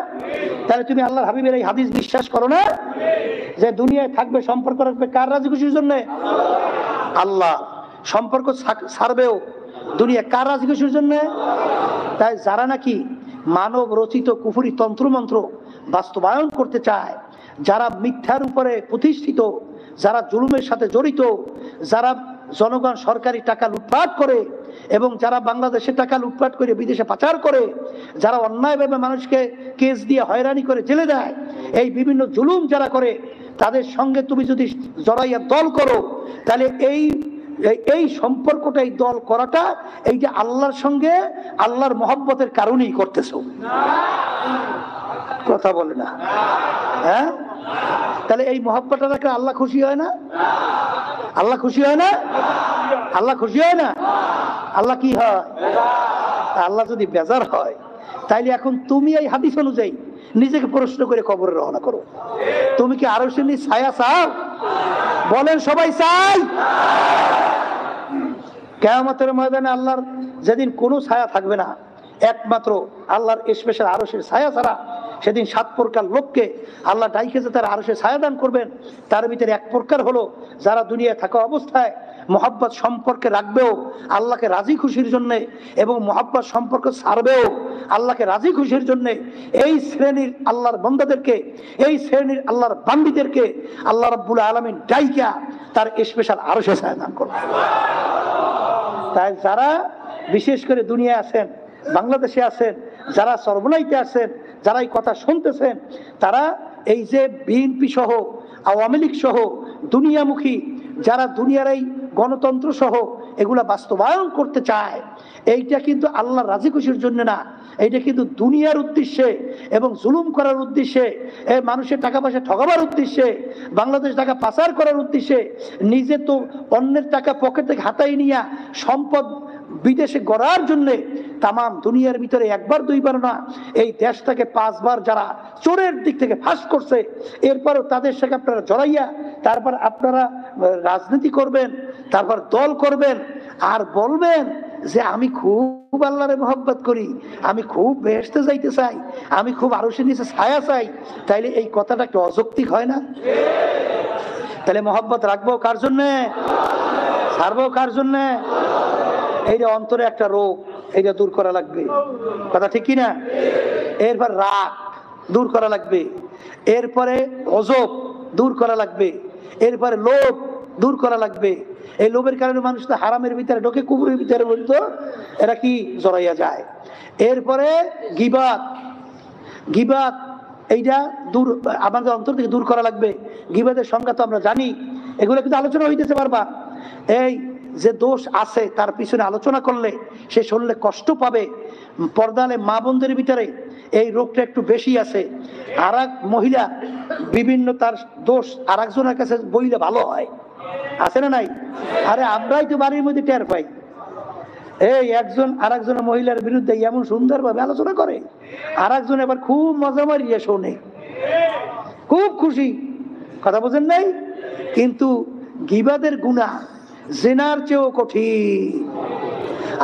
তাহলে তুমি আল্লাহর হাবিবের এই হাদিস বিশ্বাস করো না যে দুনিয়ায় থাকবে সম্পর্ক রাখবে কার রাজি খুশির জন্য? আল্লাহ। সম্পর্ক ছাড়বেও দুনিয়া কার রাজি খুশির জন্য? তাই যারা নাকি মানব রচিত কুফরি তন্ত্রমন্ত্র বাস্তবায়ন করতে চায়, যারা মিথ্যার উপরে প্রতিষ্ঠিত, যারা জুলুমের সাথে জড়িত, যারা জনগণ সরকারি টাকা লুটপাট করে এবং যারা বাংলাদেশের টাকা লুটপাট করে বিদেশে পাচার করে, যারা অন্যায়ভাবে মানুষকে কেস দিয়ে হয়রানি করে জেলে দেয়, এই বিভিন্ন জুলুম যারা করে, তাদের সঙ্গে তুমি যদি জড়াইয়া দল করো, তাহলে এই সম্পর্কটা, এই দল করাটা, এইটা আল্লাহর সঙ্গে আল্লাহর মহব্বতের কারণেই করতেছো। কথা বলে না? হ্যাঁ, তাহলে এই মহব্বতটা রাখলে আল্লাহ খুশি হয় না? আল্লাহ খুশি হয় না? আল্লাহ খুশি হয় না? আল্লাহ কি হয়? আল্লাহ যদি বেজার হয়, তাইলে এখন তুমি এই হাদিস অনুযায়ী নিজেকে প্রশ্ন করে কবরে রওনা করো। তুমি কি আরশের নিচে ছায়া চাও? বলেন সবাই চাই? কিয়ামতের ময়দানে আল্লাহর যেদিন কোনো ছায়া থাকবে না, একমাত্র আল্লাহর স্পেশাল আরশের ছায়া ছাড়া, সেদিন 7 প্রকার লোককে আল্লাহ ডাইকে যে তার আরশে ছায়া দান করবেন। তার ভিতরে 1 প্রকার হলো যারা দুনিয়ায় থাকা অবস্থায় মোহাব্বত সম্পর্কে রাখবেও আল্লাহকে রাজি খুশির জন্য, এবং মোহাব্বত সম্পর্ক ছাড়বেও আল্লাহকে রাজি খুশির জন্য। এই শ্রেণীর আল্লাহর বান্দাদেরকে, এই শ্রেণীর আল্লাহর বান্দীদেরকে আল্লাহ রাব্বুল আলামিন ডাইকা তার স্পেশাল আরশে ছায়া দান করবেন। তাই যারা বিশেষ করে দুনিয়ায় আছেন, বাংলাদেশে আছেন, যারা সর্বনাইতে আছেন, যারা এই কথা শুনতেছেন, তারা এই যে বিএনপি সহ, আওয়ামী লীগ সহ দুনিয়ামুখী যারা দুনিয়ার এই গণতন্ত্র সহ এগুলা বাস্তবায়ন করতে চায়, এইটা কিন্তু আল্লাহর রাজি খুশির জন্য না, এইটা কিন্তু দুনিয়ার উদ্দেশ্যে এবং জুলুম করার উদ্দেশ্যে, মানুষের টাকা পয়সা ঠকাবার উদ্দেশ্যে, বাংলাদেশ টাকা পাচার করার উদ্দেশ্যে, নিজে তো অন্যের টাকা পকেট থেকে হাতাই নিয়ে সম্পদ বিদেশে গড়ার জন্য তাম দুনিয়ার ভিতরে 1 বার 2 বার না, এই দেশটাকে 5 বার যারা চোরের দিক থেকে ফাঁস করছে, এরপরও তাদের সাথে আপনারা জড়াইয়া তারপর আপনারা রাজনীতি করবেন, তারপর দল করবেন, আর বলবেন যে আমি খুব আল্লাহরে মহব্বত করি, আমি খুব বেহেশতে যাইতে চাই, আমি খুব আরশের নিচে ছায়া চাই। তাইলে এই কথাটা একটু অযৌক্তিক হয় না? তাহলে মহব্বত রাখবো কার জন্যে? ছাড়বো কার জন্যে? এইটা অন্তরে একটা রোগ, এইটা দূর করা লাগবে। কথা ঠিক কিনা? এরপর রাগ দূর করা লাগবে, এরপরে অজব দূর করা লাগবে, এরপরে লোভ দূর করা লাগবে। এই লোভের কারণে মানুষ তো হারামের ভিতরে ঢোকে, কুবুরের ভিতরে বলতো এরা কি জড়াইয়া যায়। এরপরে গীবাত, গীবাত এইটা দূর আমাদের অন্তর থেকে দূর করা লাগবে। গীবাতের সংজ্ঞা তো আমরা জানি, এগুলো কিন্তু আলোচনা হইতেছে বারবার। এই যে দোষ আছে তার পিছনে আলোচনা করলে সে শুনলে কষ্ট পাবে। পর্দালে মা বোনদের ভিতরে এই রোগটা একটু বেশি আছে। আর এক মহিলা বিভিন্ন তার দোষ আর একজনের কাছে বইলে ভালো হয়, আছে না নাই? আরে আমরাই তো বাড়ির মধ্যে টের পাই। এই একজন আর একজনের মহিলার বিরুদ্ধে এমন সুন্দরভাবে আলোচনা করে, আর একজন এবার খুব মজা মারিয়ে শোনে, খুব খুশি। কথা বোঝেন নাই? কিন্তু গীবাদের গুনাহ জিনার চেয়েও কঠিন।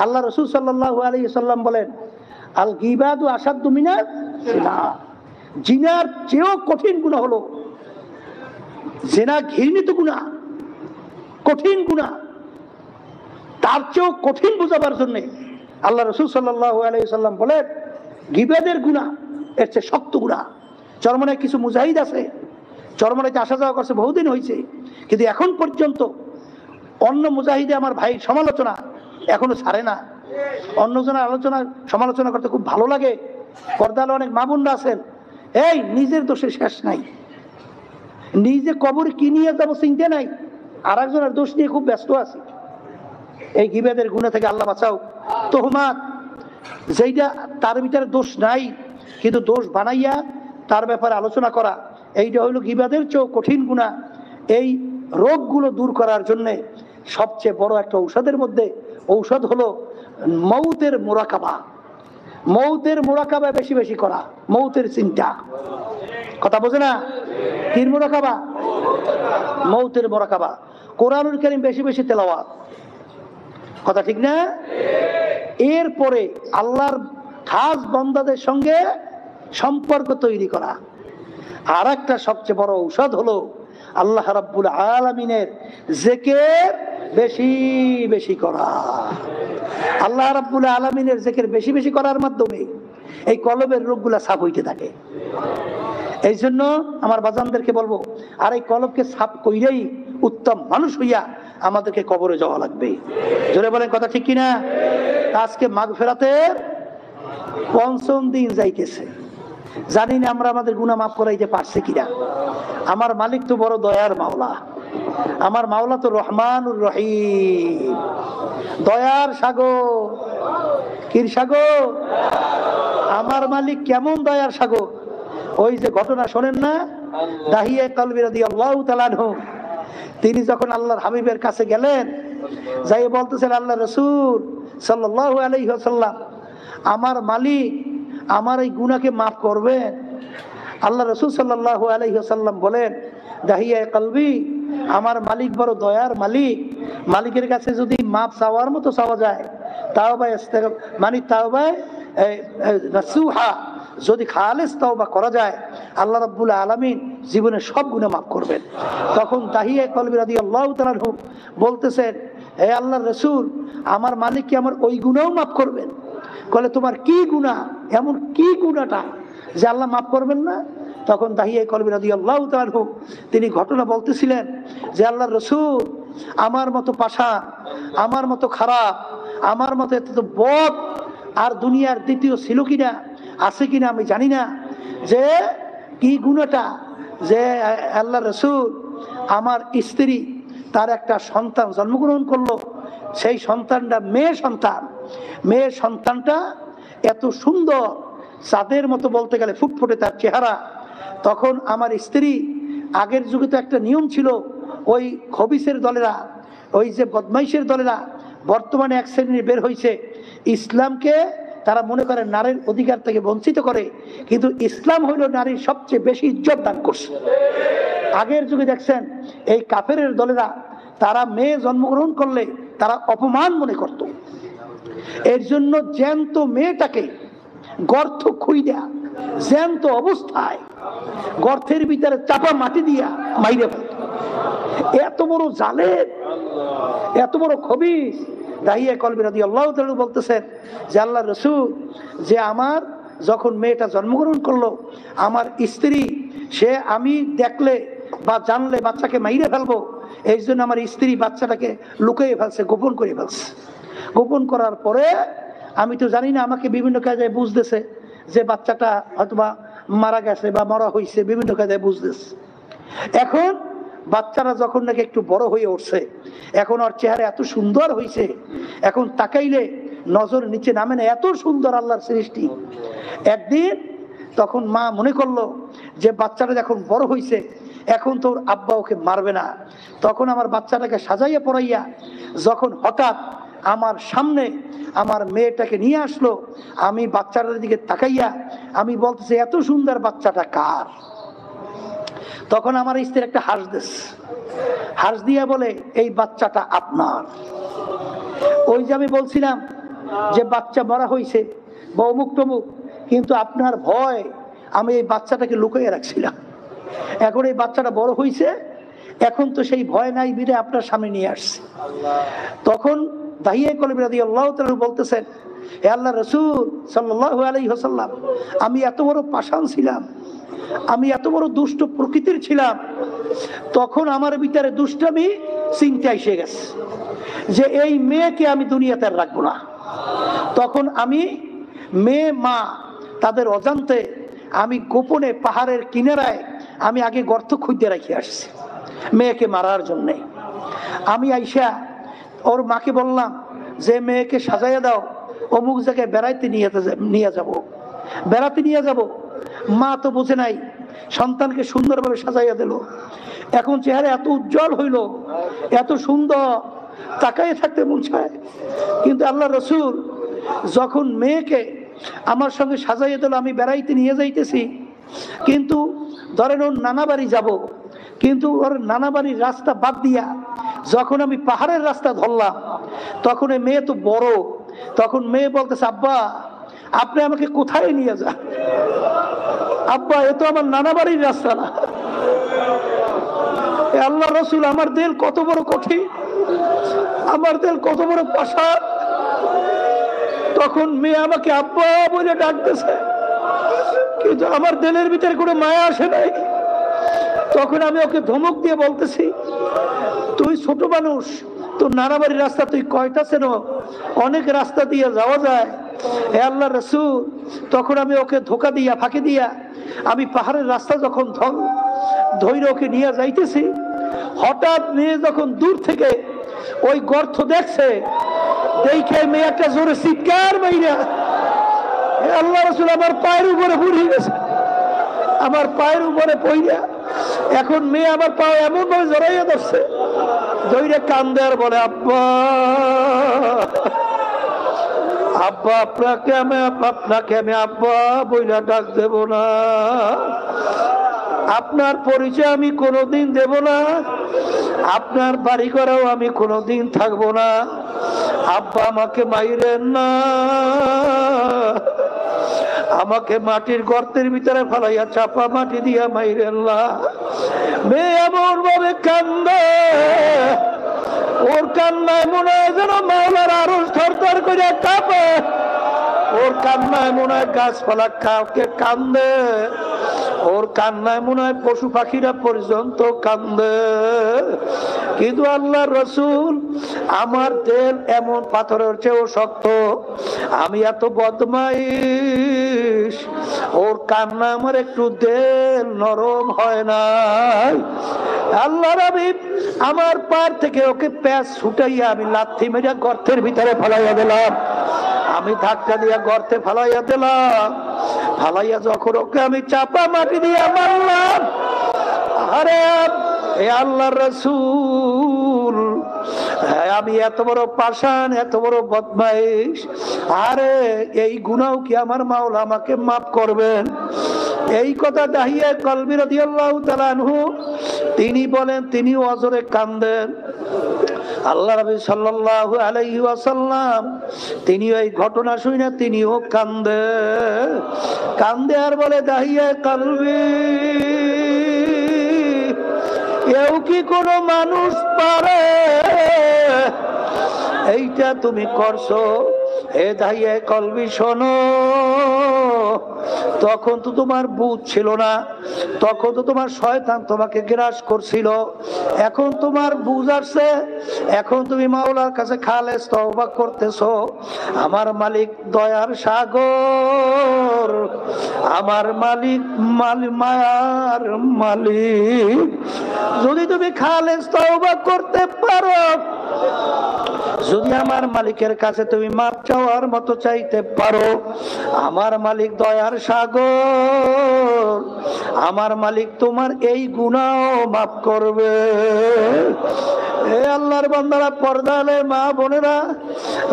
আল্লাহ রাসূল সাল্লাল্লাহু আলাইহি সাল্লাম বলেন, আল গীবাতু আশাদ্দু মিনাজ জিনা। জিনার চেয়েও কঠিন গুনাহ হলো জিনা, ঘৃণিত গুনাহ, কঠিন গুনাহ। তার চেয়েও কঠিন বোঝাবার জন্য আল্লাহ রাসূল সাল্লাল্লাহু আলাইহি সাল্লাম বলেন, গীবতের গুনাহ এর চেয়ে শক্ত গুনাহ। চরমনায় কিছু মুজাহিদ আছে, চরমনাইতে আসা যাওয়া করছে, বহুদিন হয়েছে, কিন্তু এখন পর্যন্ত অন্য মুজাহিদে আমার ভাই সমালোচনা এখনো ছাড়ে না। অন্যজনের আলোচনা সমালোচনা করতে খুব ভালো লাগে। পর্দালে অনেক মা বোনরা আছেন, এই নিজের দোষের শেষ নাই, নিজে কবর কি নিয়ে যাবো চিন্তা নাই, আর একজনের দোষ নিয়ে খুব ব্যস্ত আছে। এই গীবতের গুনাহ থেকে আল্লাহ বাঁচাও। তোহমাত, যেইটা তার ভিতরে দোষ নাই কিন্তু দোষ বানাইয়া তার ব্যাপারে আলোচনা করা, এইটা হইল গীবতের চেয়েও কঠিন গুনাহ। এই রোগগুলো দূর করার জন্য সবচেয়ে বড় একটা ঔষধের মধ্যে ঔষধ হলো মৌতের মোরাকাবা। মৌতের মোরাকাবা বেশি বেশি করা, মৌতের চিন্তা। কথা বোঝে না? কি মোরাকাবা? মৌতের মোরাকাবা। কোরআনুল কারীম বেশি বেশি তেলাওয়াত। কথা ঠিক না? এরপরে আল্লাহর খাস বান্দাদের সঙ্গে সম্পর্ক তৈরি করা। আর একটা সবচেয়ে বড় ঔষধ হলো আল্লাহ রাব্বুল আলামিনের জিকির বেশি বেশি করা। আল্লাহ রাব্বুল আলামিনের জিকির বেশি বেশি করার মাধ্যমে এই কলবের রোগগুলা সাফ হইতে থাকে। এই জন্য আমার বাজানদেরকে বলবো, আর এই কলবকে সাফ কইরেই উত্তম মানুষ হইয়া আমাদেরকে কবরে যাওয়া লাগবে। জোরে বলেন কথা ঠিক কিনা? আজকে মাগফিরাতের ৫ম দিন যাইতেছে, জানি না আমরা আমাদের গুনাহ মাফ করাইতে পারছি কিনা। আমার মালিক তো বড় দয়ার মাওলা, আমার মাওলা তো রহমানুর রহিম, দয়ার সাগর। কির সাগর? আমার মালিক কেমন দয়ার সাগর। ওই যে ঘটনা শোনেন না, দাহিয়ে কলবি রাদিয়াল্লাহু তাআলা আনহু, তিনি যখন আল্লাহর হাবিবের কাছে গেলেন, যাই বলতেছেন, আল্লাহ রাসূল সাল্লাল্লাহু আলাইহি ওয়াসাল্লাম, আমার মালিক আমার এই গুনাহকে মাফ করবেন? আল্লাহ রাসূল সাল্লাল্লাহু আলাইহি ওয়াসাল্লাম বলেন, দাহিয়া কলবি, আমার মালিক বড় দয়ার মালিক, মালিকের কাছে যদি মাফ চাওয়ার মতো চাওয়া যায়, তাওবা মানে তাওবা নাসুহা, যদি খালেস তাওবা করা যায়, আল্লাহ রাব্বুল আলামিন জীবনের সব গুনাহ মাফ করবেন। তখন দাহিয়া কলবি রাদিয়াল্লাহু তাআলা আনহু বলতেছেন, হে আল্লাহর রাসূল, আমার মালিক কি আমার ওই গুনাহও মাফ করবেন? বলে, তোমার কি গুনাহ, এমন কি গুনাহটা যে আল্লাহ মাফ করবেন না? তখন দাহিয়া কলবি রাদিয়াল্লাহু তাআলা আনহু তিনি ঘটনা বলতেছিলেন যে, আল্লাহর রাসূল, আমার মতো পাষাণ, আমার মতো খারাপ, আমার মতো এত বদ আর দুনিয়ার দ্বিতীয় ছিল কিনা, আছে কিনা আমি জানি না, যে কি গুনাহটা যে আল্লাহর রাসূল, আমার স্ত্রী তার একটা সন্তান জন্মগ্রহণ করলো, সেই সন্তানটা মেয়ে সন্তানটা এত সুন্দর, চাঁদের মতো বলতে গেলে ফুটফুটে তার চেহারা। তখন আমার স্ত্রী, আগের যুগে তো একটা নিয়ম ছিল, ওই খবিসের দলেরা, ওই যে বদমাইশের দলেরা বর্তমানে এক শ্রেণীর বের হয়েছে, ইসলামকে তারা মনে করে নারীর অধিকার থেকে বঞ্চিত করে, কিন্তু ইসলাম হইল নারীর সবচেয়ে বেশি ইজ্জত দান করছে। আগের যুগে দেখছেন এই কাফেরের দলেরা, তারা মেয়ে জন্মগ্রহণ করলে তারা অপমান মনে করত। এর জন্য জ্যান্ত মেয়েটাকে গর্ত খুইয়া জ্যান্ত অবস্থায় গর্তের ভিতরে চাপা মাটি দিয়া মাইরে ফেলত। এত বড় জালেম, এত বড় খবিস। দাহিয়া কলবি রাদিয়াল্লাহু তাআলা বলতেছেন যে, আল্লাহর রাসূল, যে আমার যখন মেয়েটা জন্মগ্রহণ করলো, আমার স্ত্রী সে আমি দেখলে বা জানলে বাচ্চাকে মাইরে ফেলবো, এই জন্য আমার স্ত্রী বাচ্চাটাকে লুকিয়ে ফেলছে, গোপন করে ফেলছে। গোপন করার পরে আমি তো জানি না, আমাকে বিভিন্ন কাজে বুঝতেছে যে বাচ্চাটা হয়তোবা মারা গেছে বা মরা হয়েছে, বিভিন্ন কাজে বুঝতেছে। এখন বাচ্চারা যখন নাকি একটু বড় হয়ে উঠছে, এখন ওর চেহারা এত সুন্দর হয়েছে, এখন তাকাইলে নজর নিচে নামে না, এত সুন্দর আল্লাহর সৃষ্টি। একদিন তখন মা মনে করলো যে বাচ্চাটা যখন বড় হয়েছে, এখন তোর আব্বা ওকে মারবে না। তখন আমার বাচ্চাটাকে সাজাইয়া পড়াইয়া যখন হঠাৎ আমার সামনে আমার মেয়েটাকে নিয়ে আসলো, আমি বাচ্চাটার দিকে তাকাইয়া আমি বলতেছি, এত সুন্দর বাচ্চাটা কার? তখন আমার স্ত্রী একটা হাঁস দিয়া বলে, এই বাচ্চাটা আপনার। ওই যে আমি বলছিলাম যে বাচ্চা মরা হয়েছে বা অমুক টমুক, কিন্তু আপনার ভয় আমি এই বাচ্চাটাকে লুকিয়ে রাখছিলাম। এখন এই বাচ্চাটা বড় হয়েছে, এখন তো সেই ভয় নাই, বিধে আপনার সামনে নিয়ে আসছে। তখন দাহিয়া কলবি রাদিয়াল্লাহু তাআলা বলতেছেন, হে আল্লাহ রাসূল সাল্লাল্লাহু আলাইহি ওয়াসাল্লাম, আমি এত বড় পাষাণ ছিলাম, আমি এত বড় দুষ্ট প্রকৃতির ছিলাম, তখন আমার ভিতরে দুষ্টামি চিন্তা এসে গেছে যে এই মেয়েকে আমি দুনিয়াতে আর রাখবো না। তখন আমি মেয়ে মা তাদের অজান্তে আমি গোপনে পাহাড়ের কিনারায় আমি আগে গর্ত খুঁজে রেখে আসছি মেয়েকে মারার জন্যে। আমি আইসা ওর মাকে বললাম যে মেয়েকে সাজাইয়া দাও, অমুক জায়গায় বেড়াইতে বেড়াতে নিয়ে যাব। মা তো বোঝে নাই, সন্তানকে সুন্দরভাবে সাজাইয়া দিল। এখন চেহারা এত উজ্জ্বল হইল, এত সুন্দর, তাকাইয়ে থাকতে মন চায়। কিন্তু আল্লাহ রসুল যখন মেয়েকে আমার সঙ্গে সাজাইয়া দিল, আমি বেড়াইতে নিয়ে যাইতেছি, কিন্তু ধরেন ওর নানা বাড়ি যাব, কিন্তু ওর নানা বাড়ির রাস্তা বাদ দিয়া যখন আমি পাহাড়ের রাস্তা ধরলাম, তখন মেয়ে তো বড়, তখন মেয়ে বলতেছে, আব্বা আপনি আমাকে কোথায় নিয়ে যান? আব্বা এ তো আমার নানা বাড়ির রাস্তা না। আল্লাহ রসুল, আমার দিল কত বড় কঠিন, আমার দিল কত বড় পাষাণ। তখন মেয়ে আমাকে আব্বা বলে ডাকতেছে, কিন্তু আমার দিলের ভিতরে কোনো মায়া আসে নাই। তখন আমি ওকে ধমক দিয়ে বলতেছি, তুই ছোট মানুষ, তোর নানা বাড়ির রাস্তা তুই কয়টা চেনো? অনেক রাস্তা দিয়ে যাওয়া যায়। হে আল্লাহ রসুল, তখন আমি ওকে ধোকা দিয়া ফাঁকি দিয়া আমি পাহাড়ের রাস্তা যখন ধৈর্য ওকে নিয়ে যাইতেছি, হঠাৎ মেয়ে যখন দূর থেকে ওই গর্ত দেখছে, দেখে মেয়ে একটা জোরে চিৎকার মাইরা, হে আল্লাহ রসুল, আমার পায়ের উপরে পড়ে গেছে, আমার পায়ের উপরে পড়িয়া। এখন মেয়ে আমার পায়ে এমন ভাবে জড়াইয়া ধরছে, ধৈর্য কান্দে আর বলে, আব্বা আব্বা আপনাকে আমি আব্বা বইলা ডাক দেব না, আপনার পরিচয় আমি কোনোদিন দেব না, আপনার বাড়ি করাও আমি কোনোদিন থাকবো না। আব্বা আমাকে মাইরেন না, আমাকে মাটির গর্তের ভিতরে ফেলাইয়া চাপা মাটি দিয়া মাইরেন না। মেয়ে এমন ভাবে কান্দে, ওর কান্নায় মনে হয় যেন মাওলার আরো থরথর করে কাঁপে, ওর কান্নায় মনে হয় গাছপালা কাউকে কান্দে, ওর কান্নায় মনে হয় পশু পাখিরা পর্যন্ত কান্দে। কিন্তু আল্লাহ রসুল, আমার দিল এমন পাথরের চেয়েও শক্ত, আমি এত বদমাইশ, ওর কান্না আমার একটু দিল নরম হয় না। আল্লাহ নবী আমার পার থেকে ওকে প্যাঁচ ছুটাইয়া আমি লাথি মেরে গর্তের ভিতরে ফেলাইয়া দিলাম, আমি ধাক্কা দিয়া গর্তে ফেলাইয়া দিলাম। ফালাইয়া যখন ওকে আমি চাপা মাটি দিয়ে মারলাম, আরে এ আল্লাহ রসুল, আমি এত বড় পাষাণ, এত বড় বদমাইশ, আরে এই গুনাহ কি আমার মাওলা আমাকে মাফ করবেন? এই কথা দাহিয়া কলবি রাদিয়াল্লাহু তাআলা আনহু তিনি বলেন, তিনি অজরে কান্দেন। আল্লাহ নবী সাল্লাল্লাহু আলাইহি ওয়াসাল্লাম তিনি এই ঘটনা শুনে তিনিও কান্দে আর বলে, দাহিয়া কলবি, কেউ কি কোনো মানুষ পারে এইটা তুমি করছো? হে দাহিয়া কলবি শোনো, তখন তো তোমার বুঝ ছিল না, তখন তো তোমার শয়তান তোমাকে গ্রাস করছিল, এখন তোমার বুঝ আসছে, এখন তুমি মাওলার কাছে খালেস তওবা করতেছো। আমার মালিক দয়ার সাগর, আমার মালিক মায়ার মালিক, যদি তুমি খালেস তওবা করতে পারো, যদি আমার মালিকের কাছে তুমি মাপ চাওয়ার মতো চাইতে পারো, আমার মালিক দয়ার সাগর, আমার মালিক তোমার এই গুনাহ মাফ করবে। এ আল্লাহর বান্দারা, পর্দালে মা বোনেরা,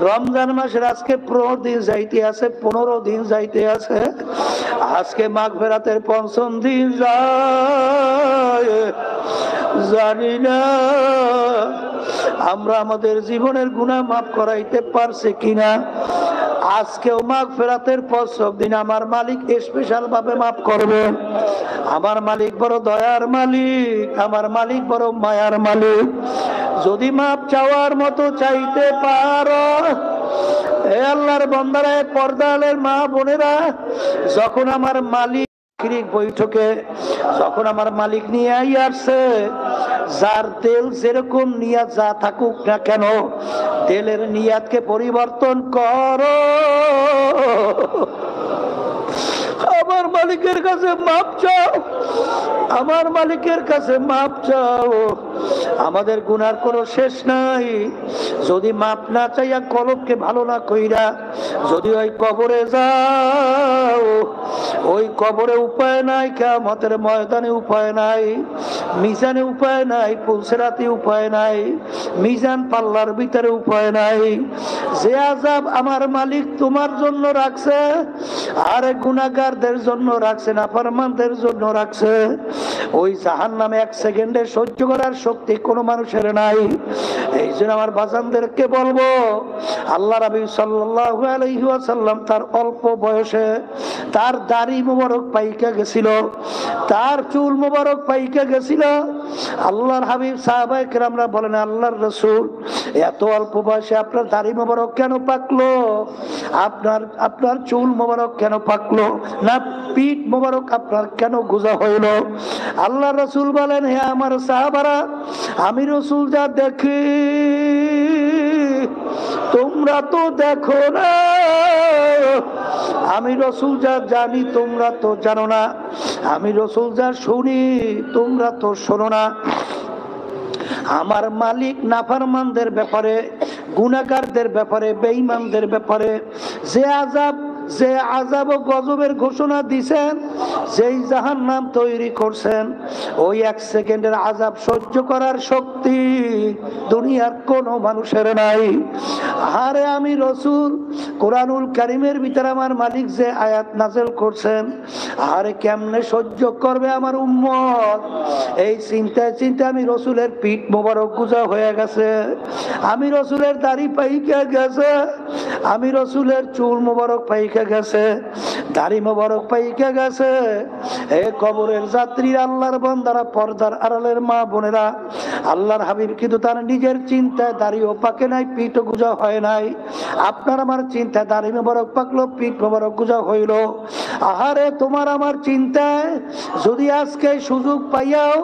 রমজান মাসের আজকে 15 দিন যাইতে আছে, 15 দিন যাইতে আছে। আজকে মাগফিরাতের 5ম দিন যায়। জানি না আমরা আমাদের জীবনের গুনাহ মাফ করাইতে পারছি কিনা। আজকেও মাগফিরাতের 5ম দিন আমার মালিক স্পেশাল ভাবে মাফ করবে। আমার মালিক বড় দয়ার মালিক, আমার মালিক বড় মায়ার মালিক। যদি মাপ চাওয়ার মতো চাইতে পারো, হে আল্লাহর বান্দারা, পর্দালের মা বোনেরা, যখন আমার মালিক বৈঠকে যখন আমার মালিক নিয়ে আসছে, যার তেল যেরকম নিয়াত যা থাকুক না কেন, তেলের নিয়াতকে পরিবর্তন করো। আমার মালিকের কাছে মাপ চাও, আমার মালিকের কাছে মাপ চাও। আমাদের গুনার কোনো শেষ নাই। যদি মাপ না চাইয়া কলবকে ভালো না কইরা যদি ওই কবরে যাও, ওই কবরে উপায় নাই, কিয়ামতের ময়দানে উপায় নাই, মিজানে উপায় নাই, পুলসিরাতে উপায় নাই, মিজান পাল্লার ভিতরে উপায় নাই। যে আযাব আমার মালিক তোমার জন্য রাখছে, আর গুনাহগারদের জন্য রাখছে, নাফরমানদের জন্য রাখছে, ওই জাহান্নামে এক সেকেন্ডে সহ্য করার শক্তি কোনো মানুষের নাই। এই জন্য আমার বাজানদেরকে বলবো, আল্লাহ নবী সাল্লাল্লাহু আলাইহি ওয়াসাল্লাম তার অল্প বয়সে তার দাড়ি মোবারক পাইকা গেছিল, তার চুল মোবারক পাইকা গেছিল। আল্লাহর হাবিব সাহাবায়ে কেরামরা বলেন, আল্লাহর রাসূল, এত অল্প বয়সে আপনার দাড়ি মোবারক কেন পাকলো? আপনার চুল মোবারক কেন পাকলো না? পিঠ মোবারক আপনার কেন গোজা হইল? আল্লাহর রাসূল বলেন, হে আমার সাহাবারা, আমি রাসূল যা দেখি তোমরা তো দেখো না, আমি রাসূল যা জানি তোমরা তো জানো না, আমি রাসূল যা শুনি তোমরা তো শোনো না। আমার মালিক নাফরমানদের ব্যাপারে, গুনাহগারদের ব্যাপারে, বেঈমানদের ব্যাপারে যে আযাব ও গজবের ঘোষণা দিয়েছেন, যেই জাহান্নাম তৈরি করছেন, ওই এক সেকেন্ডের আযাব সহ্য করার শক্তি দুনিয়ার কোনো মানুষের নাই। আরে আমি রাসূল, কোরআনুল কারীমের ভিতরে আমার মালিক যে আয়াত নাযিল করছেন, আরে কেমনে সহ্য করবে আমার উম্মত? এই চিন্তায় আমি রাসূলের পিঠ মোবারক গুজা হয়ে গেছে, আমি রাসূলের দাড়ি পাইকা গেছে, আমি রাসূলের চুল মোবারক পাইকা গেছে, দাড়ি মোবারক পাইকা গেছে। এ কবরের যাত্রী, আল্লাহর বান্দারা, পর্দার আড়ালের মা বোনেরা, আল্লাহর হাবিব কিন্তু তার নিজের চিন্তায় দাড়িও পাকে নাই, পিঠও গুজা হয় নাই। আপনার আমার চিন্তায় দাড়ি মোবারক পাকলো, পিঠ মোবারক গুজা হইল। আহারে তোমার আমার চিন্তায় যদি আজকে সুযোগ পাইয়াও,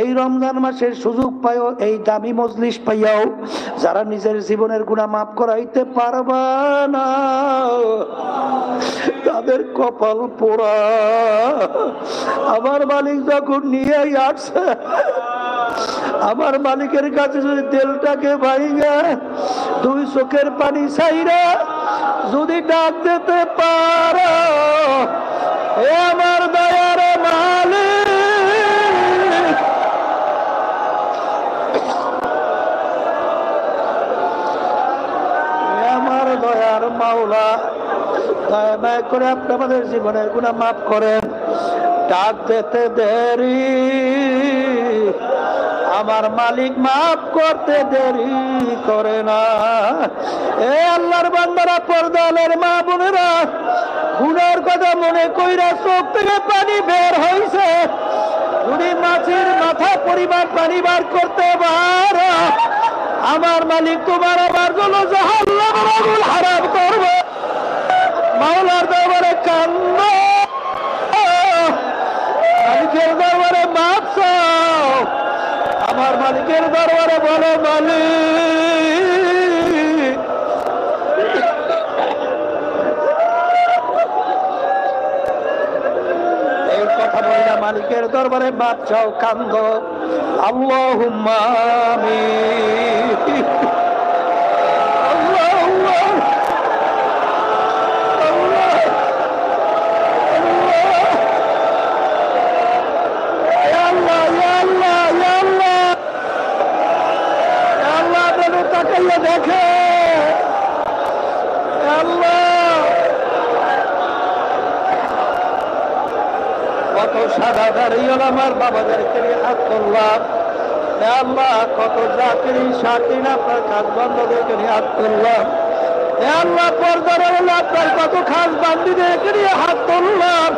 এই রমজান মাসের সুযোগ পাইও, এই দামি মজলিস পাইয়াও, যারা নিজের জীবনের গুনাহ মাফ করাইতে পারবা না, তাদের কপাল পোড়া। আমার মালিক যখন নিয়ে আসছে, আমার মালিকের কাছে যদি তেলটাকে ভাইঙ্গা দুই চোখের পানি ছাইরা যদি ডাক দিতে পারো, এ আমার দয়ার মালিক, আমার দয়ার মাওলা, দয়া মায়া করে আপনি আমাদের জীবনের গুনাহ মাফ করেন। ডাক দিতে দেরি, আমার মালিক মাফ করতে দেরি করে না। এ আল্লাহর বান্দারা, পর্দালের মা বোনেরা, গুনার কথা মনে কইরা চোখ থেকে পানি বের হইছে, যদি মাছের মাথা পরিমাণ পানি বার করতে পারো, আমার মালিক তোমার আমার জন্য জাহান্নামের আগুন হারাম করবে। মাওলার দরবারে কান্দো, মালিকের দরবারে মাফ চাও, আমার মালিকের দরবারে বলো, মালিক এই কথা বললা, মালিকের দরবারে মাফ চাও, কান্দো, আল্লাহুম্মা আমিন। দেখে আল্লাহ কত সাদা দাঁড়িয়ে আমার বাবাদেরকে নিয়ে হাত করলাম, আল্লাহ কত জাকিরি সাকিন আপনার কাজ বন্ধদেরকে নিয়ে হাত করলাম, আল্লাহ পর্দার আপনার কত খাস বান্দিদেরকে নিয়ে হাত তুললাম,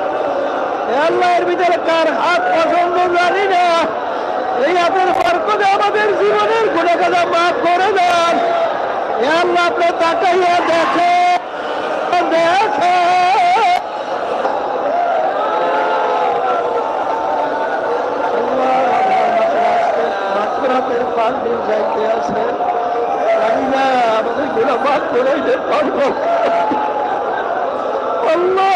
আল্লাহ এর ভিতরে কার হাত পছন্দ জানি না, এই আপনার বরকতে আমাদের জীবনের গুনাহগার মাফ করে দেন। হে আল্লাহ, আপনি তাকাইয়া দেখেন, দেখেন মাগফিরাতের 5 দিন যাইতে আছে, জানি না আমাদের গুনাহ মাফ করে দিতে পারবো। আল্লাহ,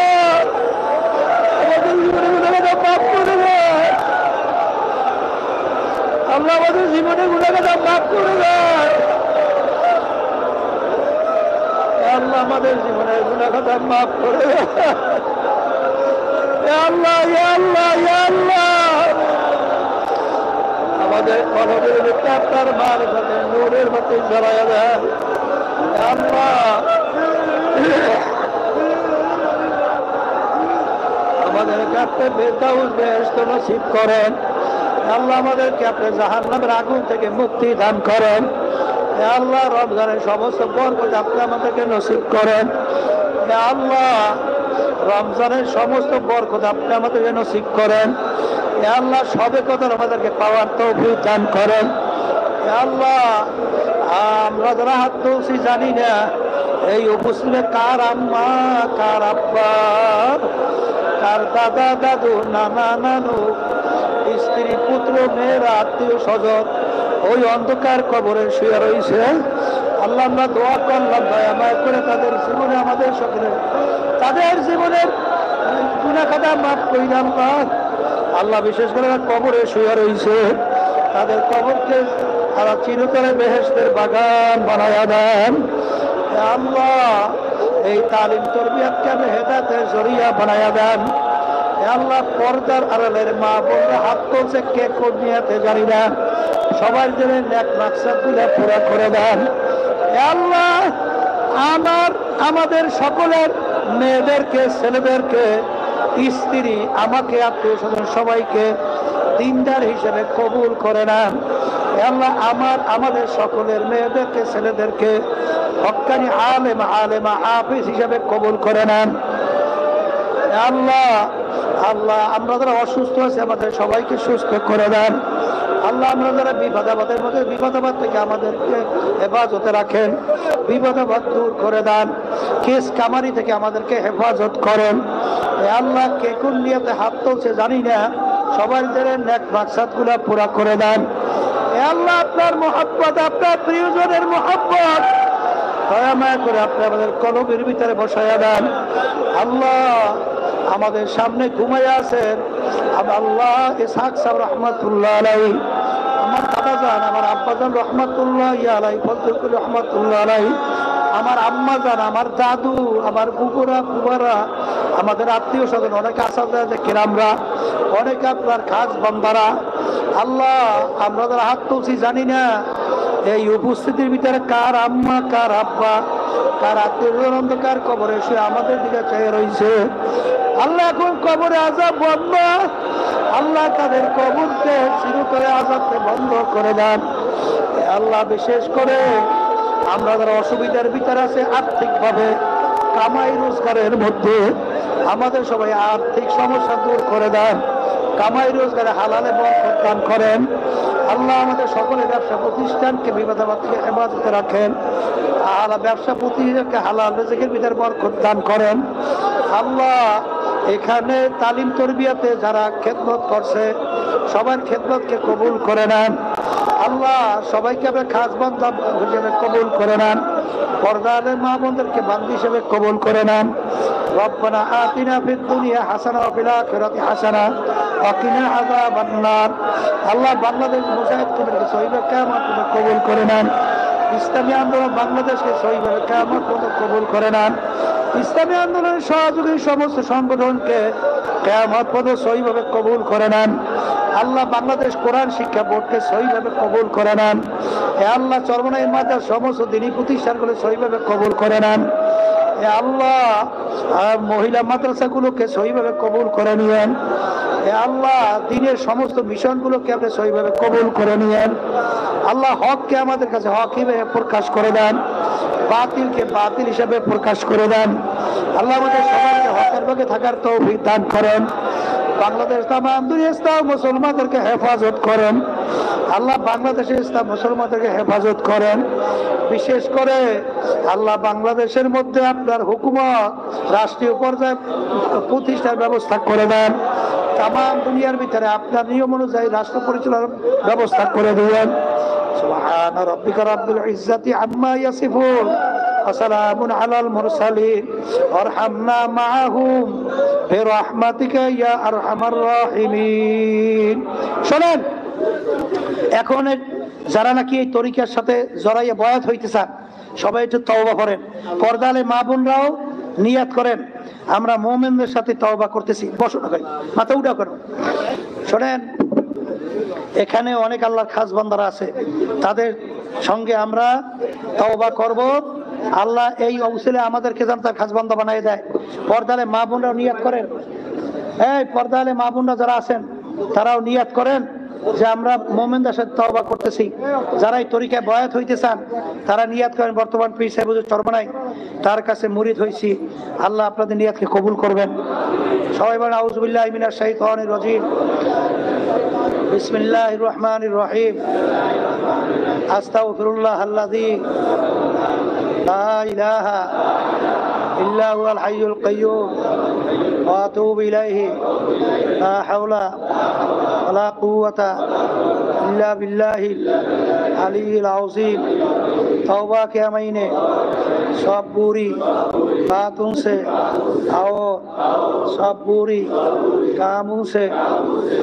আমাদের জীবনে গুনাহগার মাফ করে দেন। আল্লাহ, আমাদের জীবনে গুনাহগার মাফ করে দেন। আল্লাহ, আমাদের জীবনের গুনাহগার মাফ করে দেন। ইয়া আল্লাহ, ইয়া আল্লাহ, ইয়া আল্লাহ, আমাদের কলবের ভিতরে আপনার মারিফাতের নূরের বাতি জ্বালায়া দেন। ইয়া আল্লাহ, আমাদেরকে আপনি ফেরদাউস বেহেশত নসিব করেন। আল্লাহ, আমাদেরকে আপনি জাহান্নামের আগুন থেকে মুক্তি দান করেন। হে আল্লাহ, রমজানের সমস্ত বরকত আপনি আমাদেরকে নসিব করেন। হে আল্লাহ, রমজানের সমস্ত বরকত আপনি আমাদেরকে নসিব করেন। হে আল্লাহ, সবে কদর আমাদেরকে পাওয়ার তৌফিক দান করেন। হে আল্লাহ, আমরা যারা হাত তুলছি জানি না এই উপস্থিতে কার আম্মা, কার আব্বা, কার দাদা দাদু, নানা নানু, স্ত্রী পুত্র মেয়েরা, আত্মীয় স্বজন ওই অন্ধকার কবরে শুয়ে রয়েছে। আল্লাহ, আমরা দোয়া করলাম দয়া মায়া করে তাদের জীবনে, আমাদের সকলের তাদের জীবনের গুনাহগার মাফ করিলাম। আল্লাহ, বিশেষ করে কবরে শুয়ে রয়েছে, তাদের কবরকে তারা চিরতরে বেহেশতের বাগান বানায়া দেন। আল্লাহ, এই তালিম তরবিয়াতকে আমি হেদায়েতের জরিয়া বানায়া দেন। আল্লাহ, পর্দার আড়ালের মা বোনরা হাত তুলছে, কে কোন নিয়াতে জানি না, সবার জন্য নেক মাকসাদগুলো পুরা করে দেন। আল্লাহ, আমাদের সকলের মেয়েদেরকে, ছেলেদেরকে, স্ত্রী, আমাকে, আত্মীয় স্বজন সবাইকে দিনদার হিসেবে কবুল করে নেন। আল্লাহ, আমাদের সকলের মেয়েদেরকে, ছেলেদেরকে হক্কানি আলেম, আলেমা, হাফিজ হিসেবে কবুল করে নেন। আল্লাহ, আল্লাহ, আমরা যারা অসুস্থ আছি আমাদের সবাইকে সুস্থ করে দেন। আল্লাহ, আমরা যারা বিপদাবাদের মধ্যে, বিপদাবাদ থেকে আমাদেরকে হেফাজতে রাখেন, বিপদাবাদ দূর করে দেন। কেস কামারি থেকে আমাদেরকে হেফাজত করেন। আল্লাহ, কে কোন নিয়তে হাত তুলছে জানি না, সবার জন্য নেক মাকসাদগুলো পুরা করে দেন। আল্লাহ, আপনার মহব্বত, আপনার প্রিয়জনের মহব্বত দয়া মায়া করে আপনি আমাদের কলবের ভিতরে বসায়া দেন। আল্লাহ, আমাদের সামনে ঘুমাইয়া আছেন আল্লাহ ইসহাক সাহেব রহমতুল্লাহ আলাইহি, আমার দাদা যান, আমার আব্বা যান রহমতুল্লাহ আলাইহি, ফজলুল রহমতুল্লাহ আলাইহি, আমার আম্মা যান, আমার দাদু, আমার বুকুরা, কুবারা, আমাদের আত্মীয় স্বজন, অনেকে আসাদে কিরামরা, অনেকে আপনার খাস বান্দারা। আল্লাহ, আমরা যারা হাত তুলছি জানি না এই উপস্থিতির ভিতরে কার আম্মা, কার আব্বা, কার আত্মীয় অন্ধকার কবরে সে আমাদের দিকে চেয়ে রয়েছে। আল্লাহ, এখন কবরে আযাব বন্ধ। আল্লাহ, তাদের কবরকে চিরতরে আযাবকে বন্ধ করে দেন। আল্লাহ, বিশেষ করে আমরা যারা অসুবিধার ভিতরে আছে আর্থিকভাবে, কামাই রোজগারের মধ্যে, আমাদের সবাই আর্থিক সমস্যা দূর করে দেন। কামাই রোজগারে হালালে বরকত দান করেন। আল্লাহ, আমাদের সকলের ব্যবসা প্রতিষ্ঠানকে বিপদাবাদ থেকে হেফাজতে রাখেন। আল্লাহ, ব্যবসা প্রতিষ্ঠানকে হালাল রিজিকের ভিতরে বরকত দান করেন। আল্লাহ, এখানে তালিম তরবিয়াতে যারা খেদমত করছে সবার খেদমতকে কবুল করে নেন। আল্লাহ, সবাইকে আপনি খাস বান্দা হিসেবে কবুল করে নেন। পর্দার মা বোনদেরকে বান্দি হিসেবে কবুল করে নেন। রব্বানা আতিনা ফিদ দুনিয়া হাসানা ওয়া ফিল আখিরাতি হাসানা ওয়া কিনা আযাবান নার। আল্লাহ, বাংলাদেশ মুজাহিদ কমিটিকে সহিভাবে কিয়ামত পর্যন্ত কবুল করে নেন। ইসলামী আন্দোলন বাংলাদেশকে সহিভাবে কিয়ামত পর্যন্ত কবুল করে নেন। ইসলামী আন্দোলনের সহযোগী সমস্ত সংগঠনকে কিয়ামত পর্যন্ত সহিভাবে কবুল করে নেন। আল্লাহ, বাংলাদেশ কোরআন শিক্ষা বোর্ডকে সহিভাবে কবুল করে নেন। হে আল্লাহ, চরমনাই মাদ্রাসার সমস্ত দিনী প্রতিষ্ঠানগুলো সহিভাবে কবুল করে নেন। হে আল্লাহ, মহিলা মাদ্রাসাগুলোকে সহিভাবে কবুল করে নিয়েন। হে আল্লাহ, দ্বীনের সমস্ত মিশনগুলোকে আপনি সহিভাবে কবুল করে নিয়েন। আল্লাহ, হককে আমাদের কাছে হক হিসেবে প্রকাশ করে দেন, বাতিলকে বাতিল হিসেবে প্রকাশ করে দেন। আল্লাহ, আমাদের সবাইকে হকের ভাগে থাকার তৌফিক দান করেন। বাংলাদেশ তামাম দুনিয়া ইসলাম মুসলমানদেরকে হেফাজত করেন আল্লাহ, বাংলাদেশের ইসলাম মুসলমানদেরকে হেফাজত করেন। বিশেষ করে আল্লাহ বাংলাদেশের মধ্যে আপনার হুকুমত রাষ্ট্রীয় পর্যায়ে প্রতিষ্ঠার ব্যবস্থা করে দেন। তামাম দুনিয়ার ভিতরে আপনার নিয়ম অনুযায়ী রাষ্ট্র পরিচালনার ব্যবস্থা করে দিবেন। সুবহান রাব্বিকা রাব্বিল ইজ্জাতি আম্মা ইয়াসিফুন ওয়া সালামুন আলাল মুরসালিন ওয়ারহামনা মাআহুম বিরহমাতিকা ইয়া আরহামার রাহিমিন। শুনেন, এখন যারা নাকি এই তরিকার সাথে জড়াইয়া বয়াত হইতে চান, সবাই একটু তওবা করেন। পর্দালে মা বোনরাও নিয়াত করেন, আমরা মুমিনদের সাথে তওবা করতেছি। বসো না ভাই, মাথা উঠা করো। শোনেন, এখানে অনেক আল্লাহর খাস বান্দারা আছে, তাদের সঙ্গে আমরা তওবা করব। আল্লাহ এই অবসরে আমাদেরকে যেন তার খাস বান্দা বানাই দেয়। পর্দালে মা বোনরাও নিয়াত করেন, এই পর্দালে মা বোনরা যারা আছেন তারাও নিয়াত করেন যে আমরা মুমিনদের সাথে তওবা করতেছি। যারা এই তরিকায় বয়াত হইতে চান তারা নিয়াত করেন। বর্তমান পীর সাহেব হুজুর চরমনাই, তার কাছে মুরিদ হইছি, আল্লাহ আপনাদের নিয়াতকে কবুল করবেন। সবাই বলেন আউযু বিল্লাহি মিনাশ শাইতানির রাজিম, বিসমিল্লাহির রহমানির রহিম, আস্তাগফিরুল্লাহ আল্লাযী লা ইলাহা ইল্লা হুয়াল হাইয়ুল কাইয়্যুম ওয়া আতুবু ইলাইহি লা হাওলা ওয়ালা কুওয়াতা ইল্লা বিল্লাহিল আলিয়্যিল আযীম। तौबा के महीने सब बुरी बातों से और सब बुरी कामों से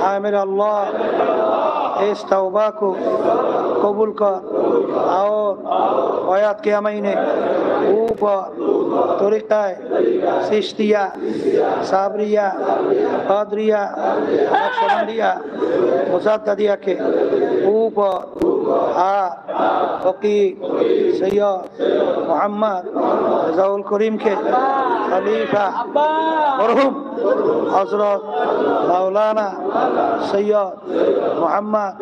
आए मेरे अल्लाह इस तौबा को कबूल कर। और आयत के महीने ऊपर तरीक़ा सिश्तिया साबरिया कादरिया नक्शबंदिया मुजद्दिदिया के ऊपर फकीह सैयद मोहम्मद रज़ाउल करीम के खलीफा मरहूम हजरत मौलाना सैयद मोहम्मद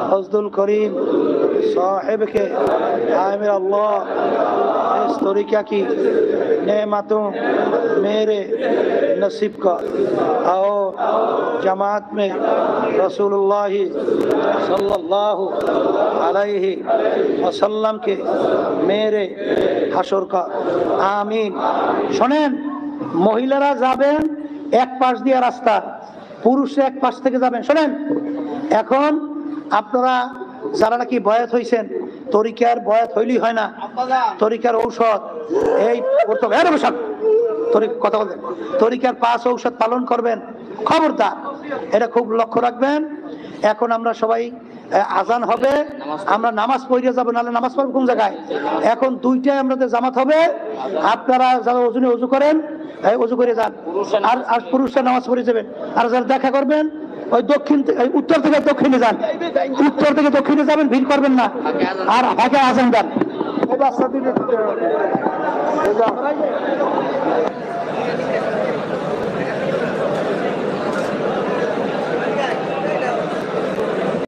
फजलुल करीम साहिब के आमिर अल्लाह इस तरीक़ा की नेमतों मेरे नसीब का और जमात में रसूलुल्लाह सल्लल्लाहु अलैहि वसल्लम के मेरे হাসর का आमीन। শোনেন, মহিলারা যাবেন এক পাশ দিয়ে রাস্তা, পুরুষরা এক পাশ থেকে যাবেন। শোনেন, এখন আপনারা যারা নাকি বয়াত হইছেন, তরিকার বয়াত হইলেই হয় না, তরিকার ঔষধ এই করতে হবে। কথা বলবেন, তরিকার 5 ঔষধ পালন করবেন, খবরদার, এটা খুব লক্ষ্য রাখবেন। এখন আমরা সবাই আজান হবে, আমরা নামাজ পড়িয়ে যাবো, নাহলে নামাজ পড়ব কোন জায়গায়? এখন 2টায় আমাদের জামাত হবে। আপনারা যারা ওজু করেন ওজু করে যান, আর পুরুষরা নামাজ পড়ে যাবেন। আর যারা দেখা করবেন ওই উত্তর থেকে দক্ষিণে যান, উত্তর থেকে দক্ষিণে যাবেন, ভিড় করবেন না। আর আগে আজান দেন।